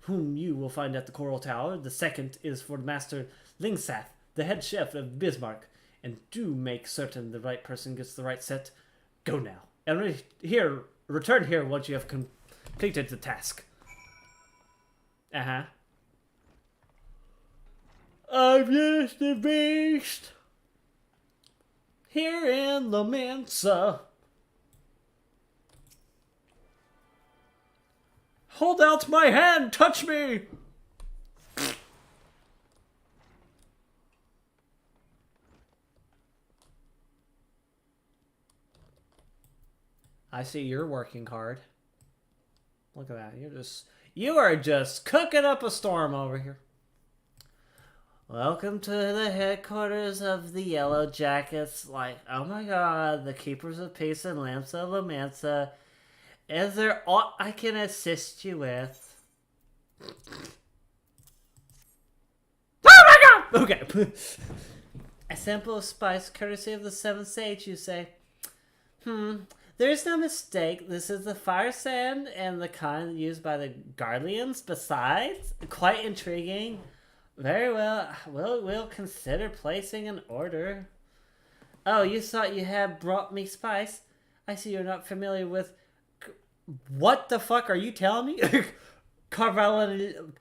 S1: whom you will find at the Coeurl Tower. The second is for Master Lingsath, the head chef of Bismarck. And do make certain the right person gets the right set. Go now. And return here once you have completed the task. Uh-huh. I've just the beast. Here in the Mensa. Hold out my hand, touch me! I see you're working hard. Look at that. You are just cooking up a storm over here. Welcome to the headquarters of the Yellow Jackets. Like, oh my god, the Keepers of Peace and Lamps of Lamansa. Is there aught I can assist you with? Oh my god! Okay. A sample of spice courtesy of the Seventh Sage, you say? There's no mistake. This is the fire sand and the kind used by the Guardians. Besides, quite intriguing. Very well. We'll consider placing an order. Oh, you thought you had brought me spice? I see you're not familiar with... What the fuck are you telling me? Carvelinisms.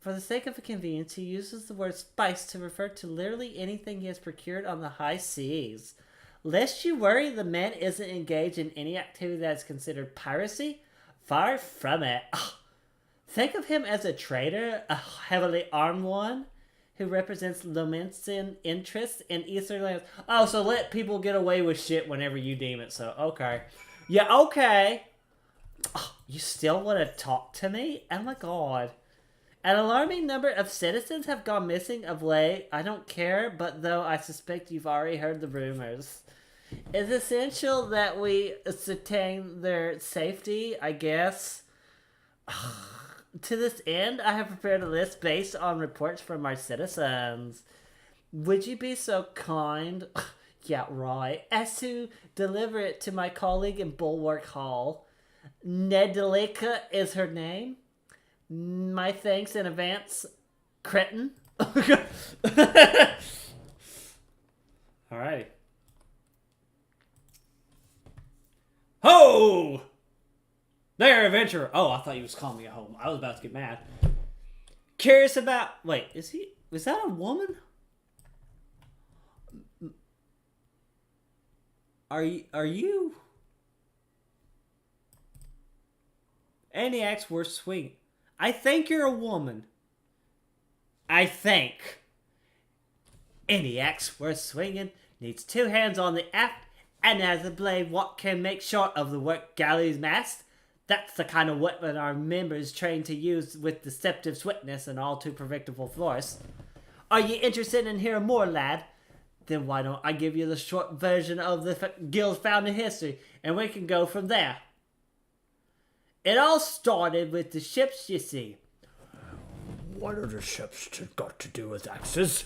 S1: For the sake of convenience, he uses the word spice to refer to literally anything he has procured on the high seas. Lest you worry, the man isn't engaged in any activity that is considered piracy. Far from it. Think of him as a trader, a heavily armed one, who represents Lomensian interests in Eastern lands. Oh, so let people get away with shit whenever you deem it so. Okay. Yeah, okay. Oh, you still want to talk to me? Oh my god. An alarming number of citizens have gone missing of late. I don't care, but though I suspect you've already heard the rumors. It's essential that we ascertain their safety, I guess. To this end, I have prepared a list based on reports from our citizens. Would you be so kind, yeah, right, as to deliver it to my colleague in Bulwark Hall? Nedalika is her name. My thanks in advance, cretin. Alright. Ho! There, adventurer. Oh, I thought he was calling me a home. I was about to get mad. Curious about... Wait, is that a woman? Are you... Eniacs were swinging. I think you're a woman. I think. Eniacs were swinging. Needs 2 hands on the aft and has a blade what can make short of the work galley's mast. That's the kind of weapon our members train to use with deceptive swiftness and all too predictable force. Are you interested in hearing more, lad? Then why don't I give you the short version of the guild's founding history, and we can go from there. It all started with the ships, you see.
S2: What are the ships got to do with axes?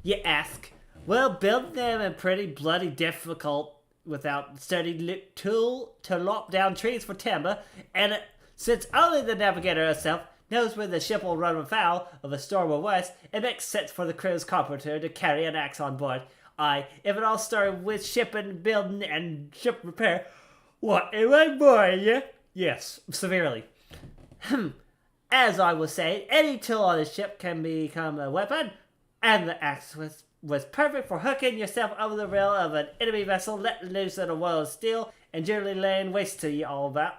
S1: You ask. Well, building them is pretty bloody difficult without sturdy tool to lop down trees for timber, and since only the navigator herself knows when the ship will run afoul of a storm or worse, it makes sense for the crew's carpenter to carry an axe on board. Aye, if it all started with shipping, building, and ship repair, what, am I boring you? Yes, severely. As I was saying, any tool on the ship can become a weapon, and the axe was perfect for hooking yourself over the rail of an enemy vessel, letting loose in a wall of steel, and generally laying waste to you all about.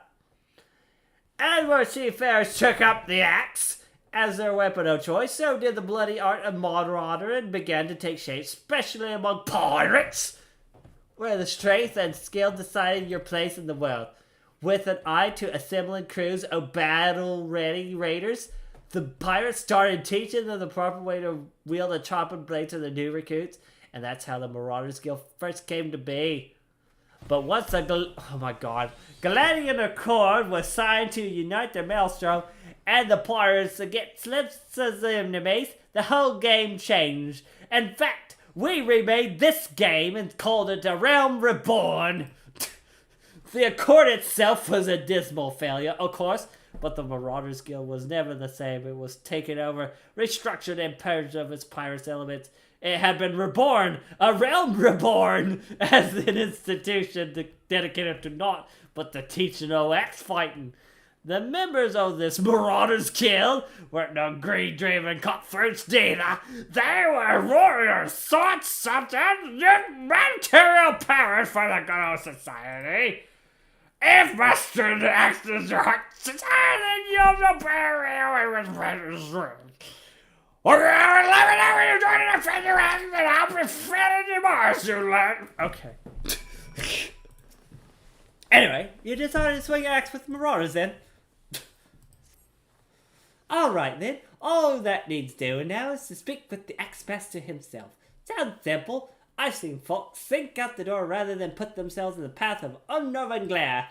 S1: And where seafarers took up the axe as their weapon of choice, so did the bloody art of marauding began to take shape, especially among pirates.
S4: where the strength and skill decided your place in the world. With an eye to assembling crews of battle-ready raiders, the pirates started teaching them the proper way to wield a chopping blade to the new recruits, and that's how the Marauders Guild first came to be. But once the Galadian Accord was signed to unite their maelstrom and the pirates against Slips's enemies, the whole game changed. In fact, we remade this game and called it A Realm Reborn. The Accord itself was a dismal failure, of course, but the Marauders Guild was never the same. It was taken over, restructured, and purged of its pirates elements. It had been reborn, a realm reborn, as an institution dedicated to naught but the teaching of axe fighting. The members of this Marauders Guild weren't no greed-driven cutthroats either. They were warriors, sword-something, material powers for the good old society. If Mustard acts as your heart society, you'll know better with British or let me know when you're joining a friend around and I'll be friending you more soon, lad.
S1: Okay. Anyway, you decided to swing an axe with Marauders then? Alright then, all that needs doing now is to speak with the Axe Master himself. Sounds simple. I've seen folks sink out the door rather than put themselves in the path of unnerving glare.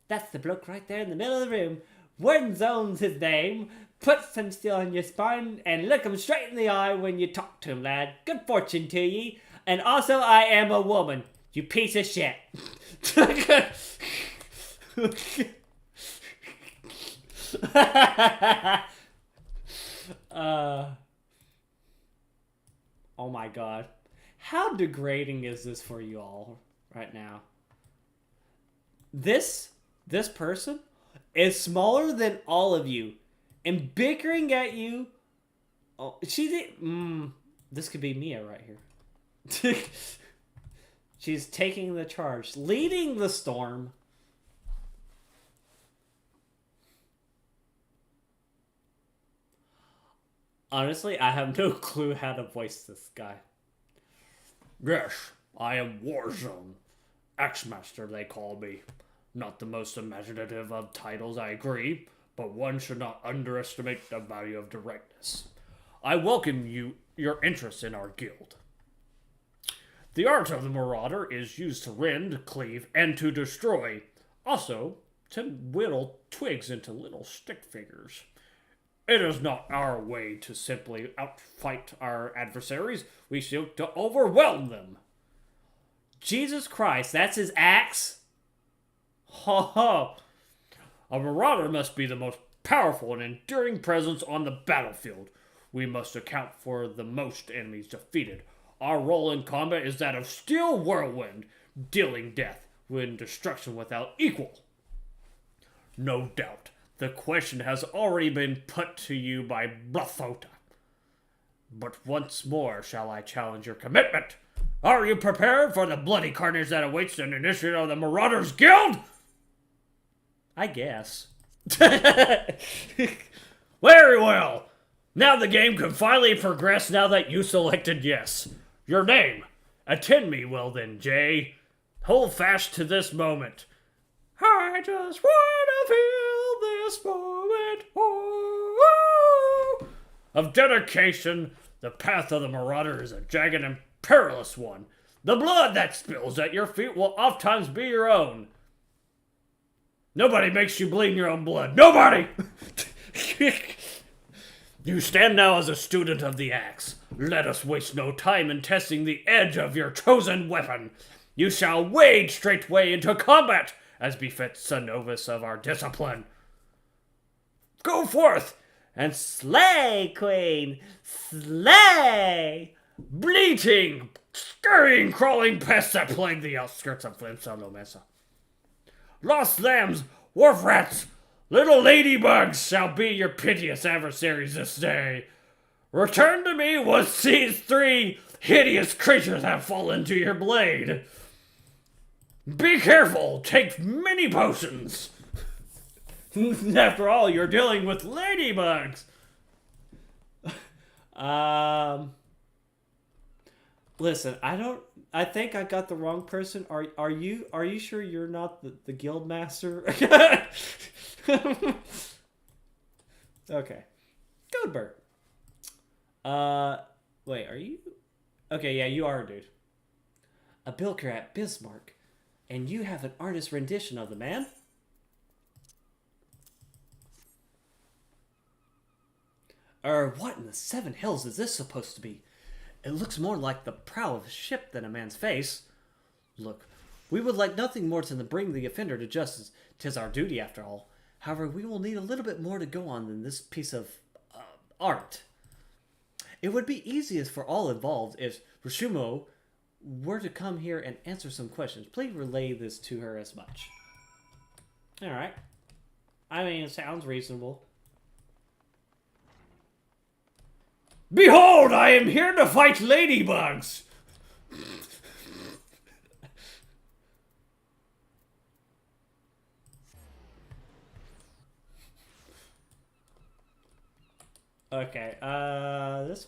S1: That's the bloke right there in the middle of the room. Wardenzone's his name. Puts him still on your spine and look him straight in the eye when you talk to him, lad. Good fortune to ye. And also, I am a woman. You piece of shit. Oh my god. How degrading is this for you all right now? This person is smaller than all of you and bickering at you. Oh, this could be Mia right here. She's taking the charge, leading the storm. Honestly, I have no clue how to voice this guy.
S2: Yes, I am Warzone. Axemaster, they call me. Not the most imaginative of titles, I agree, but one should not underestimate the value of directness. I welcome your interest in our guild. The art of the Marauder is used to rend, cleave, and to destroy. Also, to whittle twigs into little stick figures. It is not our way to simply outfight our adversaries. We seek to overwhelm them.
S1: Jesus Christ, that's his axe?
S2: Ha ha! A Marauder must be the most powerful and enduring presence on the battlefield. We must account for the most enemies defeated. Our role in combat is that of steel whirlwind, dealing death and destruction without equal. No doubt, the question has already been put to you by Blathota. But once more shall I challenge your commitment. Are you prepared for the bloody carnage that awaits an initiate of the Marauders Guild?
S1: I guess.
S2: Very well. Now the game can finally progress now that you selected yes. Your name. Attend me well then, Jay. Hold fast to this moment. I just want to feel this moment. Oh. Of dedication, the path of the Marauder is a jagged and perilous one. The blood that spills at your feet will oftentimes be your own. Nobody makes you bleed your own blood. Nobody! You stand now as a student of the axe. Let us waste no time in testing the edge of your chosen weapon. You shall wade straightway into combat, as befits a novice of our discipline. Go forth and slay, Queen! Slay! Bleating, scurrying, crawling pests that plague the outskirts of Flimsalo Mesa. Lost lambs, wharf rats, little ladybugs shall be your piteous adversaries this day. Return to me once these three hideous creatures have fallen to your blade. Be careful, take many potions. After all, you're dealing with ladybugs.
S1: Listen, I don't I think I got the wrong person. Are you sure you're not the guild master? Okay. Goldberg. Wait, are you? Okay, yeah, you are, dude. A bilker at Bismarck, and you have an artist rendition of the man? What in the seven hells is this supposed to be? It looks more like the prow of a ship than a man's face. Look, we would like nothing more than to bring the offender to justice. 'Tis our duty, after all. However, we will need a little bit more to go on than this piece of art. It would be easiest for all involved if Rishumo were to come here and answer some questions. Please relay this to her as much. Alright. I mean, it sounds reasonable.
S2: Behold, I am here to fight ladybugs!
S1: Okay, this.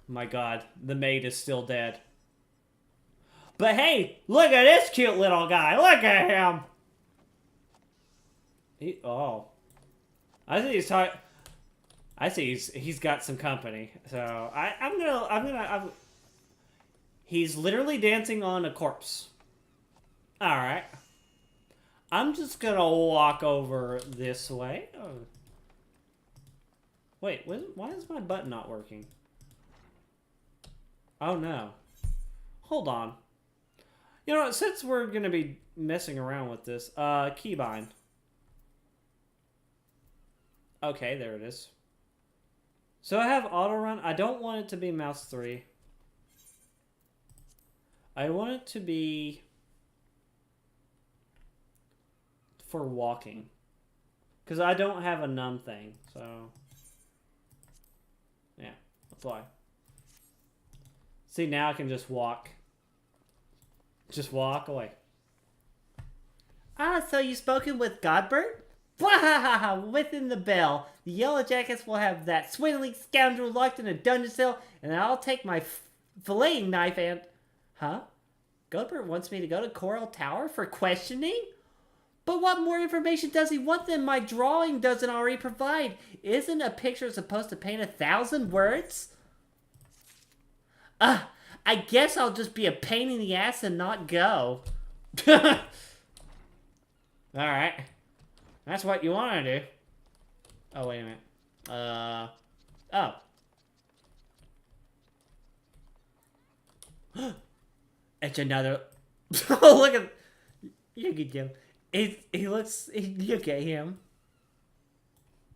S1: My god, the maid is still dead. But hey, look at this cute little guy. Look at him. I see he's talking. I see he's got some company. So he's literally dancing on a corpse. All right. I'm just gonna walk over this way. Oh. Wait, why is my button not working? Oh no. Hold on. You know what, since we're gonna be messing around with this, keybind. Okay, there it is. So I have auto run. I don't want it to be mouse 3. I want it to be for walking. Because I don't have a numb thing, so yeah, that's why. See, now I can just walk. Just walk away.
S4: Ah, so you spoken with Godbert? Wahahaha! Within the bell, the Yellow Jackets will have that swindling scoundrel locked in a dungeon cell, and I'll take my filleting knife and... Huh? Godbert wants me to go to Coeurl Tower for questioning? But what more information does he want than my drawing doesn't already provide? Isn't a picture supposed to paint 1,000 words? I guess I'll just be a pain in the ass and not go.
S1: Alright. That's what you want to do. Oh, wait a minute. Oh. It's another... Oh, look at... Look at him. He looks... Look at him.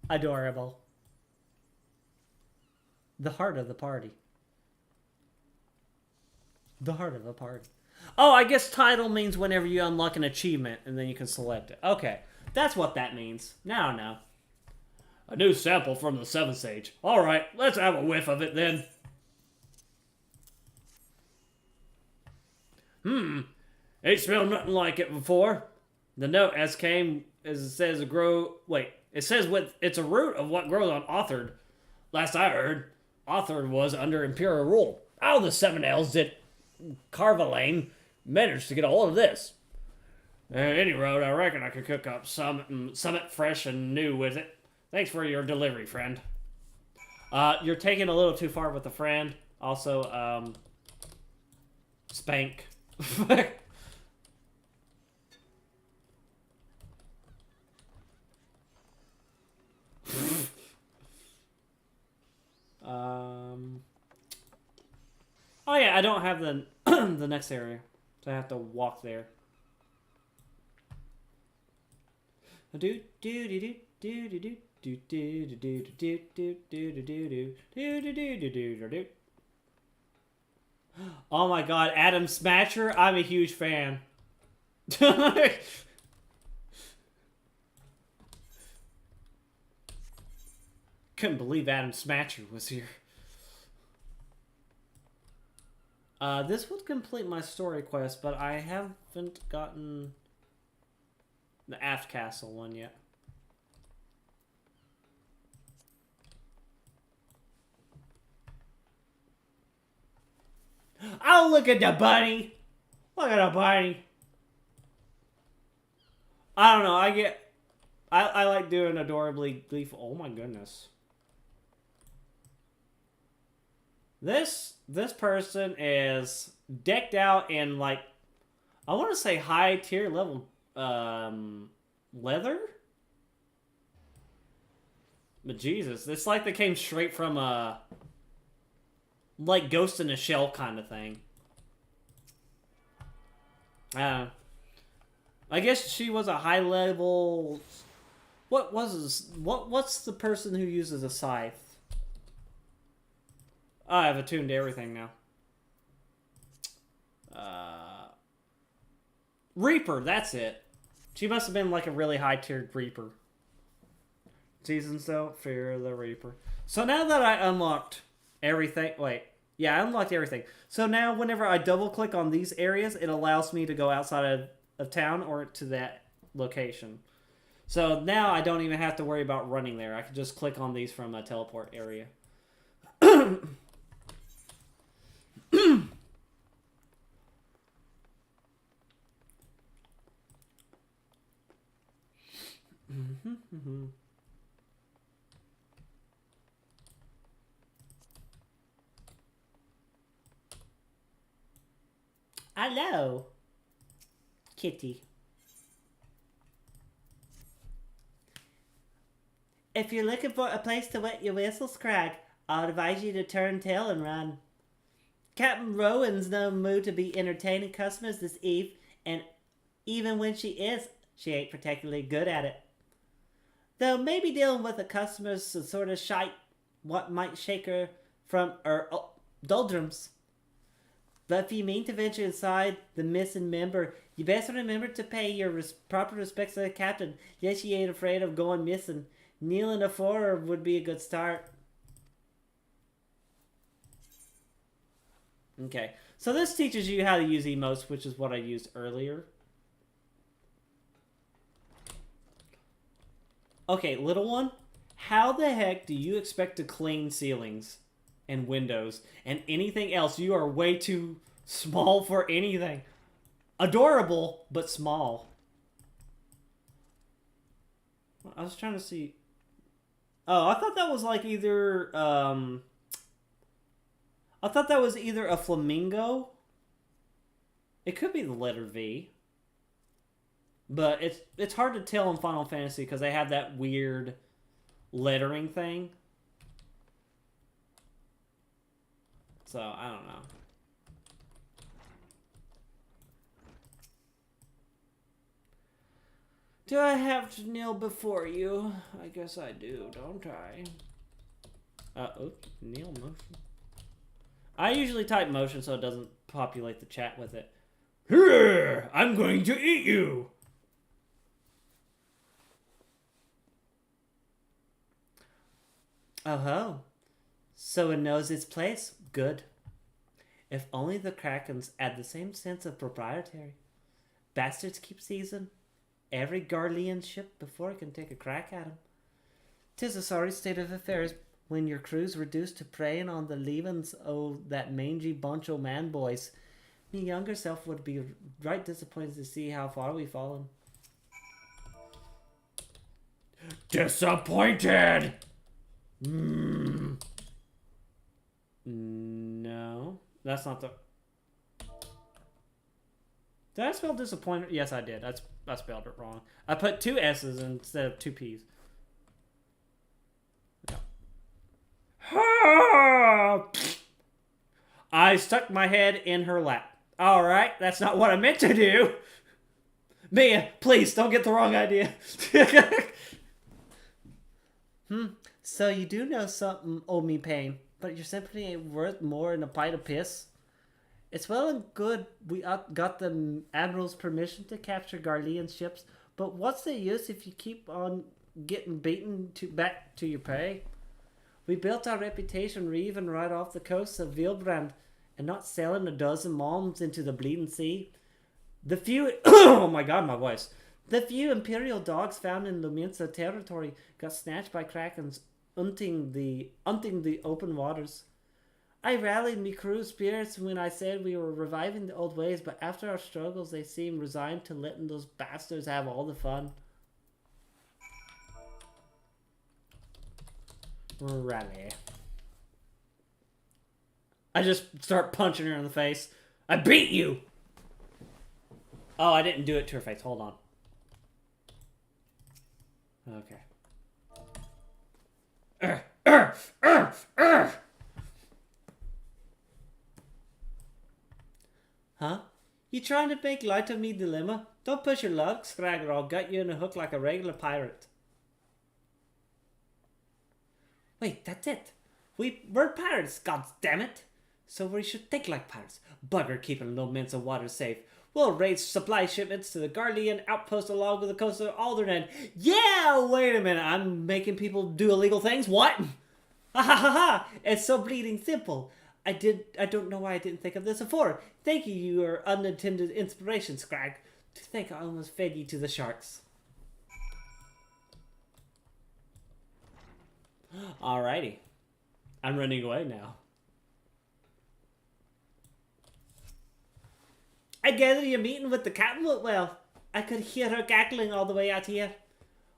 S1: Adorable. The heart of the party. The heart of the party. Oh, I guess title means whenever you unlock an achievement, and then you can select it. Okay. That's what that means. Now I know.
S2: A new sample from the 7th Sage. Alright, let's have a whiff of it then. Ain't smelled nothing like it before. The note as it says it says it's a root of what grows on Authard. Last I heard, Authard was under Imperial rule. How the 7 elves did Carvalane manage to get a hold of this? At any road, I reckon I could cook up something fresh and new with it. Thanks for your delivery, friend.
S1: You're taking a little too far with the friend. Also, spank. Oh yeah, I don't have the the next area, so I have to walk there. Oh my god, Adam Smatcher, I'm a huge fan. Couldn't believe Adam Smatcher was here. This would complete my story quest, but I haven't gotten the Aft Castle one yet. Oh, look at the bunny. Look at the bunny. I don't know. I like doing adorably gleeful. Oh my goodness. This person is decked out in like, I want to say high tier level leather. But Jesus, it's like they came straight from a like Ghost in a Shell kind of thing. I guess she was a high level. What's the person who uses a scythe? I've attuned to everything now. Reaper, that's it. She must have been like a really high tiered Reaper. Season so Fear of the Reaper. So now that I unlocked everything, I unlocked everything. So now whenever I double click on these areas, it allows me to go outside of town or to that location. So now I don't even have to worry about running there. I can just click on these from a teleport area. Hello, kitty. If you're looking for a place to wet your whistle, Scrag, I'd advise you to turn tail and run. Captain Rowan's no mood to be entertaining customers this eve, and even when she is, she ain't particularly good at it. Though maybe dealing with a customer's sort of shite what might shake her from her doldrums. But if you mean to venture inside the missing member, you best remember to pay your proper respects to the captain. Yes, she ain't afraid of going missing. Kneeling afore her would be a good start. Okay, so this teaches you how to use emotes, which is what I used earlier. Okay, little one, how the heck do you expect to clean ceilings and windows and anything else? You are way too small for anything. Adorable, but small. I was trying to see. Oh, I thought that was like either, I thought that was either a flamingo. It could be the letter V. But it's hard to tell in Final Fantasy because they have that weird lettering thing. So, I don't know. Do I have to kneel before you? I guess I do, don't I? Oops, kneel motion. I usually type motion so it doesn't populate the chat with it. Here, I'm going to eat you! Oh ho. So it knows its place. Good. If only the Krakens had the same sense of proprietary. Bastards keep seizing every Garlean ship before it can take a crack at 'em. 'Tis a sorry state of affairs when your crew's reduced to preying on the leavings o' that mangy bunch o' man boys. Me younger self would be right disappointed to see how far we've fallen.
S2: Disappointed!
S1: No, that's not the. Did I spell disappointed? Yes, I did. I spelled it wrong. I put 2 S's instead of 2 P's. Okay. I stuck my head in her lap. All right, that's not what I meant to do. Mia, please don't get the wrong idea. So you do know something, oh me pain, but your sympathy ain't worth more than a pint of piss. It's well and good we got the Admiral's permission to capture Garlean ships, but what's the use if you keep on getting beaten back to your pay? We built our reputation reeving right off the coast of Vilbrand and not selling a dozen malms into the bleeding sea. The few... oh my god, my voice. The few Imperial dogs found in Luminsa territory got snatched by Krakens hunting the open waters. I rallied me crew's spirits when I said we were reviving the old ways, but after our struggles, they seemed resigned to letting those bastards have all the fun. Rally. I just start punching her in the face. I beat you! Oh, I didn't do it to her face. Hold on. Okay. Huh? You trying to make light of me dilemma? Don't push your luck, Scrag, or I'll gut you in a hook like a regular pirate. Wait, that's it. We're pirates, god damn it. So we should think like pirates. Bugger keeping little mints of water safe. We'll raise supply shipments to the Guardian outpost along with the coast of Aldernan. Yeah, wait a minute. I'm making people do illegal things? What? Ha ha ha ha. It's so bleeding simple. I don't know why I didn't think of this before. Thank you, your unintended inspiration, Scrag. To think I almost fed you to the sharks. Alrighty. I'm running away now. I gather you're meeting with the captain? Well, I could hear her cackling all the way out here.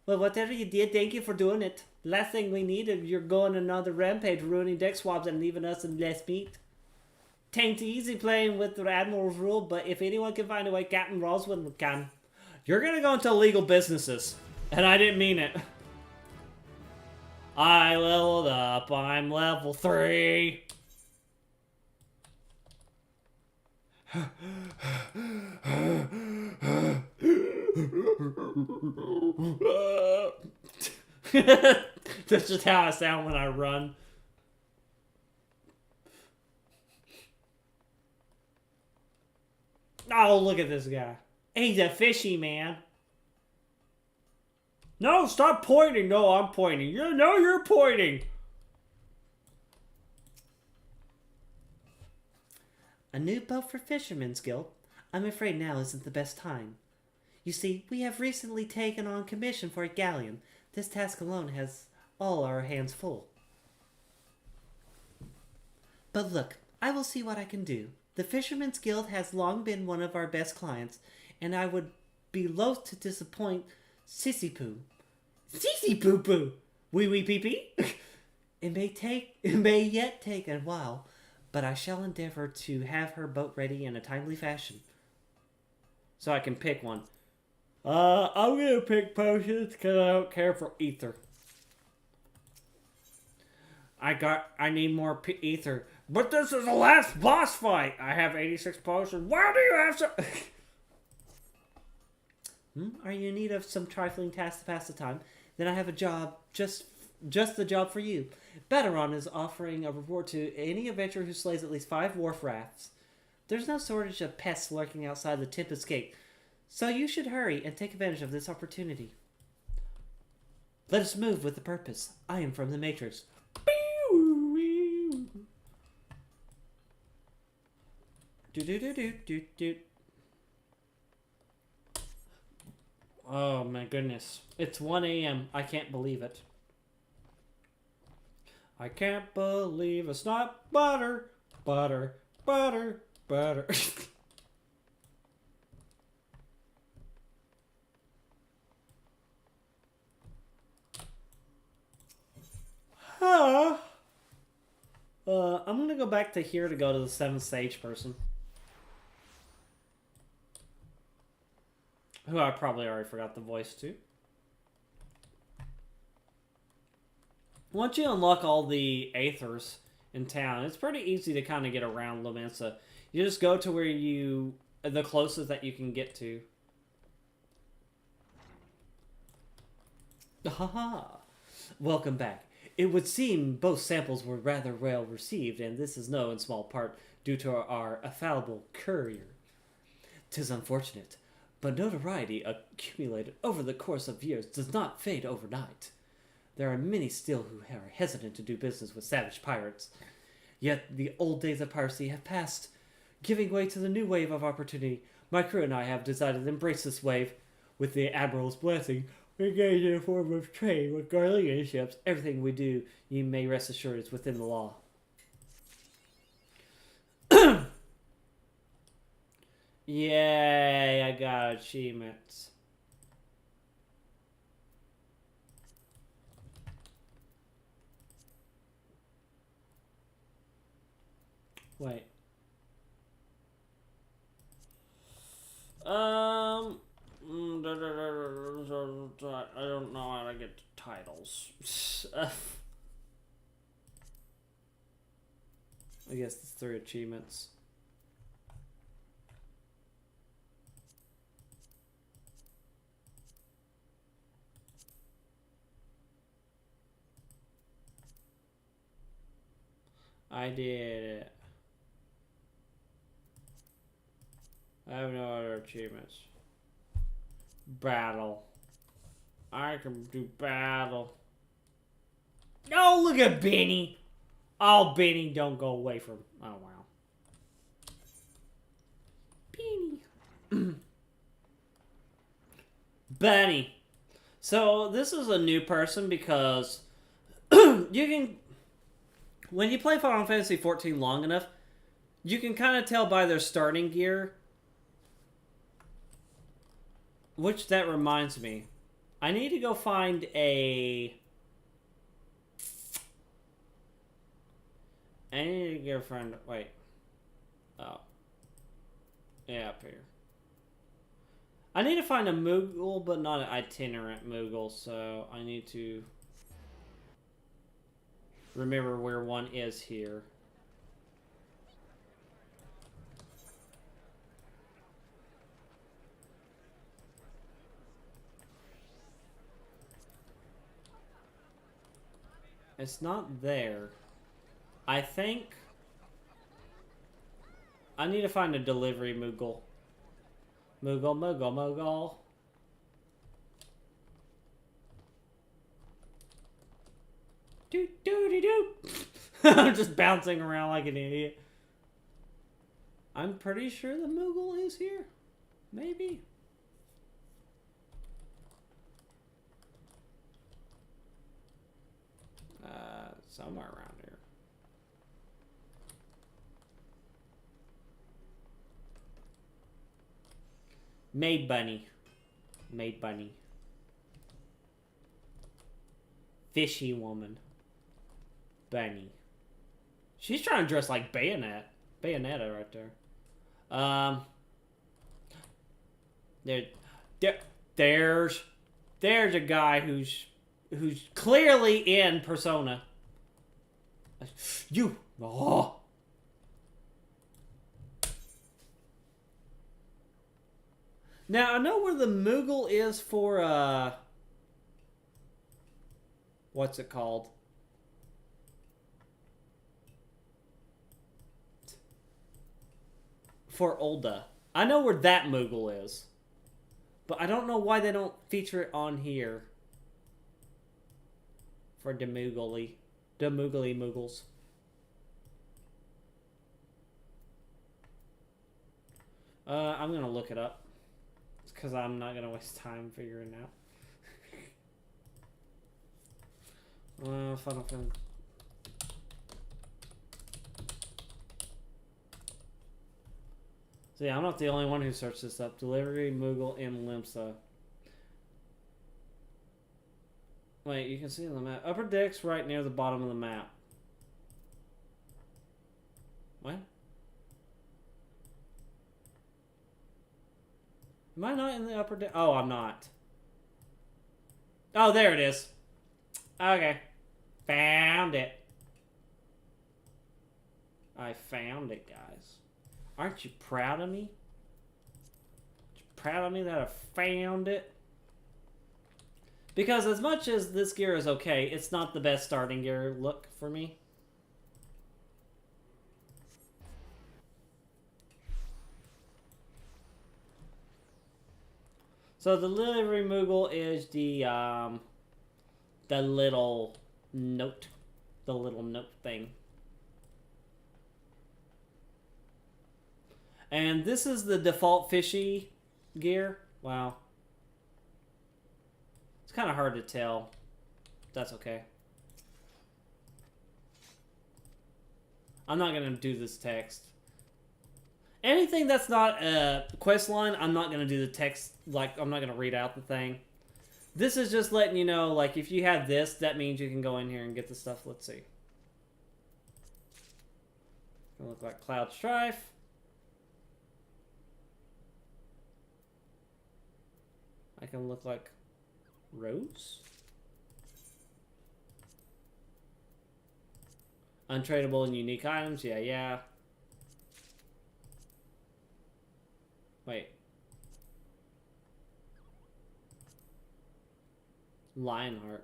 S1: Well, whatever you did, thank you for doing it. The last thing we need is you're going another rampage, ruining deck swabs and leaving us in less meat. Tain't easy playing with the Admiral's rule, but if anyone can find a way, Captain Roswell can. You're gonna go into legal businesses. And I didn't mean it. I leveled up. I'm level 3. That's just how I sound when I run. Oh, look at this guy. He's a fishy man. No, stop pointing. No, I'm pointing. You're pointing. A new boat for Fishermen's Guild? I'm afraid now isn't the best time. You see, we have recently taken on commission for a galleon. This task alone has all our hands full. But look, I will see what I can do. The Fishermen's Guild has long been one of our best clients, and I would be loath to disappoint Sissy Poo. Sissy Poo Poo! Wee wee pee pee? It may yet take a while, but I shall endeavor to have her boat ready in a timely fashion. So I can pick one. I'm gonna pick potions because I don't care for ether. I need more ether. But this is the last boss fight! I have 86 potions. Why do you have so... Are you in need of some trifling task to pass the time? Then I have a job, just the job for you. Bateron is offering a reward to any adventurer who slays at least 5 wharf rafts. There's no shortage of pests lurking outside the Tempest Gate, so you should hurry and take advantage of this opportunity. Let us move with a purpose. I am from the Matrix. Oh my goodness. It's 1 a.m. I can't believe it. I can't believe it's not butter, butter, butter, butter. I'm gonna go back to here to go to the 7th stage person. Who I probably already forgot the voice to. Once you unlock all the Aethers in town, it's pretty easy to kind of get around Lomensa. You just go to where the closest that you can get to. Haha! Welcome back. It would seem both samples were rather well received, and this is no in small part due to our infallible courier. 'Tis unfortunate, but notoriety accumulated over the course of years does not fade overnight. There are many still who are hesitant to do business with savage pirates. Yet the old days of piracy have passed, giving way to the new wave of opportunity. My crew and I have decided to embrace this wave. With the Admiral's blessing, we engage in a form of trade with Guardian ships. Everything we do, you may rest assured, is within the law. Yay, I got achievements. Wait. I don't know how to get the titles. I guess it's 3 achievements. I did it. I have no other achievements. Battle. I can do battle. No, look at Benny. Oh, Benny, don't go away from. Oh, wow. Benny. Benny. So, this is a new person because you can. When you play Final Fantasy XIV long enough, you can kind of tell by their starting gear. Which, that reminds me. I need to go find a... I need to get a friend... Wait. Oh. Yeah, up here. I need to find a Moogle, but not an itinerant Moogle, so I need to... remember where one is here. It's not there. I think I need to find a delivery Moogle. Moogle. Doo. I'm just bouncing around like an idiot. I'm pretty sure the Moogle is here. Maybe. Somewhere around here. Maid Bunny. Fishy woman. Bunny. She's trying to dress like Bayonetta right there. There's a guy who's clearly in Persona. You. Oh. Now I know where the Moogle is for what's it called? For Ulda. I know where that Moogle is. But I don't know why they don't feature it on here. For the Moogly Moogles. I'm gonna look it up. Because I'm not gonna waste time figuring it out. Final Fantasy. So yeah, I'm not the only one who searched this up. Delivery Moogle in Limsa. Wait, you can see on the map. Upper deck's right near the bottom of the map. What? Am I not in the upper deck? Oh, I'm not. Oh, there it is. Okay. Found it. I found it, guys. Aren't you proud of me? Aren't you proud of me that I found it? Because as much as this gear is okay, it's not the best starting gear look for me. So the delivery Moogle is the little note thing. And this is the default fishy gear. Wow. It's kind of hard to tell. That's okay. I'm not going to do this text. Anything that's not a quest line, I'm not going to do the text, like, I'm not going to read out the thing. This is just letting you know, like, if you have this, that means you can go in here and get the stuff. Let's see. Gonna look like Cloud Strife. I can look like Rose. Untradeable and unique items, yeah. Wait. Lionheart.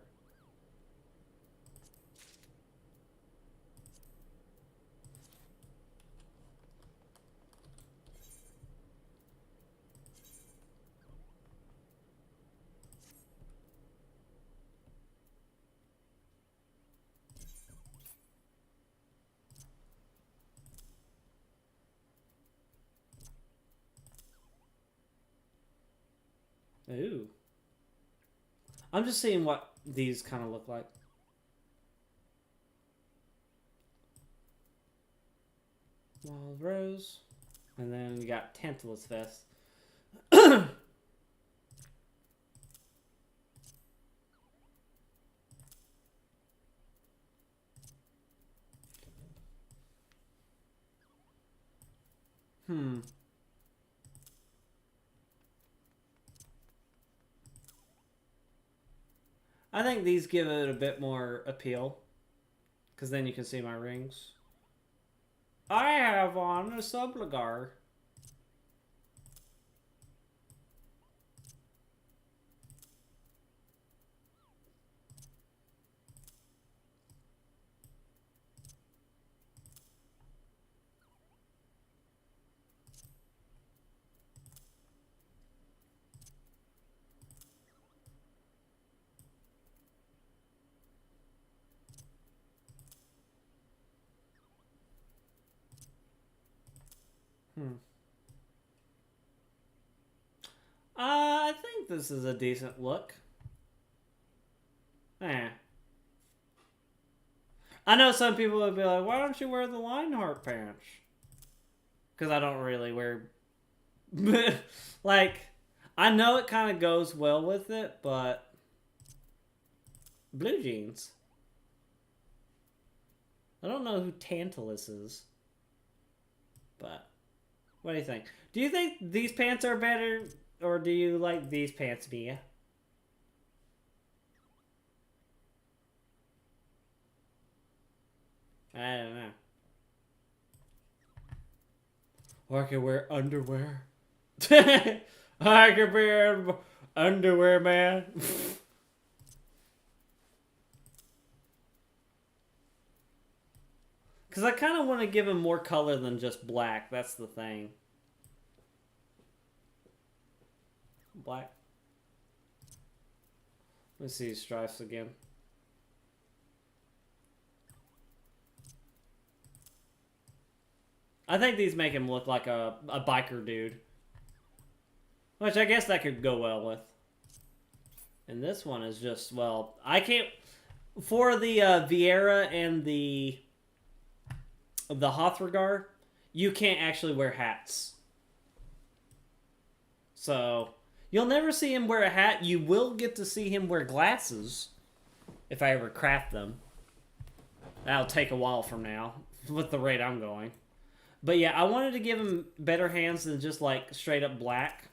S1: Ooh. I'm just seeing what these kind of look like. Wild Rose. And then you got Tantalus Vest. I think these give it a bit more appeal. Because then you can see my rings. I have on a Subligar. I think this is a decent look. Eh. I know some people would be like, why don't you wear the Lionheart pants? Because I don't really wear... like, I know it kind of goes well with it, but... Blue jeans. I don't know who Tantalus is. But, what do you think? Do you think these pants are better, or do you like these pants, Mia? I don't know. Or I can wear underwear. I can wear underwear, man. Because I kind of want to give him more color than just black. That's the thing. Black. Let's see his stripes again. I think these make him look like a biker dude. Which I guess that could go well with. And this one is just, well, I can't... For the Vieira and the Hrothgar, you can't actually wear hats. So, you'll never see him wear a hat. You will get to see him wear glasses. If I ever craft them. That'll take a while from now. With the rate I'm going. But yeah, I wanted to give him better hands than just like straight up black.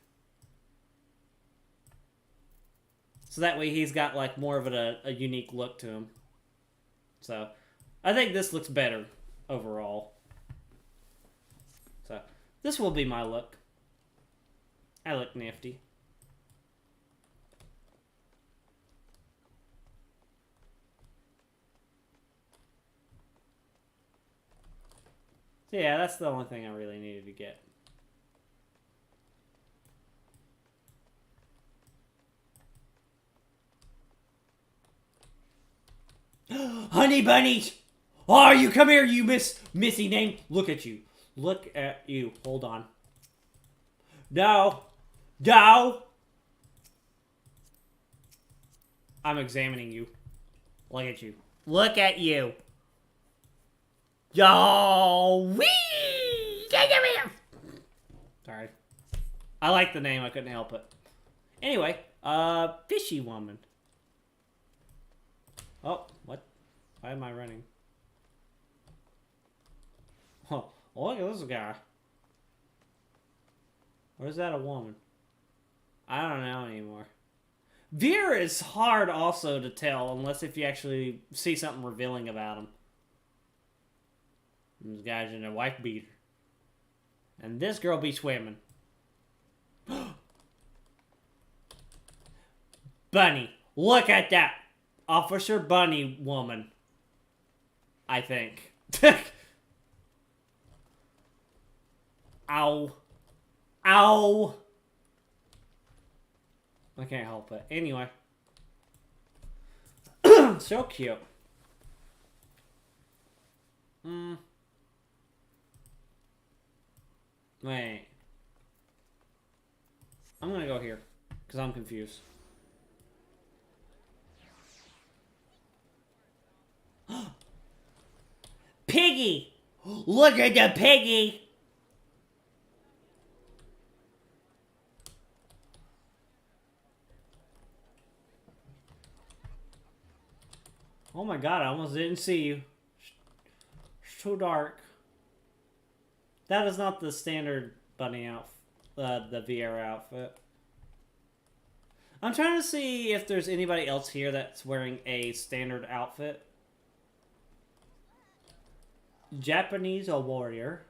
S1: So that way he's got like more of a unique look to him. So, I think this looks better overall. So, this will be my look. I look nifty. So yeah, that's the only thing I really needed to get. Honey bunnies! Oh, you come here, you Missy name. Look at you. Look at you. Hold on. No. No. I'm examining you. Look at you. Look at you. Yo, wee! Get here. Sorry. I like the name. I couldn't help it. Anyway, fishy woman. Oh, what? Why am I running? Oh, look at this guy. Or is that a woman? I don't know anymore. Veer is hard also to tell unless if you actually see something revealing about him. And this guy's in a wife beater. And this girl be swimming. Bunny. Look at that. Officer Bunny woman. I think. Ow. Ow. I can't help it. Anyway. So cute. Wait. I'm gonna go here. Because I'm confused. Piggy! Look at the piggy! Oh my god, I almost didn't see you. It's too dark. That is not the standard bunny outfit, the VR outfit. I'm trying to see if there's anybody else here that's wearing a standard outfit. Japanese warrior.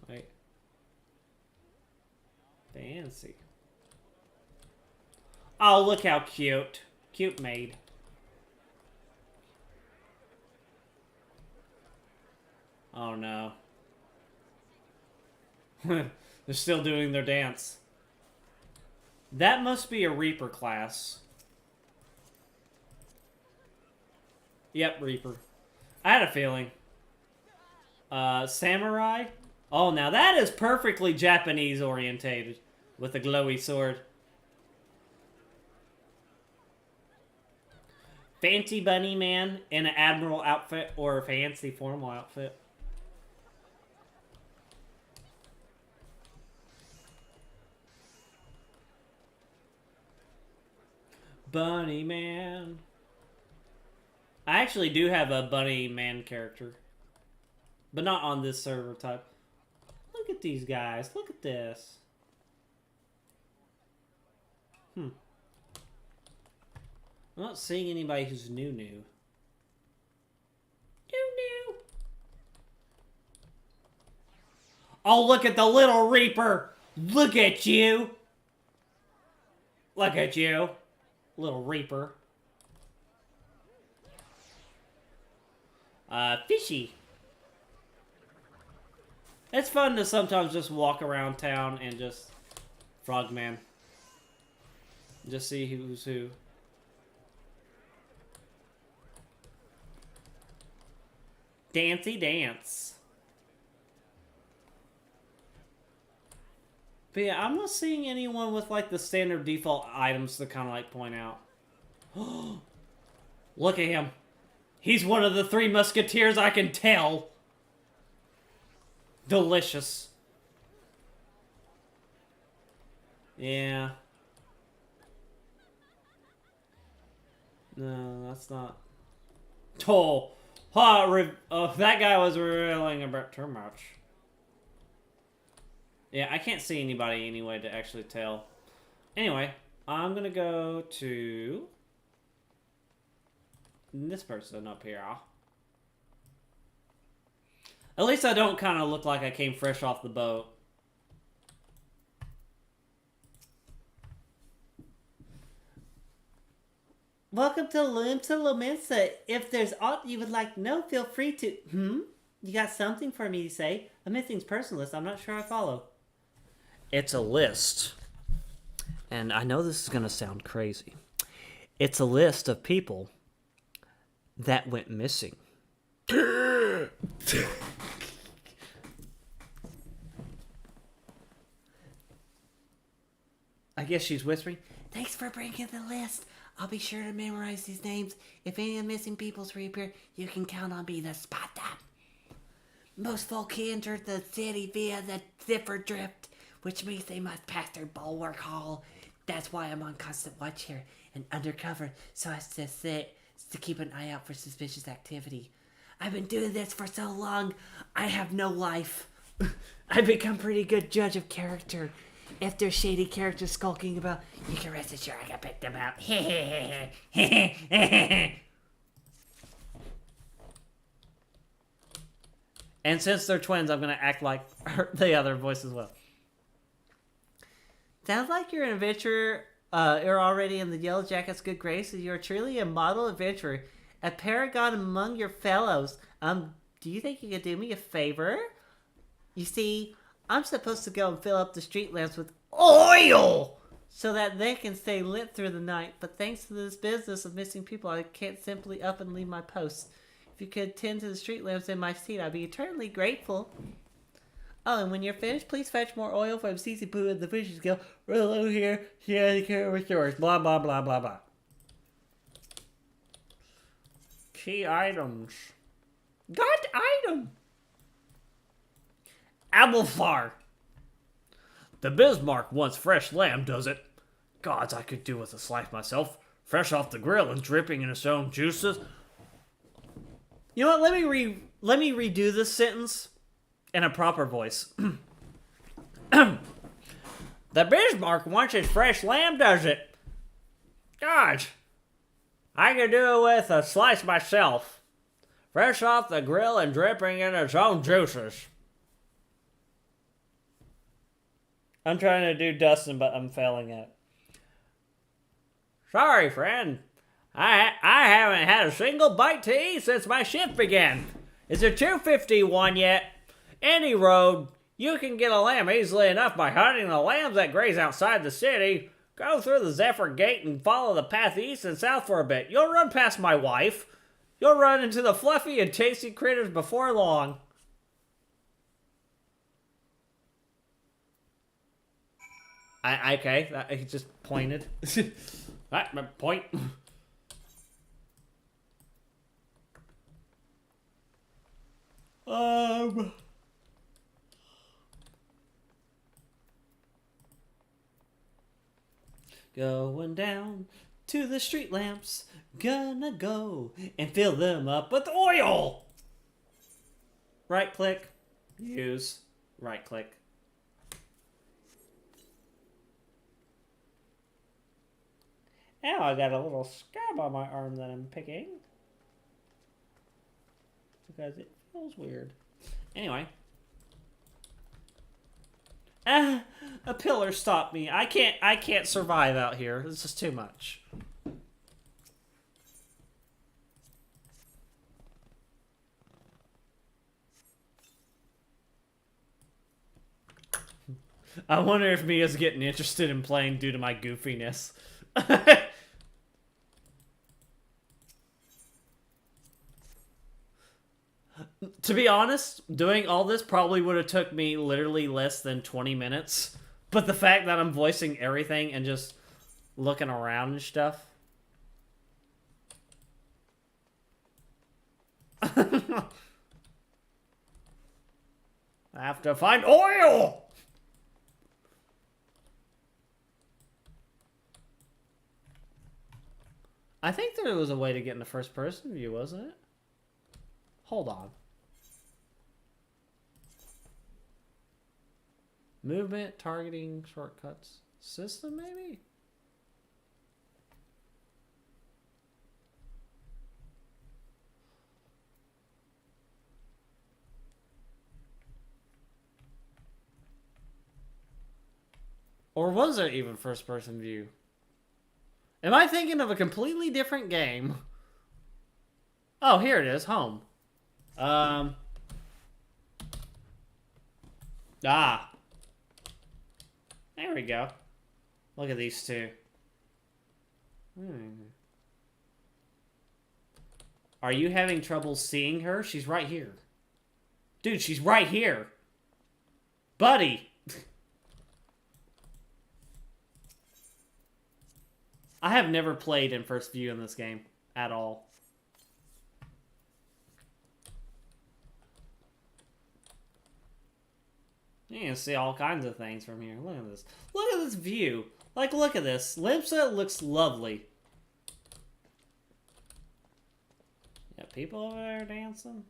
S1: Wait. Fancy. Oh, look how cute. Cute maid. Oh no. They're still doing their dance. That must be a Reaper class. Yep, Reaper. I had a feeling. Samurai? Oh, now that is perfectly Japanese orientated. With a glowy sword. Fancy bunny man in an admiral outfit or a fancy formal outfit. Bunny man. I actually do have a bunny man character. But not on this server type. Look at these guys. Look at this. I'm not seeing anybody who's new. New. Oh, look at the little Reaper. Look at you. Look at you. Little Reaper. Fishy. It's fun to sometimes just walk around town and just Frogman. Just see who's who. Dancey dance. But yeah, I'm not seeing anyone with like the standard default items to kind of like point out. Look at him. He's one of the three musketeers, I can tell. Delicious. Yeah. No, that's not. Oh, that guy was revealing a bit too much. Yeah, I can't see anybody anyway to actually tell. Anyway, I'm gonna go to this person up here. At least I don't kind of look like I came fresh off the boat. Welcome to Lumensa. If there's aught you would like to know, feel free to... You got something for me to say? A missing person list. I'm not sure I follow. It's a list. And I know this is going to sound crazy. It's a list of people that went missing. I guess she's whispering, "Thanks for bringing the list.
S4: I'll be sure to memorize these names. If any of the missing peoples reappear, you can count on me to spot them. Most folk enter the city via the Ziffer Drift, which means they must pass through Bulwark Hall. That's why I'm on constant watch here and undercover, so as to keep an eye out for suspicious activity. I've been doing this for so long, I have no life. I've become pretty good judge of character. If there's shady characters skulking about, you can rest assured I can pick them out.
S1: And since they're twins, I'm going to act like the other voice as well. Sounds like you're an adventurer. You're already in the Yellow Jacket's good graces. You're truly a model adventurer, a paragon among your fellows. Do you think you could do me a favor? You see, I'm supposed to go and fill up the street lamps with oil so that they can stay lit through the night. But thanks to this business of missing people, I can't simply up and leave my post. If you could tend to the street lamps in my seat, I'd be eternally grateful. Oh, and when you're finished, please fetch more oil from CC Poo and the Fishers Guild. Hello here. Yeah, care with yours. Blah, blah, blah, blah, blah. Key items. Got item. Abelfar.
S2: The Bismarck wants fresh lamb, does it? Gods, I could do with a slice myself. Fresh off the grill and dripping in its own juices.
S1: You know what? Let me redo this sentence in a proper voice.
S2: The Bismarck wants his fresh lamb, does it? Gosh, I could do it with a slice myself. Fresh off the grill and dripping in its own juices.
S1: I'm trying to do Dustin, but I'm failing at it.
S2: Sorry, friend. I haven't had a single bite to eat since my shift began. Is there 251 yet? Any road, you can get a lamb easily enough by hunting the lambs that graze outside the city. Go through the Zephyr Gate and follow the path east and south for a bit. You'll run past my wife. You'll run into the fluffy and tasty critters before long.
S1: Okay, he just pointed.
S2: That my point.
S1: Going down to the street lamps, gonna go and fill them up with oil. Right click, use, right click. Now I got a little scab on my arm that I'm picking. Because it feels weird. Anyway. A pillar stopped me. I can't survive out here. This is too much. I wonder if Mia's getting interested in playing due to my goofiness. To be honest, doing all this probably would have took me literally less than 20 minutes. But the fact that I'm voicing everything and just looking around and stuff. I have to find oil! I think there was a way to get in the first person view, wasn't it? Hold on. Movement, targeting, shortcuts. System, maybe? Or was it even first-person view? Am I thinking of a completely different game? Oh, here it is. Home. There we go. Look at these two. Are you having trouble seeing her? She's right here. Dude, she's right here. Buddy. I have never played in first view in this game at all. You can see all kinds of things from here. Look at this. Look at this view. Like, look at this. Limsa looks lovely. Yeah, people over there dancing.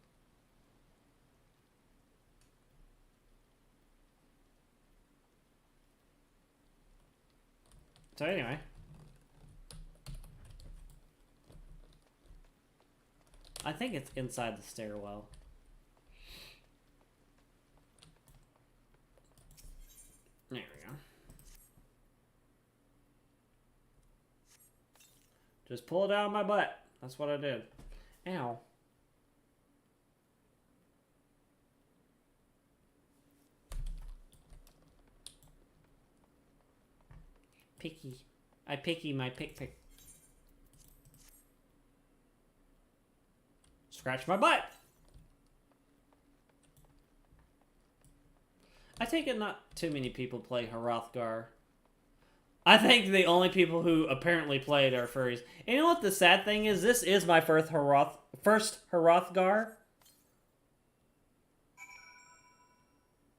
S1: So anyway. I think it's inside the stairwell. There we go. Just pull it out of my butt. That's what I did. Ow. Picky. I picky my pick. Scratch my butt. I take it not too many people play Hrothgar. I think the only people who apparently played are furries. And you know what the sad thing is? This is my first Hrothgar.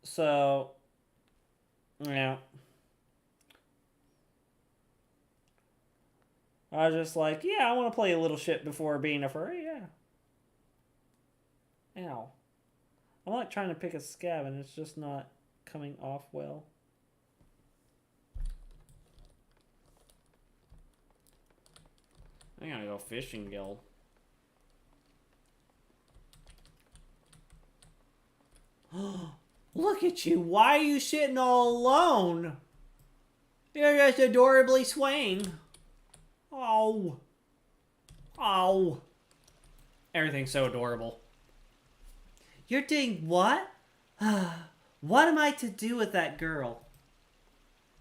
S1: So, yeah. I was just like, yeah, I want to play a little shit before being a furry, yeah. Ow. I'm like trying to pick a scab and it's just not coming off well. I gotta go fishing guild. Look at you. Why are you sitting all alone? You're just adorably swaying. Oh. Oh. Everything's so adorable. You're doing what? What am I to do with that girl?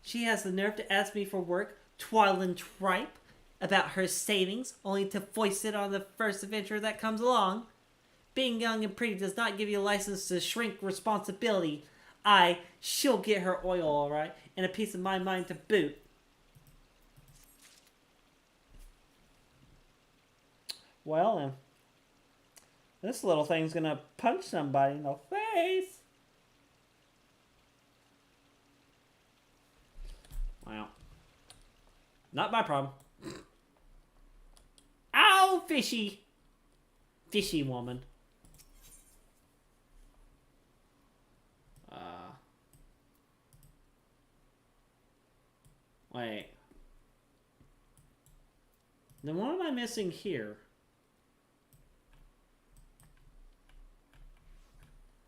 S1: She has the nerve to ask me for work, twile and tripe about her savings, only to foist it on the first adventurer that comes along. Being young and pretty does not give you a license to shrink responsibility. She'll get her oil all right, and a piece of my mind to boot. Well, this little thing's gonna punch somebody in the face. Wow. Not my problem. Ow, fishy. Fishy woman. Wait. Then what am I missing here?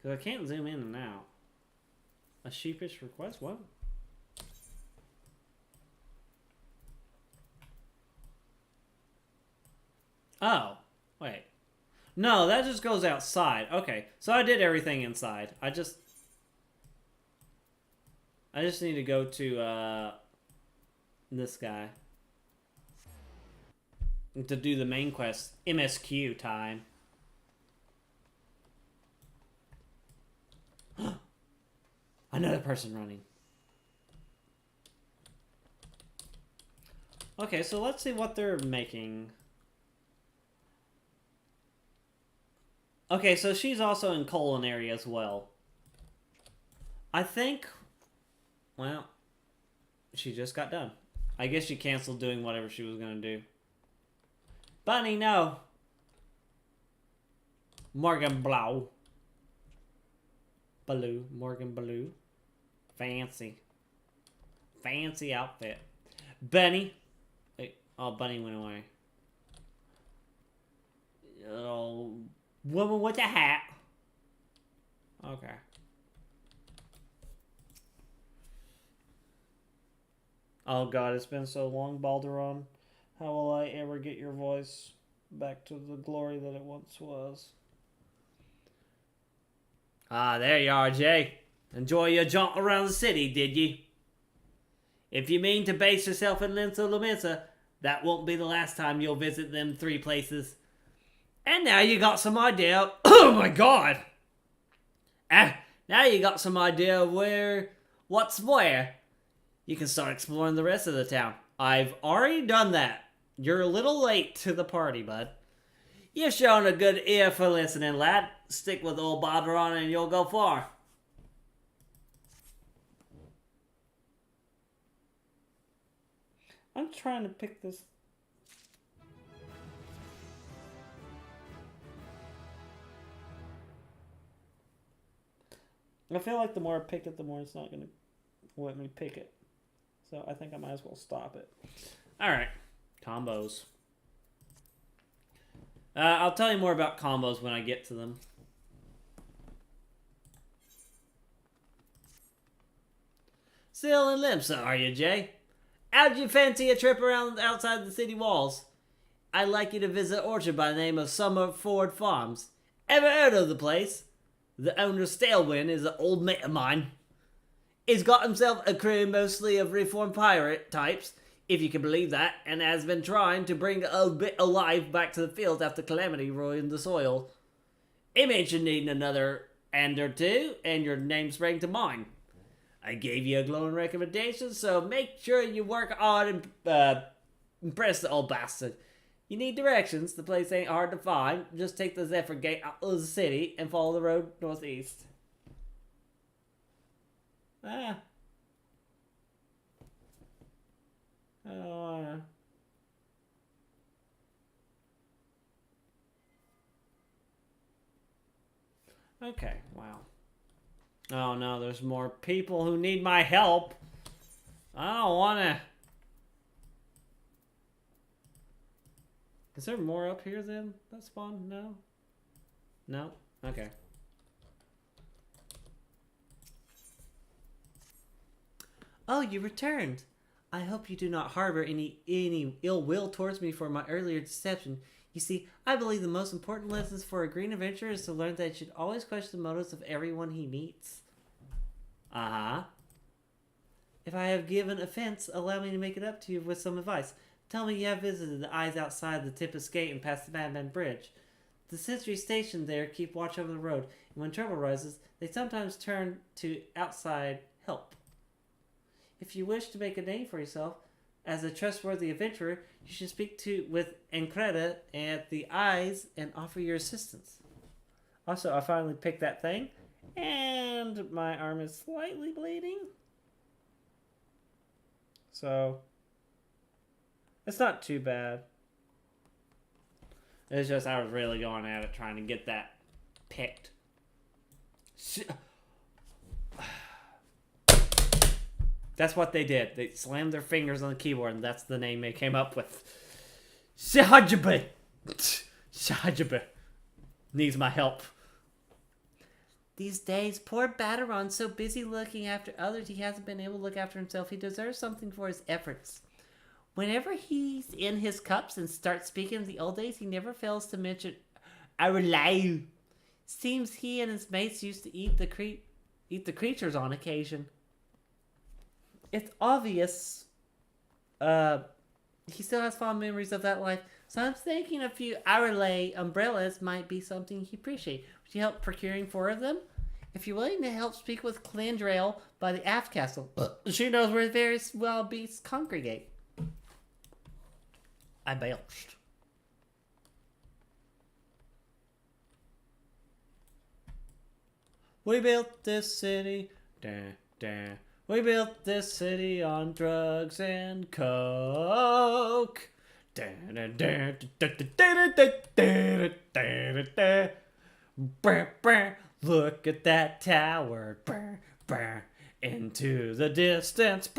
S1: Because I can't zoom in and out. A sheepish request? What? Oh. Wait. No, that just goes outside. Okay. So I did everything inside. I just need to go to, this guy. To do the main quest. MSQ time. Another person running. Okay, so let's see what they're making. Okay, so she's also in culinary as well. I think... Well, she just got done. I guess she canceled doing whatever she was going to do. Bunny, no. Morgan Blau. Baloo. Morgan Baloo. Fancy. Fancy outfit. Bunny. Wait. Oh, Bunny went away. Oh, woman with a hat. Okay. Oh god, it's been so long, Balderon. How will I ever get your voice back to the glory that it once was? Ah, there you are, Jay. Enjoy your jaunt around the city, did ye? If you mean to base yourself in Linsa Lominsa, that won't be the last time you'll visit them 3 places. And now you got some idea. Oh my god! Now you got some idea of what's where. You can start exploring the rest of the town. I've already done that. You're a little late to the party, bud. You've shown a good ear for listening, lad. Stick with old Barberon and you'll go far. I'm trying to pick this. I feel like the more I pick it, the more it's not going to let me pick it. So I think I might as well stop it. Alright. Combos. I'll tell you more about combos when I get to them. Still in Limsa, are you, Jay? How'd you fancy a trip around outside the city walls? I'd like you to visit an orchard by the name of Summerford Farms. Ever heard of the place? The owner, Stalewind, is an old mate of mine. He's got himself a crew mostly of reformed pirate types, if you can believe that, and has been trying to bring a bit of life back to the fields after Calamity ruined the soil. He mentioned needing another hand or two, and your name sprang to mind. I gave you a glowing recommendation, so make sure you work hard and impress the old bastard. You need directions. The place ain't hard to find. Just take the Zephyr Gate out of the city and follow the road northeast. I don't wanna. Okay, wow. Oh no, there's more people who need my help. I don't wanna. Is there more up here then? That spawn? No? No? Okay. Oh, you returned. I hope you do not harbor any ill will towards me for my earlier deception. You see, I believe the most important lessons for a green adventurer is to learn that he should always question the motives of everyone he meets. Uh-huh. If I have given offense, allow me to make it up to you with some advice. Tell me you have visited the eyes outside the Tempest Gate and past the Madman Bridge. The sentry stationed there keep watch over the road, and when trouble rises, they sometimes turn to outside help. If you wish to make a name for yourself as a trustworthy adventurer, you should speak with Encreda at the eyes and offer your assistance. Also, I finally picked that thing, and my arm is slightly bleeding. So it's not too bad. It's just I was really going at it trying to get that picked. That's what they did. They slammed their fingers on the keyboard, and that's the name they came up with. Shahajabe. Shahajabe needs my help. These days, poor Baderon's so busy looking after others, he hasn't been able to look after himself. He deserves something for his efforts. Whenever he's in his cups and starts speaking of the old days, he never fails to mention our life. Seems he and his mates used to eat the creatures on occasion. It's obvious he still has fond memories of that life, so I'm thinking a few Aurelay umbrellas might be something he appreciate. Would you help procuring 4 of them? If you're willing to help, speak with Clendrail by the Aft Castle. She knows where various wild beasts congregate. I belched. We built this city. Da, da. We built this city on drugs and coke. Look at that tower. Into the distance.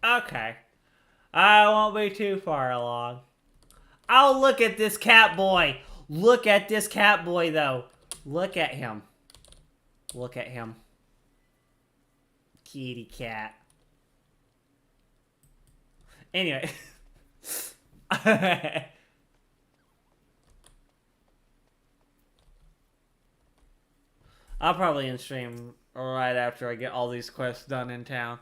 S1: Okay. I won't be too far along. Oh, look at this cat boy. Look at this cat boy, though. Look at him. Look at him. Kitty cat. Anyway. I'll probably end stream right after I get all these quests done in town.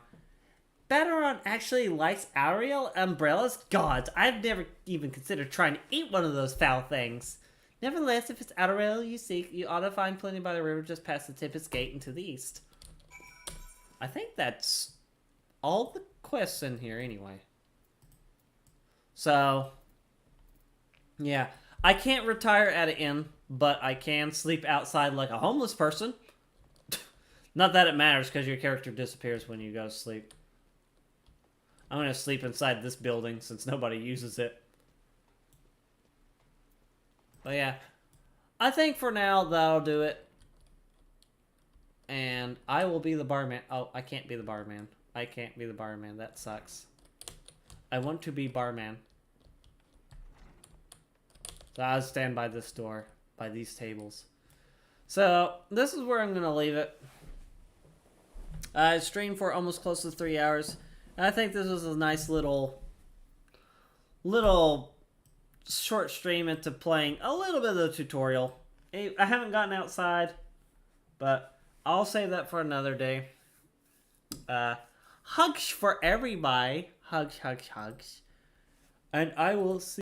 S1: Baderon actually likes Auriel umbrellas? Gods, I've never even considered trying to eat one of those foul things. Nevertheless, if it's outer rail you seek, you ought to find plenty by the river just past the Tempest Gate and to the east. I think that's all the quests in here anyway. So, yeah. I can't retire at an inn, but I can sleep outside like a homeless person. Not that it matters, because your character disappears when you go to sleep. I'm going to sleep inside this building, since nobody uses it. But yeah, I think for now that'll do it. And I will be the barman. Oh, I can't be the barman. I can't be the barman. That sucks. I want to be barman. So I'll stand by this door, by these tables. So this is where I'm going to leave it. I streamed for almost close to 3 hours. And I think this was a nice little short stream into playing a little bit of the tutorial. I haven't gotten outside, but I'll save that for another day. Hugs for everybody. Hugs, hugs, hugs. And I will see